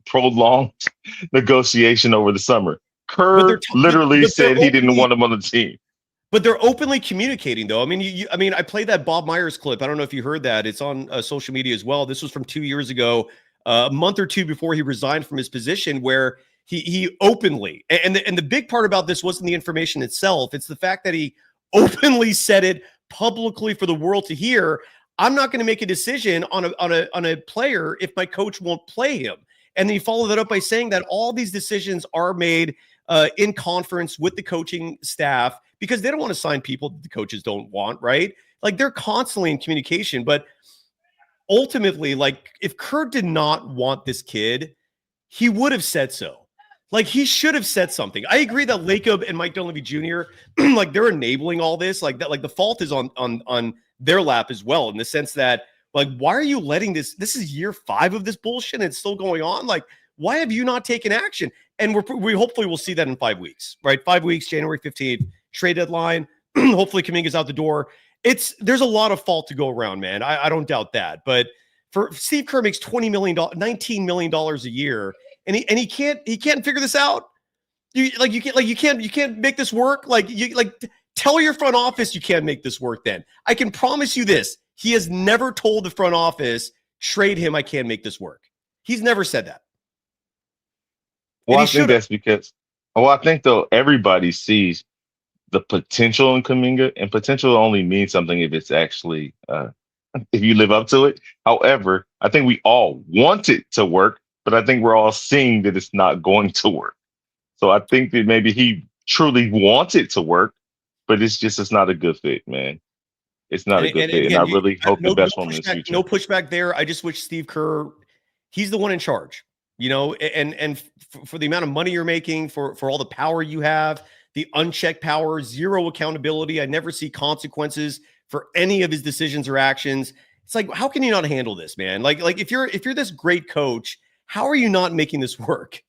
[SPEAKER 14] prolonged negotiation over the summer. Kerr literally said he didn't want him on the team.
[SPEAKER 1] But they're openly communicating, though. I mean, I played that Bob Myers clip. I don't know if you heard that. It's on social media as well. This was from 2 years ago, a month or two before he resigned from his position, where he openly, and the big part about this wasn't the information itself. It's the fact that he openly said it publicly for the world to hear. I'm not going to make a decision on a player if my coach won't play him. And then he followed that up by saying that all these decisions are made in conference with the coaching staff because they don't want to sign people that the coaches don't want, right? Like they're constantly in communication. But ultimately, like if Kerr did not want this kid, he would have said so. Like he should have said something. I agree that Lacob and Mike Dunleavy Jr. like they're enabling all this. Like that, like the fault is on their lap as well, in the sense that like, why are you letting this is year 5 of this bullshit and it's still going on? Like, why have you not taken action? And we hopefully will see that in 5 weeks, right? 5 weeks, January 15th, trade deadline. Hopefully Kuminga's out the door. There's a lot of fault to go around, man. I don't doubt that. But for Steve Kerr makes $19 million a year, and he can't figure this out. You can't make this work. Tell your front office you can't make this work. Then I can promise you this: He has never told the front office, trade him, I can't make this work. He's never said that.
[SPEAKER 14] Well,
[SPEAKER 1] And
[SPEAKER 14] I
[SPEAKER 1] he
[SPEAKER 14] think
[SPEAKER 1] should've.
[SPEAKER 14] that's because, well, I think though everybody sees the potential in Kaminga, and potential only means something if it's actually if you live up to it. However, I think we all want it to work, but I think we're all seeing that it's not going to work. So I think that maybe he truly wants it to work, but it's not a good fit, man. It's not a good fit, and I
[SPEAKER 1] Again,
[SPEAKER 14] really hope the
[SPEAKER 1] no
[SPEAKER 14] best for him in his
[SPEAKER 1] pushback,
[SPEAKER 14] future.
[SPEAKER 1] no pushback there. I just wish Steve Kerr, he's the one in charge, and for the amount of money you're making, for all the power you have, the unchecked power, zero accountability. I never see consequences for any of his decisions or actions. It's like, how can you not handle this, man? Like if you're this great coach, how are you not making this work?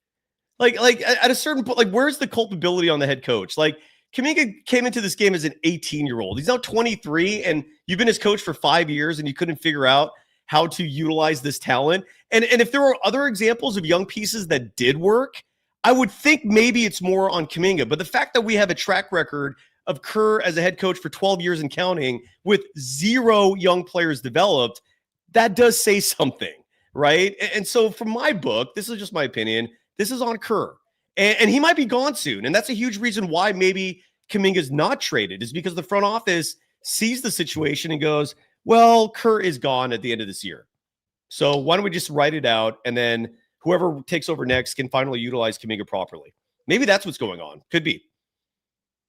[SPEAKER 1] Like at a certain point, like where's the culpability on the head coach? Like Kaminga came into this game as an 18-year-old. He's now 23, and you've been his coach for 5 years, and you couldn't figure out how to utilize this talent. And if there were other examples of young pieces that did work, I would think maybe it's more on Kaminga. But the fact that we have a track record of Kerr as a head coach for 12 years and counting with 0 young players developed, that does say something, right? And so from my book, this is just my opinion, this is on Kerr. And he might be gone soon. And that's a huge reason why maybe Kaminga's not traded, is because the front office sees the situation and goes, well, Kerr is gone at the end of this year. So why don't we just write it out, and then whoever takes over next can finally utilize Kaminga properly. Maybe that's what's going on. Could be.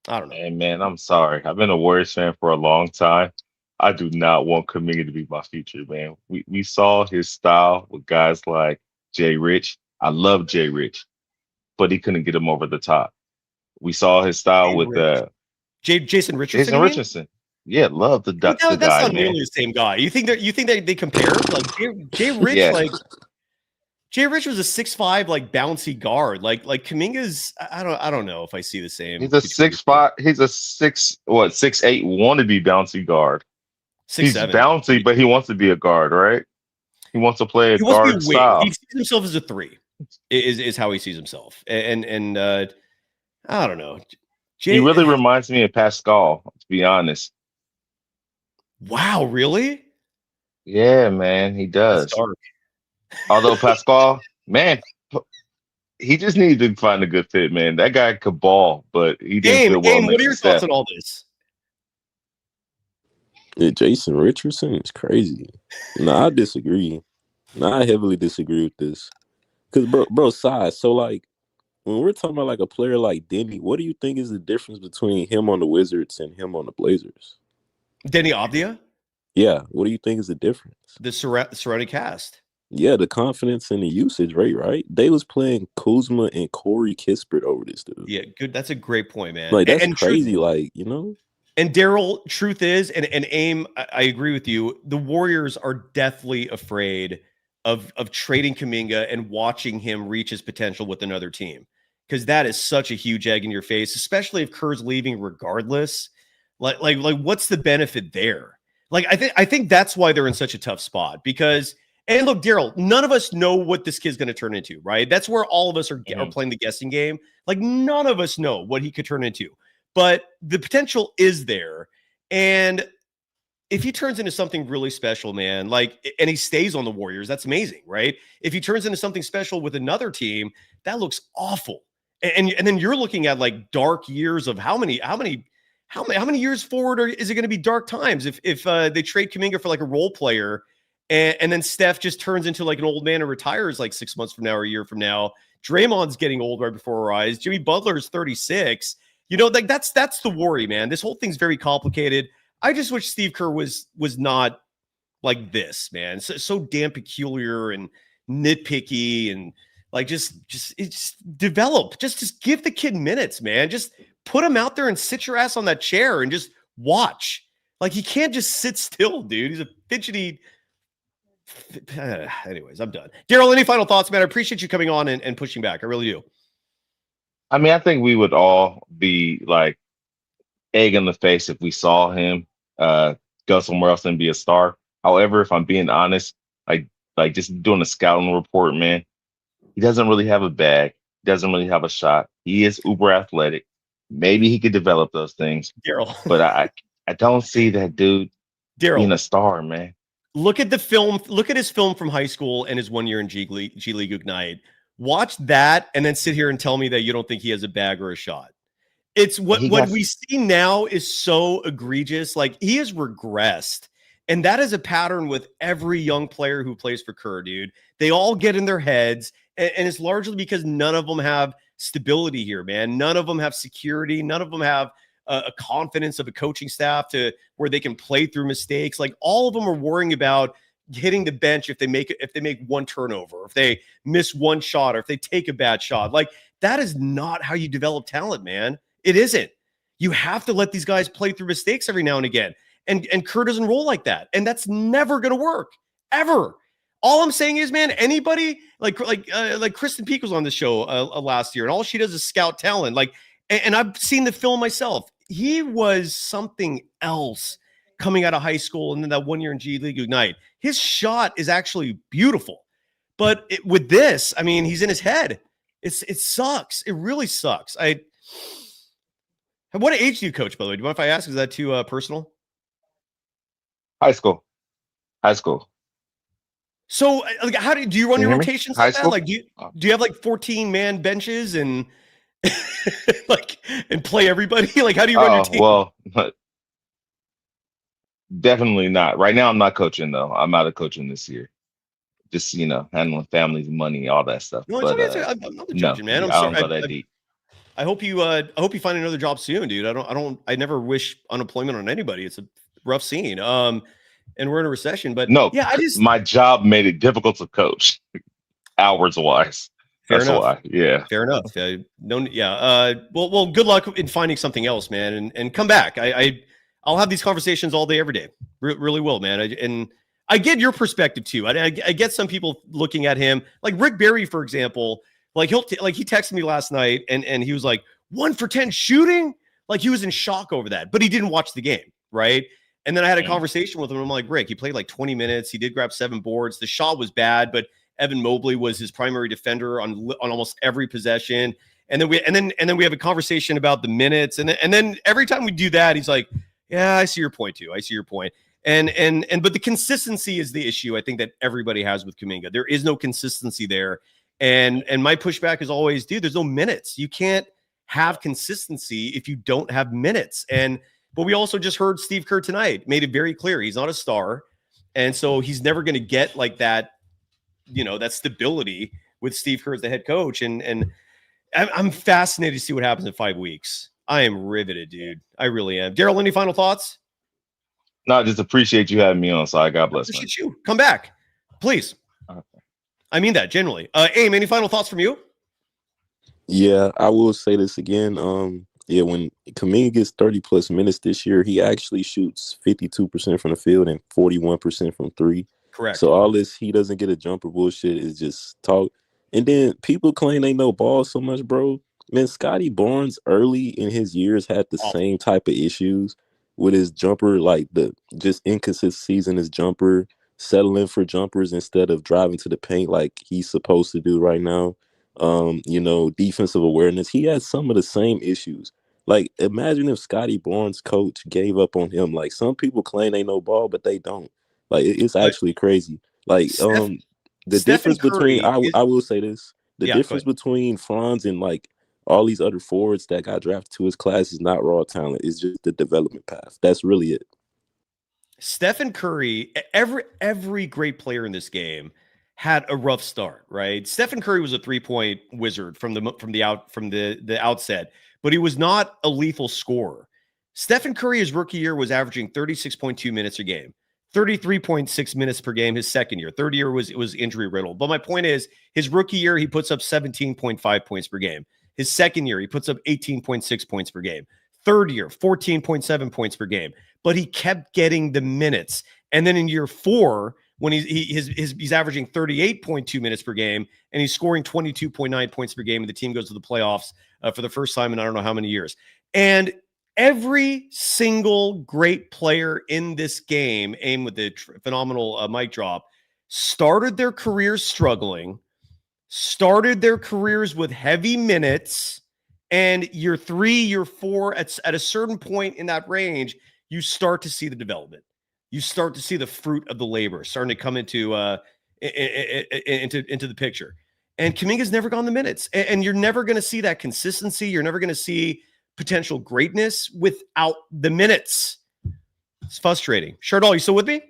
[SPEAKER 1] I don't know.
[SPEAKER 14] Hey, man, I'm sorry. I've been a Warriors fan for a long time. I do not want Kaminga to be my future, man. We saw his style with guys like Jay Rich. I love Jay Rich, but he couldn't get him over the top. We saw his style with
[SPEAKER 1] Jason Richardson.
[SPEAKER 14] Jason Richardson. Yeah, love the
[SPEAKER 1] That's
[SPEAKER 14] guy,
[SPEAKER 1] not
[SPEAKER 14] man.
[SPEAKER 1] nearly the same guy. You think that they compare? Like Jay Rich,
[SPEAKER 14] Yeah.
[SPEAKER 1] Jay Rich was a 6'5", like bouncy guard. Like Kaminga's, I don't know if I see the same.
[SPEAKER 14] He's a 6'5". He's a 6'8" wannabe bouncy guard.
[SPEAKER 1] 6'7".
[SPEAKER 14] He's bouncy, but he wants to be a guard, right? He wants to play a guard style.
[SPEAKER 1] He sees himself as a 3. Is how he sees himself. And I don't know.
[SPEAKER 14] He really reminds me of Pascal, to be honest.
[SPEAKER 1] Wow, really?
[SPEAKER 14] Yeah, man, he does.
[SPEAKER 1] That's dark.
[SPEAKER 14] Although Pascal, man, he just needed to find a good fit, man. That guy could ball, but he didn't fit well.
[SPEAKER 1] What are your thoughts on all this?
[SPEAKER 13] Yeah, Jason Richardson is crazy. No, I disagree. No, I heavily disagree with this. Because, bro, size. So, like, when we're talking about, like, a player like Denny, what do you think is the difference between him on the Wizards and him on the Blazers?
[SPEAKER 1] Denny Avdia?
[SPEAKER 13] Yeah. What do you think is the difference?
[SPEAKER 1] The surrounding cast.
[SPEAKER 13] Yeah, the confidence and the usage rate, right? They was playing Kuzma and Corey Kispert over this dude.
[SPEAKER 1] Yeah, good. That's a great point, man.
[SPEAKER 13] Like, that's crazy, like, you know?
[SPEAKER 1] And Daryl, truth is, and Aim, I agree with you, the Warriors are deathly afraid of trading Kaminga and watching him reach his potential with another team. Because that is such a huge egg in your face, especially if Kerr's leaving regardless. Like what's the benefit there? Like, I think that's why they're in such a tough spot. Because, and look, Daryl, none of us know what this kid's going to turn into, right? That's where all of us are playing the guessing game. Like, none of us know what he could turn into. But the potential is there. And if he turns into something really special, man, like, and he stays on the Warriors, that's amazing, right? If he turns into something special with another team, that looks awful. And then you're looking at like dark years of how many years forward is it going to be dark times if they trade Kaminga for like a role player and then Steph just turns into like an old man and retires like 6 months from now or a year from now. Draymond's getting old right before our eyes. Jimmy Butler's 36. You know, like that's the worry, man. This whole thing's very complicated. I just wish Steve Kerr was not like this, man. So damn peculiar and nitpicky and like just develop. Just give the kid minutes, man. Just put him out there and sit your ass on that chair and just watch. Like, he can't just sit still, dude. He's a fidgety. Anyways, I'm done. Daryl, any final thoughts, man? I appreciate you coming on and pushing back. I really do.
[SPEAKER 14] I mean, I think we would all be like egg in the face if we saw him go somewhere else and be a star. However, if I'm being honest, like just doing a scouting report, man, he doesn't really have a bag. He doesn't really have a shot. He is uber athletic. Maybe he could develop those things.
[SPEAKER 1] Daryl.
[SPEAKER 14] But I don't see that dude
[SPEAKER 1] Daryl,
[SPEAKER 14] being a star, man.
[SPEAKER 1] look at the film. Look at his film from high school and his 1 year in G League Ignite. Watch that, and then sit here and tell me that you don't think he has a bag or a shot. It's what we see now is so egregious. Like, he has regressed. And that is a pattern with every young player who plays for Kerr, dude. They all get in their heads, and it's largely because none of them have stability here, man. None of them have security. None of them have a confidence of a coaching staff to where they can play through mistakes. Like, all of them are worrying about hitting the bench if they make one turnover, or if they miss one shot, or if they take a bad shot. Like, that is not how you develop talent, man. It isn't. You have to let these guys play through mistakes every now and again. And Kerr doesn't roll like that. And that's never going to work, ever. All I'm saying is, man, anybody like Kristen Peak was on the show last year, and all she does is scout talent. Like, and I've seen the film myself. He was something else coming out of high school, and then that 1 year in G League Ignite. His shot is actually beautiful, but with this, I mean, he's in his head. It sucks. It really sucks. What age do you coach, by the way? Do you mind if I ask? Is that too personal?
[SPEAKER 14] High school.
[SPEAKER 1] So, like, how do you run your rotations like that? Like, do you have like 14-man benches and like and play everybody? Like, how do you run your team?
[SPEAKER 14] Well, definitely not. Right now, I'm not coaching though. I'm out of coaching this year. Just handling families, money, all that stuff.
[SPEAKER 1] No,
[SPEAKER 14] but
[SPEAKER 1] I'm not judging, man. I'm
[SPEAKER 14] I
[SPEAKER 1] sorry.
[SPEAKER 14] don't go that deep.
[SPEAKER 1] I hope you find another job soon, dude. I never wish unemployment on anybody. It's a rough scene. And we're in a recession, but
[SPEAKER 14] no,
[SPEAKER 1] yeah,
[SPEAKER 14] my job made it difficult to coach hours wise. That's why. Yeah.
[SPEAKER 1] Fair enough. Well, good luck in finding something else, man, and come back. I'll have these conversations all day, every day. Really will, man. And I get your perspective too. I get some people looking at him like Rick Barry, for example. Like, he texted me last night and he was like 1 for 10 shooting. Like, he was in shock over that, but he didn't watch the game, right? And then I had a conversation with him. I'm like, Rick, he played like 20 minutes. He did grab 7 boards. The shot was bad, but Evan Mobley was his primary defender on almost every possession. And then we have a conversation about the minutes. And then every time we do that, he's like, yeah, I see your point too. I see your point. But the consistency is the issue I think that everybody has with Kuminga. There is no consistency there. And my pushback is always, dude, there's no minutes. You can't have consistency if you don't have minutes. But we also just heard Steve Kerr tonight made it very clear he's not a star. And so he's never going to get like that, that stability with Steve Kerr as the head coach. And I'm fascinated to see what happens in 5 weeks. I am riveted, dude. I really am. Daryl, any final thoughts?
[SPEAKER 14] No, I just appreciate you having me on. So God bless you.
[SPEAKER 1] Appreciate you. Come back, please.
[SPEAKER 14] Okay.
[SPEAKER 1] I mean that genuinely. Aim, any final thoughts from you?
[SPEAKER 13] Yeah, I will say this again. When Kaminga gets 30+ minutes this year, he actually shoots 52% from the field and 41% from 3.
[SPEAKER 1] Correct.
[SPEAKER 13] So all this he doesn't get a jumper bullshit is just talk. And then people claim they know ball so much, bro. Man, Scotty Barnes early in his years had the same type of issues with his jumper, like the just inconsistencies in his jumper, settling for jumpers instead of driving to the paint like he's supposed to do right now. Defensive awareness. He has some of the same issues. Like, imagine if Scotty Barnes' coach gave up on him. Like, some people claim they know ball, but they don't. Like, it's actually crazy. Like, the difference between I will say this: the difference between Franz and like all these other forwards that got drafted to his class is not raw talent. It's just the development path. That's really it.
[SPEAKER 1] Stephen Curry, every great player in this game had a rough start, right? Stephen Curry was a 3-point wizard from the outset, but he was not a lethal scorer. Stephen Curry, his rookie year, was averaging 36.2 minutes a game, 33.6 minutes per game his second year. Third year was injury riddled. But my point is, his rookie year, he puts up 17.5 points per game. His second year, he puts up 18.6 points per game. Third year, 14.7 points per game. But he kept getting the minutes. And then in year 4, when he's averaging 38.2 minutes per game and he's scoring 22.9 points per game, and the team goes to the playoffs for the first time in I don't know how many years. And every single great player in this game, Aim with the phenomenal mic drop, started their careers struggling, started their careers with heavy minutes, and year 3, year 4, at a certain point in that range, you start to see the development. you start to see the fruit of the labor starting to come into the picture. And Kuminga's never gone the minutes. And you're never going to see that consistency. You're never going to see potential greatness without the minutes. It's frustrating. Shardal, you still with me?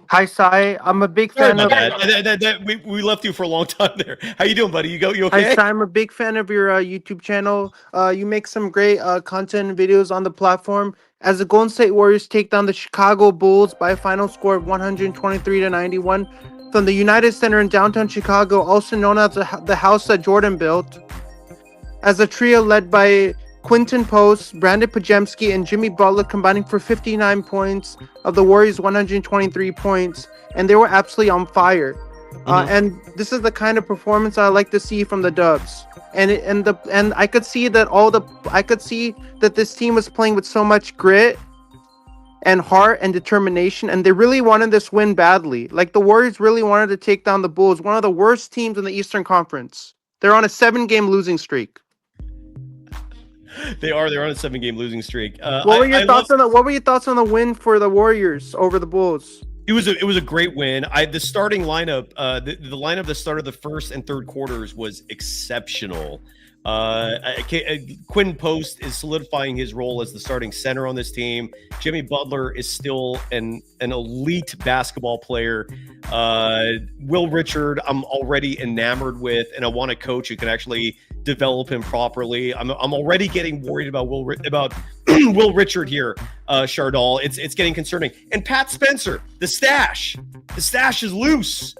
[SPEAKER 12] Hi, Sai. I'm a big
[SPEAKER 1] Sorry
[SPEAKER 12] fan of.
[SPEAKER 1] about we left you for a long time there. How you doing, buddy? You okay?
[SPEAKER 12] Hi, Sai. I'm a big fan of your YouTube channel. You make some great content and videos on the platform. As the Golden State Warriors take down the Chicago Bulls by a final score of 123-91 from the United Center in downtown Chicago, also known as the house that Jordan built, as a trio led by Quinton Post, Brandon Pajemski, and Jimmy Butler combining for 59 points of the Warriors' 123 points, and they were absolutely on fire. And this is the kind of performance I like to see from the Dubs. And I could see that this team was playing with so much grit and heart and determination, and they really wanted this win badly. Like, the Warriors really wanted to take down the Bulls, one of the worst teams in the Eastern Conference. They're on a 7-game losing streak.
[SPEAKER 1] They're on a 7-game losing streak.
[SPEAKER 12] What were your thoughts on the win for the Warriors over the Bulls?
[SPEAKER 1] It was a great win. The starting lineup, the lineup that started the first and third quarters was exceptional. Quinn Post is solidifying his role as the starting center on this team. Jimmy Butler is still an elite basketball player. Will Richard, I'm already enamored with, and I want a coach who can actually develop him properly. I'm already getting worried about Will Richard here, Shardal. It's getting concerning. And Pat Spencer, the stash is loose.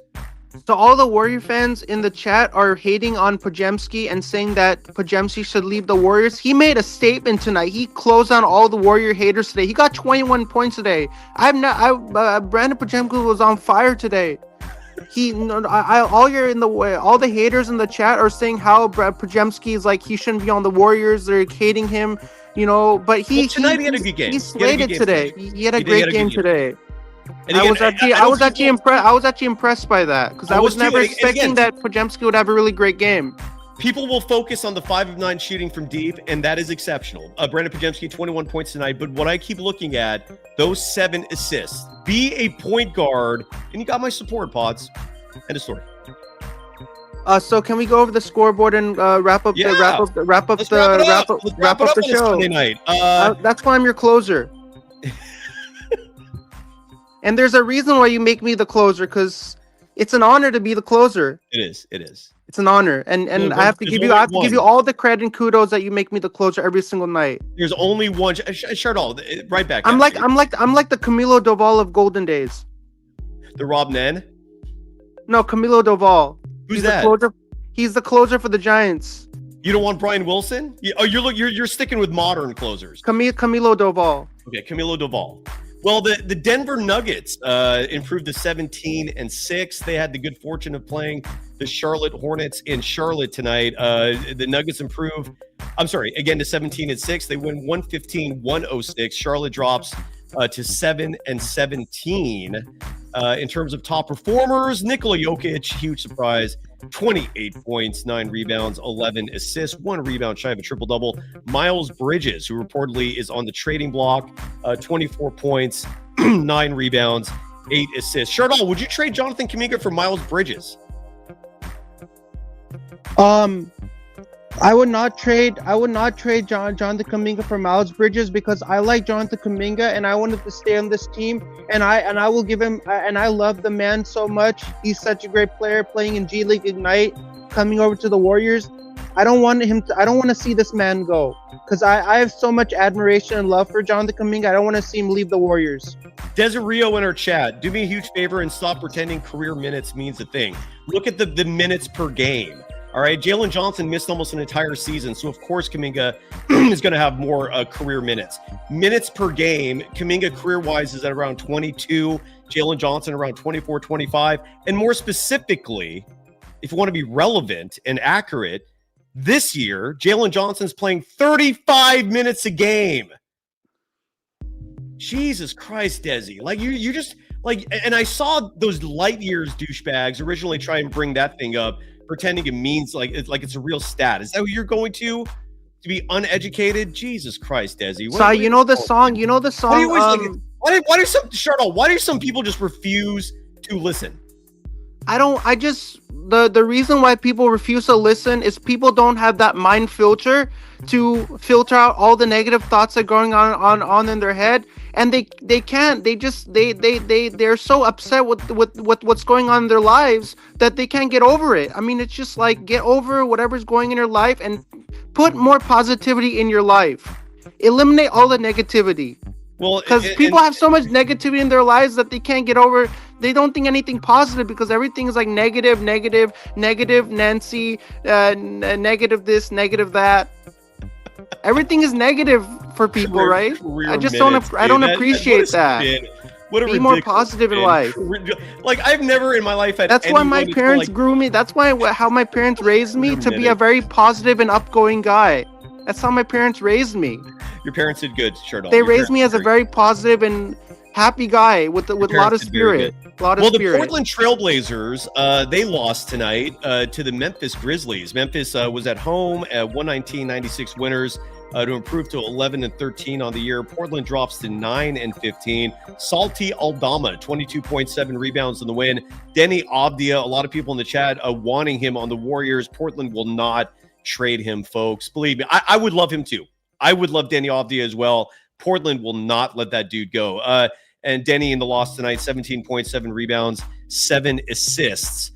[SPEAKER 12] So all the Warrior fans in the chat are hating on Pajemski and saying that Pajemski should leave the Warriors. He made a statement tonight. He closed on all the Warrior haters today. He got 21 points today. Brandon Pajemski was on fire today. All the haters in the chat are saying how Pajemski is like he shouldn't be on the Warriors. They're hating him, But
[SPEAKER 1] tonight he had a good game.
[SPEAKER 12] He slayed it today. He had a great game today.
[SPEAKER 1] And
[SPEAKER 12] I was actually impressed by that because I was never expecting that Pajemski would have a really great game.
[SPEAKER 1] People will focus on the 5 of 9 shooting from deep, and that is exceptional. Brandon Pajemski, 21 points tonight. But what I keep looking at, those 7 assists. Be a point guard, and you got my support, Pods. End of story.
[SPEAKER 12] So can we go over the scoreboard and wrap up the show?
[SPEAKER 1] Sunday night.
[SPEAKER 12] That's why I'm your closer. And there's a reason why you make me the closer, because it's an honor to be the closer.
[SPEAKER 1] It is.
[SPEAKER 12] It's an honor, and I have to give you all the credit and kudos that you make me the closer every single night.
[SPEAKER 1] There's only one. Shardal, right back.
[SPEAKER 12] I'm like the Camilo Doval of Golden Days.
[SPEAKER 1] The Rob Nen?
[SPEAKER 12] No, Camilo Doval.
[SPEAKER 1] Who's that?
[SPEAKER 12] He's the closer for the Giants.
[SPEAKER 1] You don't want Brian Wilson? You're sticking with modern closers.
[SPEAKER 12] Camilo Doval.
[SPEAKER 1] Okay, Camilo Doval. Well, the Denver Nuggets improved to 17-6. They had the good fortune of playing the Charlotte Hornets in Charlotte tonight. The Nuggets improve, again to 17-6. They win 115-106. Charlotte drops to 7-17. In terms of top performers, Nikola Jokic, huge surprise, 28 points, 9 rebounds, 11 assists, 1 rebound shy of a triple-double. Miles Bridges, who reportedly is on the trading block, 24 points, 9 rebounds, 8 assists. Shardal, would you trade Jonathan Kuminga for Miles Bridges?
[SPEAKER 12] I would not trade Jonathan Kuminga for Miles Bridges because I like Jonathan Kuminga and I wanted to stay on this team, and I will give him, and I love the man so much. He's such a great player playing in G League Ignite, coming over to the Warriors. I don't want to see this man go because I have so much admiration and love for Jonathan Kuminga. I don't want to see him leave the Warriors.
[SPEAKER 1] Desert Rio in our chat, do me a huge favor and stop pretending career minutes means a thing. Look at the minutes per game. All right, Jalen Johnson missed almost an entire season, so of course Kuminga is going to have more career minutes. Minutes per game, Kuminga career-wise is at around 22, Jalen Johnson around 24, 25, and more specifically, if you want to be relevant and accurate, this year, Jalen Johnson's playing 35 minutes a game. Jesus Christ, Desi. Like, you just, like, and I saw those light years douchebags originally try and bring that thing up, pretending it means like it's a real stat. Is that what you're going to? to be uneducated? Jesus Christ, Desi.
[SPEAKER 12] So you know the song. You know the song.
[SPEAKER 1] Why do some people just refuse to listen?
[SPEAKER 12] The reason why people refuse to listen is people don't have that mind filter to filter out all the negative thoughts that are going on in their head, and they can't. They're so upset with what's going on in their lives that they can't get over it. I mean, it's just like, get over whatever's going in your life and put more positivity in your life. Eliminate all the negativity.
[SPEAKER 1] Well,
[SPEAKER 12] because people have so much negativity in their lives that they can't get over. They don't think anything positive because everything is like negative, Nancy, negative this, negative that. Everything is negative for people, right? I just don't appreciate that. Be more positive in life.
[SPEAKER 1] Like, I've never in my life had.
[SPEAKER 12] That's why my parents grew me. That's how my parents raised me to be a very positive and upgoing guy. That's how my parents raised me.
[SPEAKER 1] Your parents did good, Sherdal.
[SPEAKER 12] They raised me as a very positive and happy guy with a lot of spirit.
[SPEAKER 1] The Portland Trailblazers, they lost tonight to the Memphis Grizzlies. Memphis was at home at 119-96 winners to improve to 11-13 on the year. Portland drops to 9-15. Salty Aldama, 22.7 rebounds in the win. Denny Avdia, a lot of people in the chat wanting him on the Warriors. Portland will not trade him, folks. Believe me, I would love him too. I would love Denny Avdia as well. Portland will not let that dude go. And Denny in the loss tonight, 17.7 rebounds, 7 assists.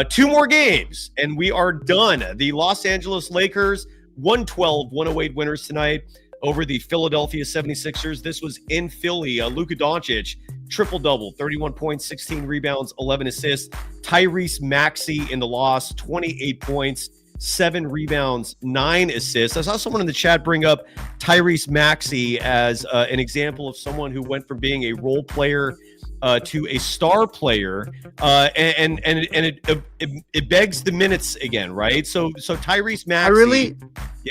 [SPEAKER 1] 2 more games, and we are done. The Los Angeles Lakers, 112-108 winners tonight over the Philadelphia 76ers. This was in Philly. Luka Doncic, triple-double, 31 points, 16 rebounds, 11 assists. Tyrese Maxey in the loss, 28 points, 7 rebounds, 9 assists. I saw someone in the chat bring up Tyrese Maxey as an example of someone who went from being a role player to a star player, and it begs the minutes again, right? So Tyrese Maxey.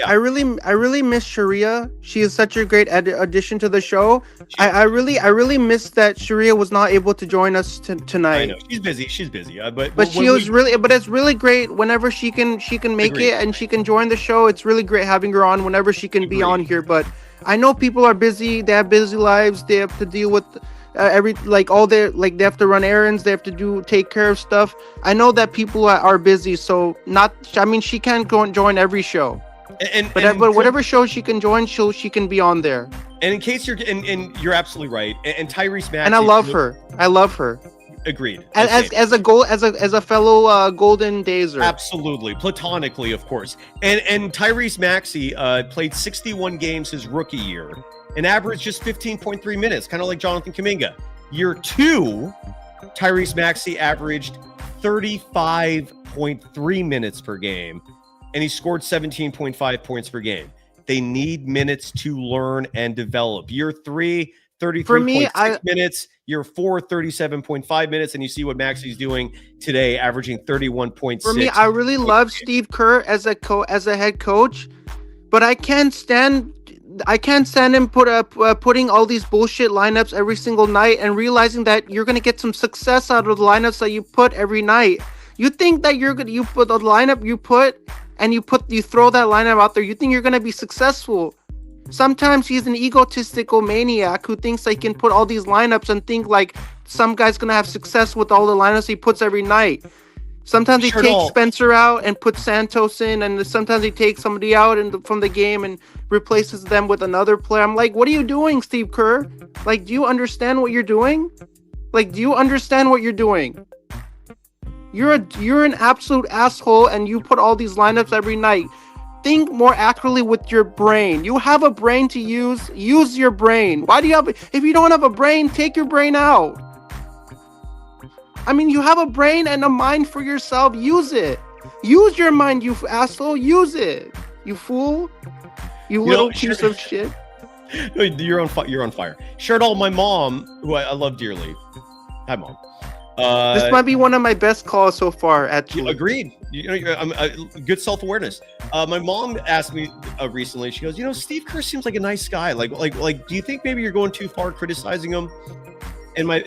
[SPEAKER 12] I really miss Sharia. She is such a great addition to the show. I really miss that Sharia was not able to join us tonight.
[SPEAKER 1] I know she's busy. But
[SPEAKER 12] it's really great whenever she can make it and she can join the show. It's really great having her on whenever she can be on here. But I know people are busy. They have busy lives. They have to deal with they have to run errands. They have to take care of stuff. I know that people are busy. So she can't join every show. But whatever show she can join, she can be on there.
[SPEAKER 1] And in case you're absolutely right. And Tyrese Maxey,
[SPEAKER 12] and I love her.
[SPEAKER 1] Agreed.
[SPEAKER 12] As a fellow Golden Dazer.
[SPEAKER 1] Absolutely, platonically, of course. And Tyrese Maxey played 61 games his rookie year and averaged just 15.3 minutes, kind of like Jonathan Kuminga. Year 2, Tyrese Maxey averaged 35.3 minutes per game, and he scored 17.5 points per game. They need minutes to learn and develop. Year 3, 33.6 minutes. Year 4, 37.5 minutes. And you see what Maxey's doing today, averaging 31.6.
[SPEAKER 12] For me, I really love Steve Kerr as a head coach, but I can't stand him putting all these bullshit lineups every single night and realizing that you're going to get some success out of the lineups that you put every night. You think that you put the lineup you put and you throw that lineup out there, you think you're going to be successful. Sometimes he's an egotistical maniac who thinks he can put all these lineups and think like some guy's going to have success with all the lineups he puts every night. Sometimes he takes Spencer out and puts Santos in, and sometimes he takes somebody out from the game and replaces them with another player. I'm like, what are you doing, Steve Kerr? Like, do you understand what you're doing? You're an absolute asshole, and you put all these lineups every night. Think more accurately with your brain. You have a brain to use. Use your brain. Why do you have? If you don't have a brain, take your brain out. I mean, you have a brain and a mind for yourself. Use it. Use your mind, you asshole. Use it. You fool. You little piece of shit.
[SPEAKER 1] No, you're on fire. Sherdal, my mom, who I love dearly. Hi, Mom.
[SPEAKER 12] This might be one of my best calls so far. Actually,
[SPEAKER 1] agreed. Good self-awareness. My mom asked me recently. She goes, "Steve Kerr seems like a nice guy. Like, do you think maybe you're going too far criticizing him?" And my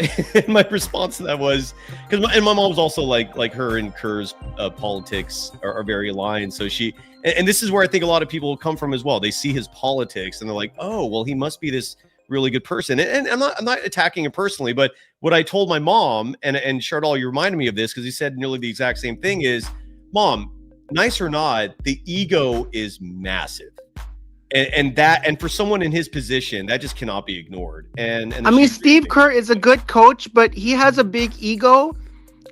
[SPEAKER 1] my response to that was because my mom's also like her and Kerr's politics are very aligned. So and this is where I think a lot of people come from as well. They see his politics and they're like, oh, well, he must be this really good person. And I'm not attacking him personally, but what I told my mom, and Chardal, you reminded me of this because he said nearly the exact same thing, is, Mom, nice or not, the ego is massive. And for someone in his position, that just cannot be ignored. And
[SPEAKER 12] I mean, Steve Kerr is a good coach, but he has a big ego,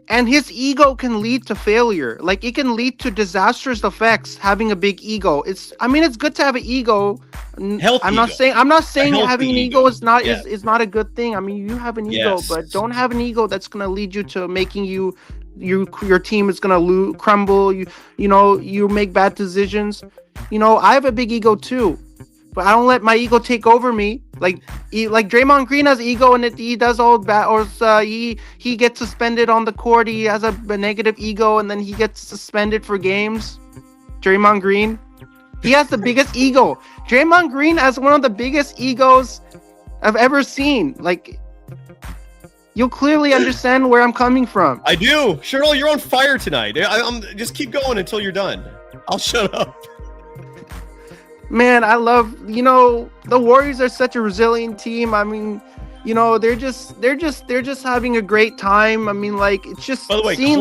[SPEAKER 12] and his ego can lead to failure. Like, it can lead to disastrous effects. Having a big ego, it's good to have an ego. I'm not saying having an ego is not is not a good thing. I mean, you have an ego, but don't have an ego that's going to lead you to making your team is going to crumble. You make bad decisions. I have a big ego too, but I don't let my ego take over me. Like Draymond Green has ego, and he does all bad, or he gets suspended on the court. He has a negative ego, and then he gets suspended for games. Draymond Green, he has the biggest ego. Draymond Green has one of the biggest egos I've ever seen. Like, you'll clearly understand where I'm coming from.
[SPEAKER 1] I do. Cheryl, you're on fire tonight. I'm just keep going until you're done. I'll shut up.
[SPEAKER 12] Man, I love, the Warriors are such a resilient team. I mean, they're just having a great time. I mean, like, it's just seeing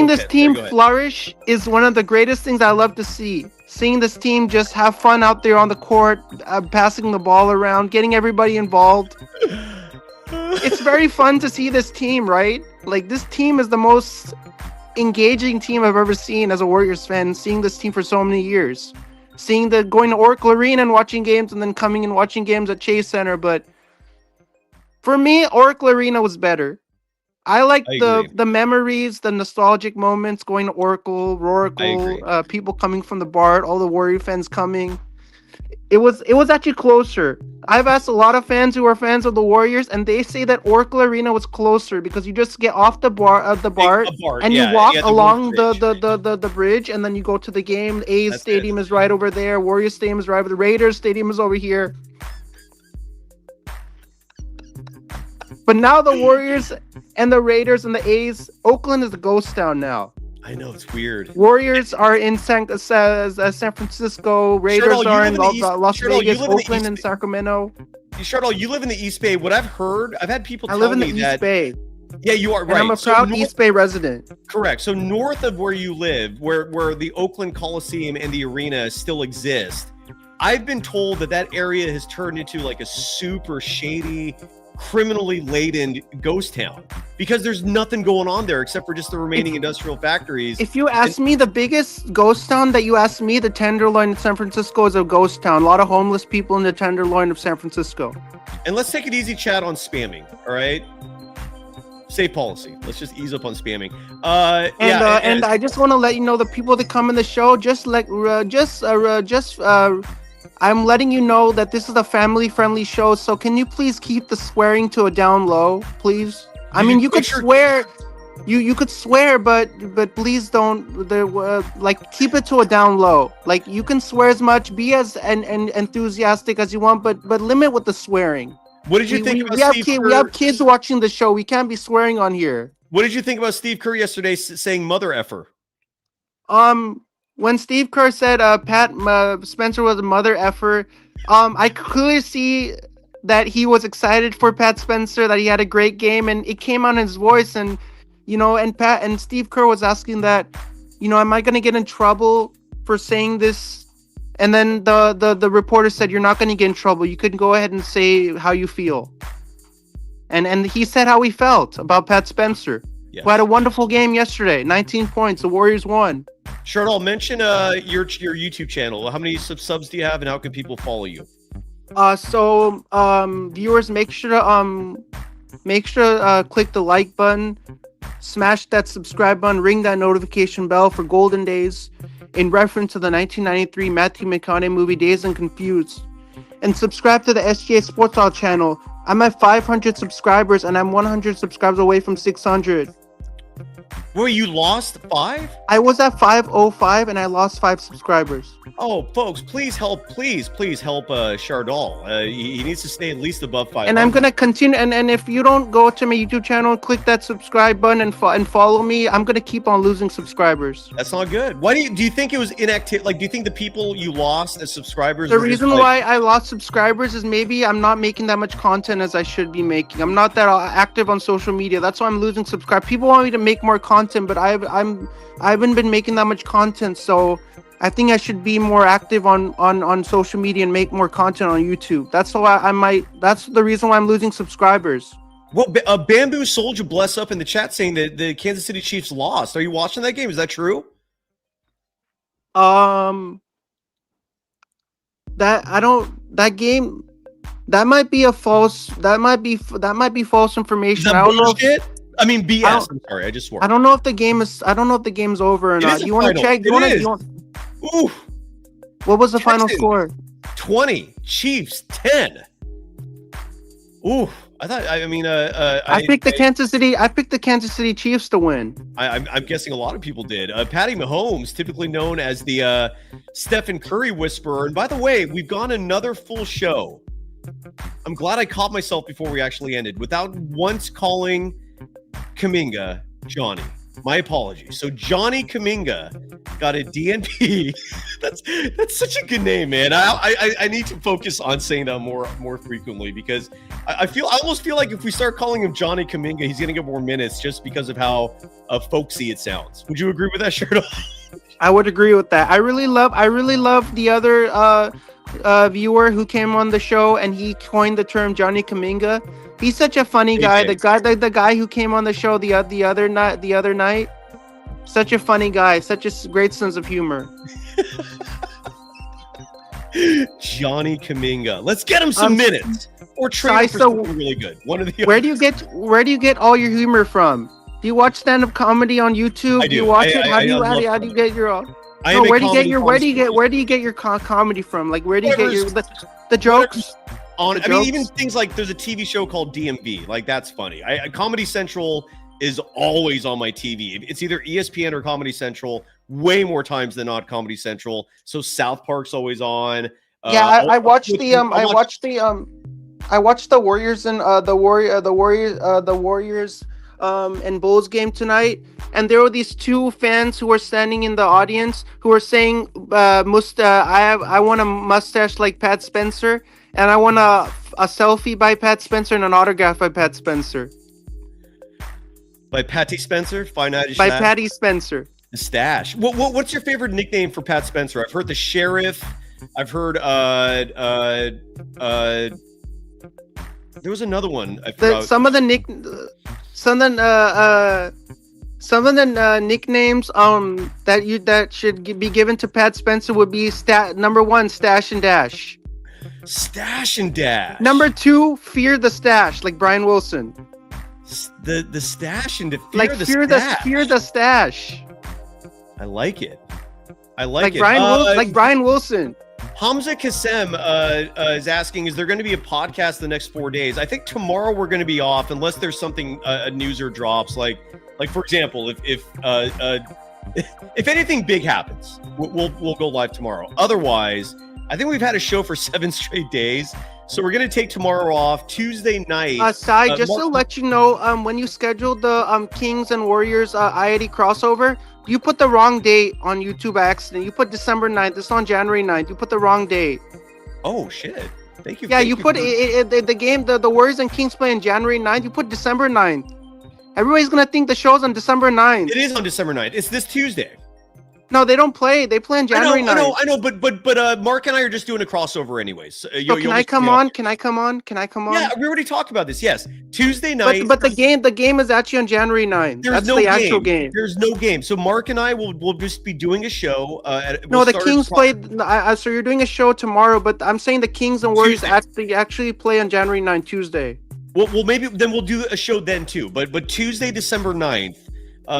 [SPEAKER 12] this team flourish is one of the greatest things I love to see. Seeing this team just have fun out there on the court, passing the ball around, getting everybody involved. It's very fun to see this team, right? Like, this team is the most engaging team I've ever seen as a Warriors fan, seeing this team for so many years. Going to Oracle Arena and watching games, and then coming and watching games at Chase Center. But for me, Oracle Arena was better. I like the memories, the nostalgic moments, going to Oracle, people coming from the BART, all the Warrior fans coming. It was actually closer. I've asked a lot of fans who are fans of the Warriors, and they say that Oracle Arena was closer because you just get off the BART and you walk along the bridge, and then you go to the game. A's Stadium is right over there. Warriors Stadium is right over. The Raiders Stadium is over here. But now the Warriors and the Raiders and the A's, Oakland is a ghost town now.
[SPEAKER 1] I know, it's weird.
[SPEAKER 12] Warriors are in San Francisco. Raiders are in Las Vegas, Oakland, and Sacramento.
[SPEAKER 1] Chardal, you live in the East Bay. What I've heard, I've had people tell me that... I live in the
[SPEAKER 12] East Bay.
[SPEAKER 1] Yeah, you are, right.
[SPEAKER 12] And I'm a proud East Bay resident.
[SPEAKER 1] Correct. So north of where you live, where the Oakland Coliseum and the arena still exist, I've been told that area has turned into like a super shady, criminally laden ghost town because there's nothing going on there except for just the remaining industrial factories.
[SPEAKER 12] If you ask me, the biggest ghost town that you asked me, the Tenderloin in San Francisco is a ghost town. A lot of homeless people in the Tenderloin of San Francisco.
[SPEAKER 1] And let's take an easy chat on spamming. All right. Safe policy. Let's just ease up on spamming. And
[SPEAKER 12] I just want to let you know, the people that come in the show, I'm letting you know that this is a family-friendly show, so can you please keep the swearing to a down low, please? I mean, you could swear, you could swear, but please don't. Keep it to a down low. Like, you can swear as much, be as enthusiastic as you want, but limit with the swearing.
[SPEAKER 1] What did you think about Steve Kerr?
[SPEAKER 12] We have kids watching the show. We can't be swearing on here.
[SPEAKER 1] What did you think about Steve Kerr yesterday saying "mother effer"?
[SPEAKER 12] When Steve Kerr said Pat Spencer was a mother effer, I clearly see that he was excited for Pat Spencer, that he had a great game, and it came on his voice. And and Steve Kerr was asking that, am I going to get in trouble for saying this? And then the reporter said, you're not going to get in trouble. You can go ahead and say how you feel. And he said how he felt about Pat Spencer, who had a wonderful game yesterday. 19 points. The Warriors won.
[SPEAKER 1] Sure, I'll mention your YouTube channel. How many subs do you have, and how can people follow you?
[SPEAKER 12] Viewers, make sure to click the like button, smash that subscribe button, ring that notification bell for Golden Days, in reference to the 1993 Matthew McConaughey movie Dazed and Confused, and subscribe to the SGA Sports Hall channel. I'm at 500 subscribers, and I'm 100 subscribers away from 600.
[SPEAKER 1] Where you lost 5?
[SPEAKER 12] I was at 505 and I lost 5 subscribers.
[SPEAKER 1] Oh, folks, please help Chardol. He needs to stay at least above 5.
[SPEAKER 12] And I'm gonna continue. And if you don't go to my YouTube channel, click that subscribe button and follow me, I'm gonna keep on losing subscribers.
[SPEAKER 1] That's not good. Why do you think it was inactive? Like, do you think the people you lost as subscribers?
[SPEAKER 12] The
[SPEAKER 1] were just
[SPEAKER 12] reason
[SPEAKER 1] like-
[SPEAKER 12] why I lost subscribers is maybe I'm not making that much content as I should be making. I'm not that active on social media. That's why I'm losing subscribers. People want me to make more content, but I haven't been making that much content. So I think I should be more active on social media and make more content on YouTube. That's why that's the reason why I'm losing subscribers.
[SPEAKER 1] Well, Bamboo Soldier bless up in the chat saying that the Kansas City Chiefs lost. Are you watching that game? Is that true?
[SPEAKER 12] That might be false information.
[SPEAKER 1] Is that
[SPEAKER 12] I don't know.
[SPEAKER 1] bullshit? I mean, BS. I'm sorry, I just swore.
[SPEAKER 12] I don't know if the game's over or
[SPEAKER 1] It
[SPEAKER 12] not.
[SPEAKER 1] is a
[SPEAKER 12] You want to
[SPEAKER 1] final.
[SPEAKER 12] check?
[SPEAKER 1] It is. Ooh,
[SPEAKER 12] What was the final
[SPEAKER 1] Texans,
[SPEAKER 12] score?
[SPEAKER 1] 20. Chiefs 10. Ooh, I thought. I mean,
[SPEAKER 12] I picked the Kansas City Chiefs to win.
[SPEAKER 1] I'm guessing a lot of people did. Patty Mahomes, typically known as the Stephen Curry whisperer. And by the way, we've gone another full show. I'm glad I caught myself before we actually ended without once calling Kuminga Johnny. My apologies. So Johnny Kuminga got a DNP. that's such a good name, man. I need to focus on saying that more frequently because I almost feel like if we start calling him Johnny Kuminga, he's gonna get more minutes just because of how folksy it sounds. Would you agree with that, Shirdo?
[SPEAKER 12] I would agree with that. I really love the other viewer who came on the show and he coined the term Johnny Kuminga. He's such a funny guy. The guy who came on the show the other night. Such a funny guy. Such a great sense of humor.
[SPEAKER 1] Johnny Kuminga. Let's get him some minutes or trade him for something really good. One of the
[SPEAKER 12] Where do you get all your humor from? Do you watch stand-up comedy on YouTube?
[SPEAKER 1] I do.
[SPEAKER 12] You watch it?
[SPEAKER 1] How
[SPEAKER 12] do you get your?
[SPEAKER 1] I am a
[SPEAKER 12] where do you get your
[SPEAKER 1] comedy
[SPEAKER 12] where do you get your comedy from? Like where do you get your the jokes?
[SPEAKER 1] I mean, even things like there's a TV show called DMV. Like that's funny. Comedy Central is always on my TV. It's either ESPN or Comedy Central. Way more times than not Comedy Central. So South Park's always on.
[SPEAKER 12] I watched the Warriors and the Warriors and Bulls game tonight, and there were these 2 fans who were standing in the audience who were saying, I want a mustache like Pat Spencer, and I want a selfie by Pat Spencer and an autograph by Pat Spencer.
[SPEAKER 1] By Patty Spencer,
[SPEAKER 12] by Patty Spencer.
[SPEAKER 1] The Stash. What's your favorite nickname for Pat Spencer? I've heard the Sheriff. I've heard there was another one. I forgot.
[SPEAKER 12] Some of the nicknames that should be given to Pat Spencer would be number 1, Stash and Dash.
[SPEAKER 1] Stash and Dash.
[SPEAKER 12] Number 2, Fear the Stash, like Brian Wilson.
[SPEAKER 1] The Stash and
[SPEAKER 12] Fear the Stash.
[SPEAKER 1] I like it. Like
[SPEAKER 12] Brian Wilson.
[SPEAKER 1] Hamza Kassem is asking, is there going to be a podcast the next 4 days? I think tomorrow we're going to be off unless there's something a newser drops. Like for example, if anything big happens, we'll go live tomorrow. Otherwise, I think we've had a show for 7 straight days. So we're going to take tomorrow off. Tuesday night.
[SPEAKER 12] Sai, just to let you know, when you scheduled the Kings and Warriors I-80 crossover, you put the wrong date on YouTube by accident. You put December 9th. It's on January 9th. You put the wrong date.
[SPEAKER 1] Oh, shit. Thank you.
[SPEAKER 12] Yeah, you put the game, the Warriors and Kings play on January 9th. You put December 9th. Everybody's going to think the show's on December 9th.
[SPEAKER 1] It is on December 9th. It's this Tuesday.
[SPEAKER 12] No, they don't play. They play on January 9th.
[SPEAKER 1] I know, but Mark and I are just doing a crossover anyways. So
[SPEAKER 12] can I come on? Can I come on?
[SPEAKER 1] Yeah, we already talked about this. Yes, Tuesday night.
[SPEAKER 12] But the game is actually on January 9th. That's the actual game.
[SPEAKER 1] There's no game. So Mark and I will just be doing a show.
[SPEAKER 12] The Kings played. So you're doing a show tomorrow, but I'm saying the Kings and Warriors actually play on January 9th, Tuesday.
[SPEAKER 1] Well, maybe then we'll do a show then too. But Tuesday, December 9th,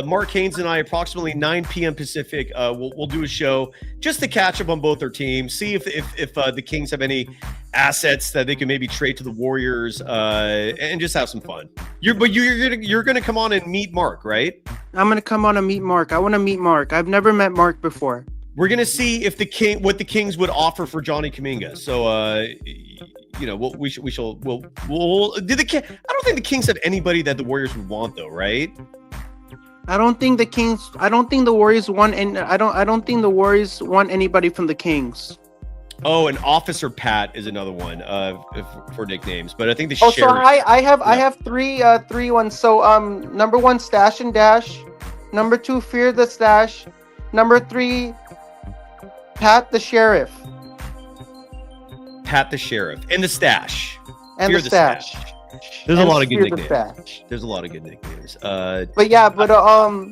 [SPEAKER 1] Mark Haynes and I, approximately 9 p.m. Pacific, we'll do a show just to catch up on both their teams, see if the Kings have any assets that they can maybe trade to the Warriors, and just have some fun. You're gonna come on and meet Mark, right?
[SPEAKER 12] I'm gonna come on and meet Mark. I want to meet Mark. I've never met Mark before.
[SPEAKER 1] We're gonna see if what the Kings would offer for Johnny Kuminga. So, we'll do the King. I don't think the Kings have anybody that the Warriors would want, though, right?
[SPEAKER 12] I don't think the Warriors want, and I don't think the Warriors want anybody from the Kings.
[SPEAKER 1] Oh, and Officer Pat is another one for nicknames, but I think the
[SPEAKER 12] So
[SPEAKER 1] Sheriff.
[SPEAKER 12] I have three ones. So number 1, Stash and Dash. Number 2, Fear the Stash. Number 3, Pat the Sheriff.
[SPEAKER 1] Pat the Sheriff and the Stash.
[SPEAKER 12] And
[SPEAKER 1] Fear
[SPEAKER 12] the Stash.
[SPEAKER 1] There's a
[SPEAKER 12] And
[SPEAKER 1] lot of good
[SPEAKER 12] Fear the
[SPEAKER 1] nicknames.
[SPEAKER 12] Stash.
[SPEAKER 1] There's a lot of good nicknames.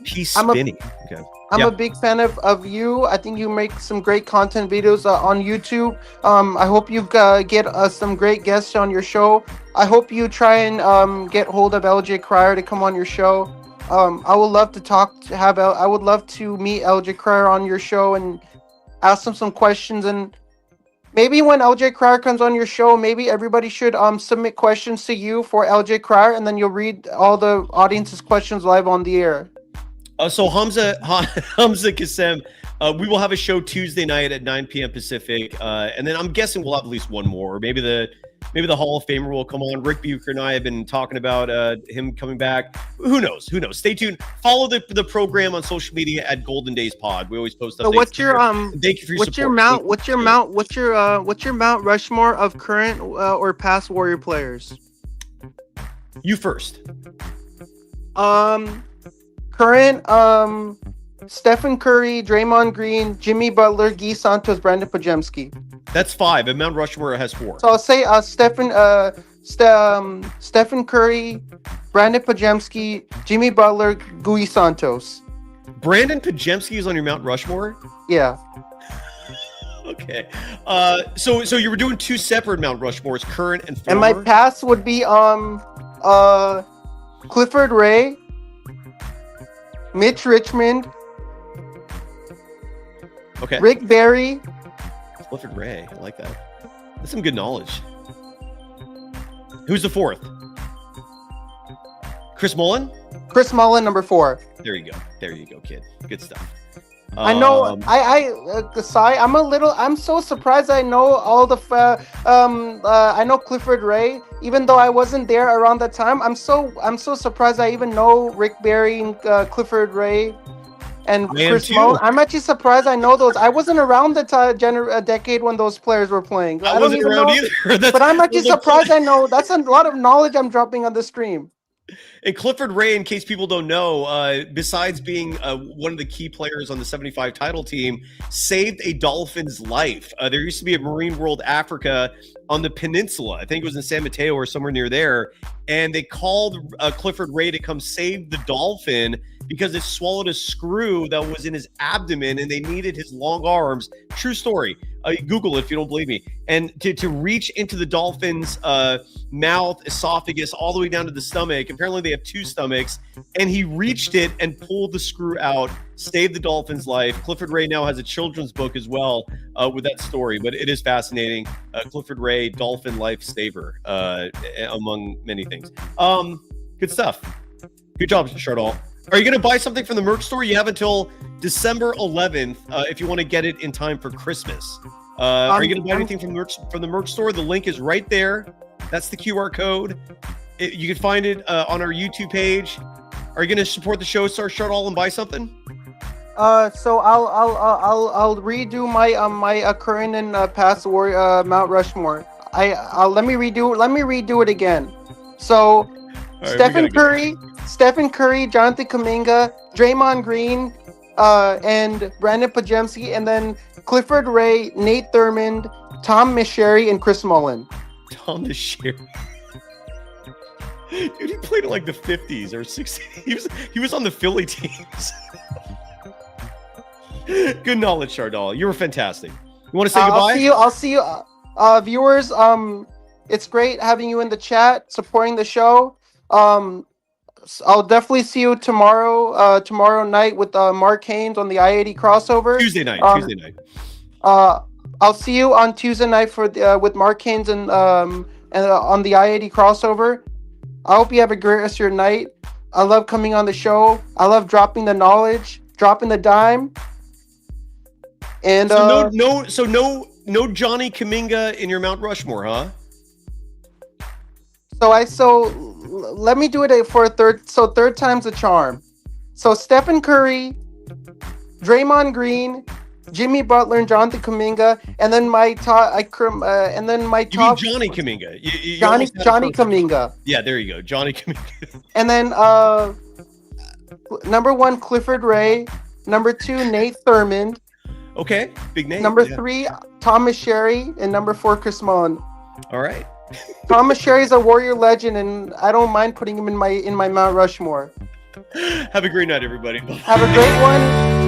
[SPEAKER 1] He's
[SPEAKER 12] I'm
[SPEAKER 1] spinning. Okay.
[SPEAKER 12] I'm a big fan of you. I think you make some great content videos on YouTube. I hope you get some great guests on your show. I hope you try and get hold of LJ Cryer to come on your show. I would love to I would love to meet LJ Cryer on your show and ask him some questions. And maybe when LJ Cryer comes on your show, maybe everybody should submit questions to you for LJ Cryer, and then you'll read all the audience's questions live on the air.
[SPEAKER 1] So Hamza Kassem, we will have a show Tuesday night at 9 p.m. Pacific, and then I'm guessing we'll have at least one more. Or maybe the Hall of Famer will come on. Rick Bucher and I have been talking about him coming back. Who knows? Stay tuned. Follow the program on social media at Golden Days Pod. We always post updates.
[SPEAKER 12] So what's your
[SPEAKER 1] Thank you for your
[SPEAKER 12] what's
[SPEAKER 1] support.
[SPEAKER 12] What's your Mount Rushmore of current or past Warrior players?
[SPEAKER 1] You first.
[SPEAKER 12] Current, Stephen Curry, Draymond Green, Jimmy Butler, Guy Santos, Brandon Pajemski.
[SPEAKER 1] That's 5, and Mount Rushmore has 4.
[SPEAKER 12] So I'll say Stephen Curry, Brandon Pajemski, Jimmy Butler, Guy Santos.
[SPEAKER 1] Brandon Pajemski is on your Mount Rushmore?
[SPEAKER 12] Yeah.
[SPEAKER 1] Okay. So you were doing 2 separate Mount Rushmores, current and former.
[SPEAKER 12] And my past would be Clifford Ray, Mitch Richmond,
[SPEAKER 1] okay,
[SPEAKER 12] Rick Barry,
[SPEAKER 1] Clifford Ray. I like that. That's some good knowledge. Who's the 4th? Chris Mullin?
[SPEAKER 12] Chris Mullin, number 4.
[SPEAKER 1] There you go, kid. Good stuff.
[SPEAKER 12] I know. I'm so surprised. I know all the. I know Clifford Ray, even though I wasn't there around that time. I'm so surprised. I even know Rick Barry and Clifford Ray, and Chris Mullin. I'm actually surprised. I know those. I wasn't around the decade when those players were playing.
[SPEAKER 1] I wasn't around either.
[SPEAKER 12] But I'm actually surprised. I know. That's a lot of knowledge I'm dropping on the stream.
[SPEAKER 1] And Clifford Ray, in case people don't know, besides being one of the key players on the 75 title team, saved a dolphin's life. There used to be a Marine World Africa on the peninsula. I think it was in San Mateo or somewhere near there. And they called Clifford Ray to come save the dolphin because it swallowed a screw that was in his abdomen and they needed his long arms. True story. Google it if you don't believe me. And to reach into the dolphin's mouth, esophagus, all the way down to the stomach. Apparently they have 2 stomachs. And he reached it and pulled the screw out, saved the dolphin's life. Clifford Ray now has a children's book as well with that story. But it is fascinating. Clifford Ray, dolphin life saver, among many things. Good stuff. Good job, Chardal. Are you going to buy something from the merch store? You have until December 11th if you want to get it in time for Christmas. Are you going to buy anything from the merch store? The link is right there. That's the QR code. You can find it on our YouTube page. Are you going to support the show, Chardal, and buy something?
[SPEAKER 12] So I'll redo my current and past Warrior Mount Rushmore. Let me redo it again. So
[SPEAKER 1] Right,
[SPEAKER 12] Stephen Curry, Jonathan Kuminga, Draymond Green, and Brandon Pajemski, and then Clifford Ray, Nate Thurmond, Tom Meschery, and Chris Mullin.
[SPEAKER 1] Tom Meschery. Dude, he played in like the 50s or 60s. He was on the Philly teams. Good knowledge, Chardal. You were fantastic. You want to say goodbye?
[SPEAKER 12] I'll see you, viewers. It's great having you in the chat, supporting the show. I'll definitely see you tomorrow night with Mark Haynes on the I-80 crossover.
[SPEAKER 1] Tuesday night.
[SPEAKER 12] I'll see you on Tuesday night for with Mark Haynes and on the I-80 crossover. I hope you have a great rest of your night. I love coming on the show. I love dropping the knowledge, dropping the dime. And
[SPEAKER 1] so no Johnny Kuminga in your Mount Rushmore, huh?
[SPEAKER 12] So let me do it for a third. So third time's a charm. So Stephen Curry, Draymond Green, Jimmy Butler, and Jonathan Kuminga, and then my top. And then my top.
[SPEAKER 1] You mean Johnny Kuminga? You
[SPEAKER 12] Johnny Kuminga.
[SPEAKER 1] Yeah, there you go, Johnny Kuminga.
[SPEAKER 12] And then number 1, Clifford Ray. Number 2, Nate Thurmond.
[SPEAKER 1] Okay, big name.
[SPEAKER 12] Number 3, Thomas Sherry, and number 4, Chris Mullin.
[SPEAKER 1] All right.
[SPEAKER 12] Thomas Sherry's a Warrior legend, and I don't mind putting him in my Mount Rushmore.
[SPEAKER 1] Have a great night, everybody.
[SPEAKER 12] Have a great one.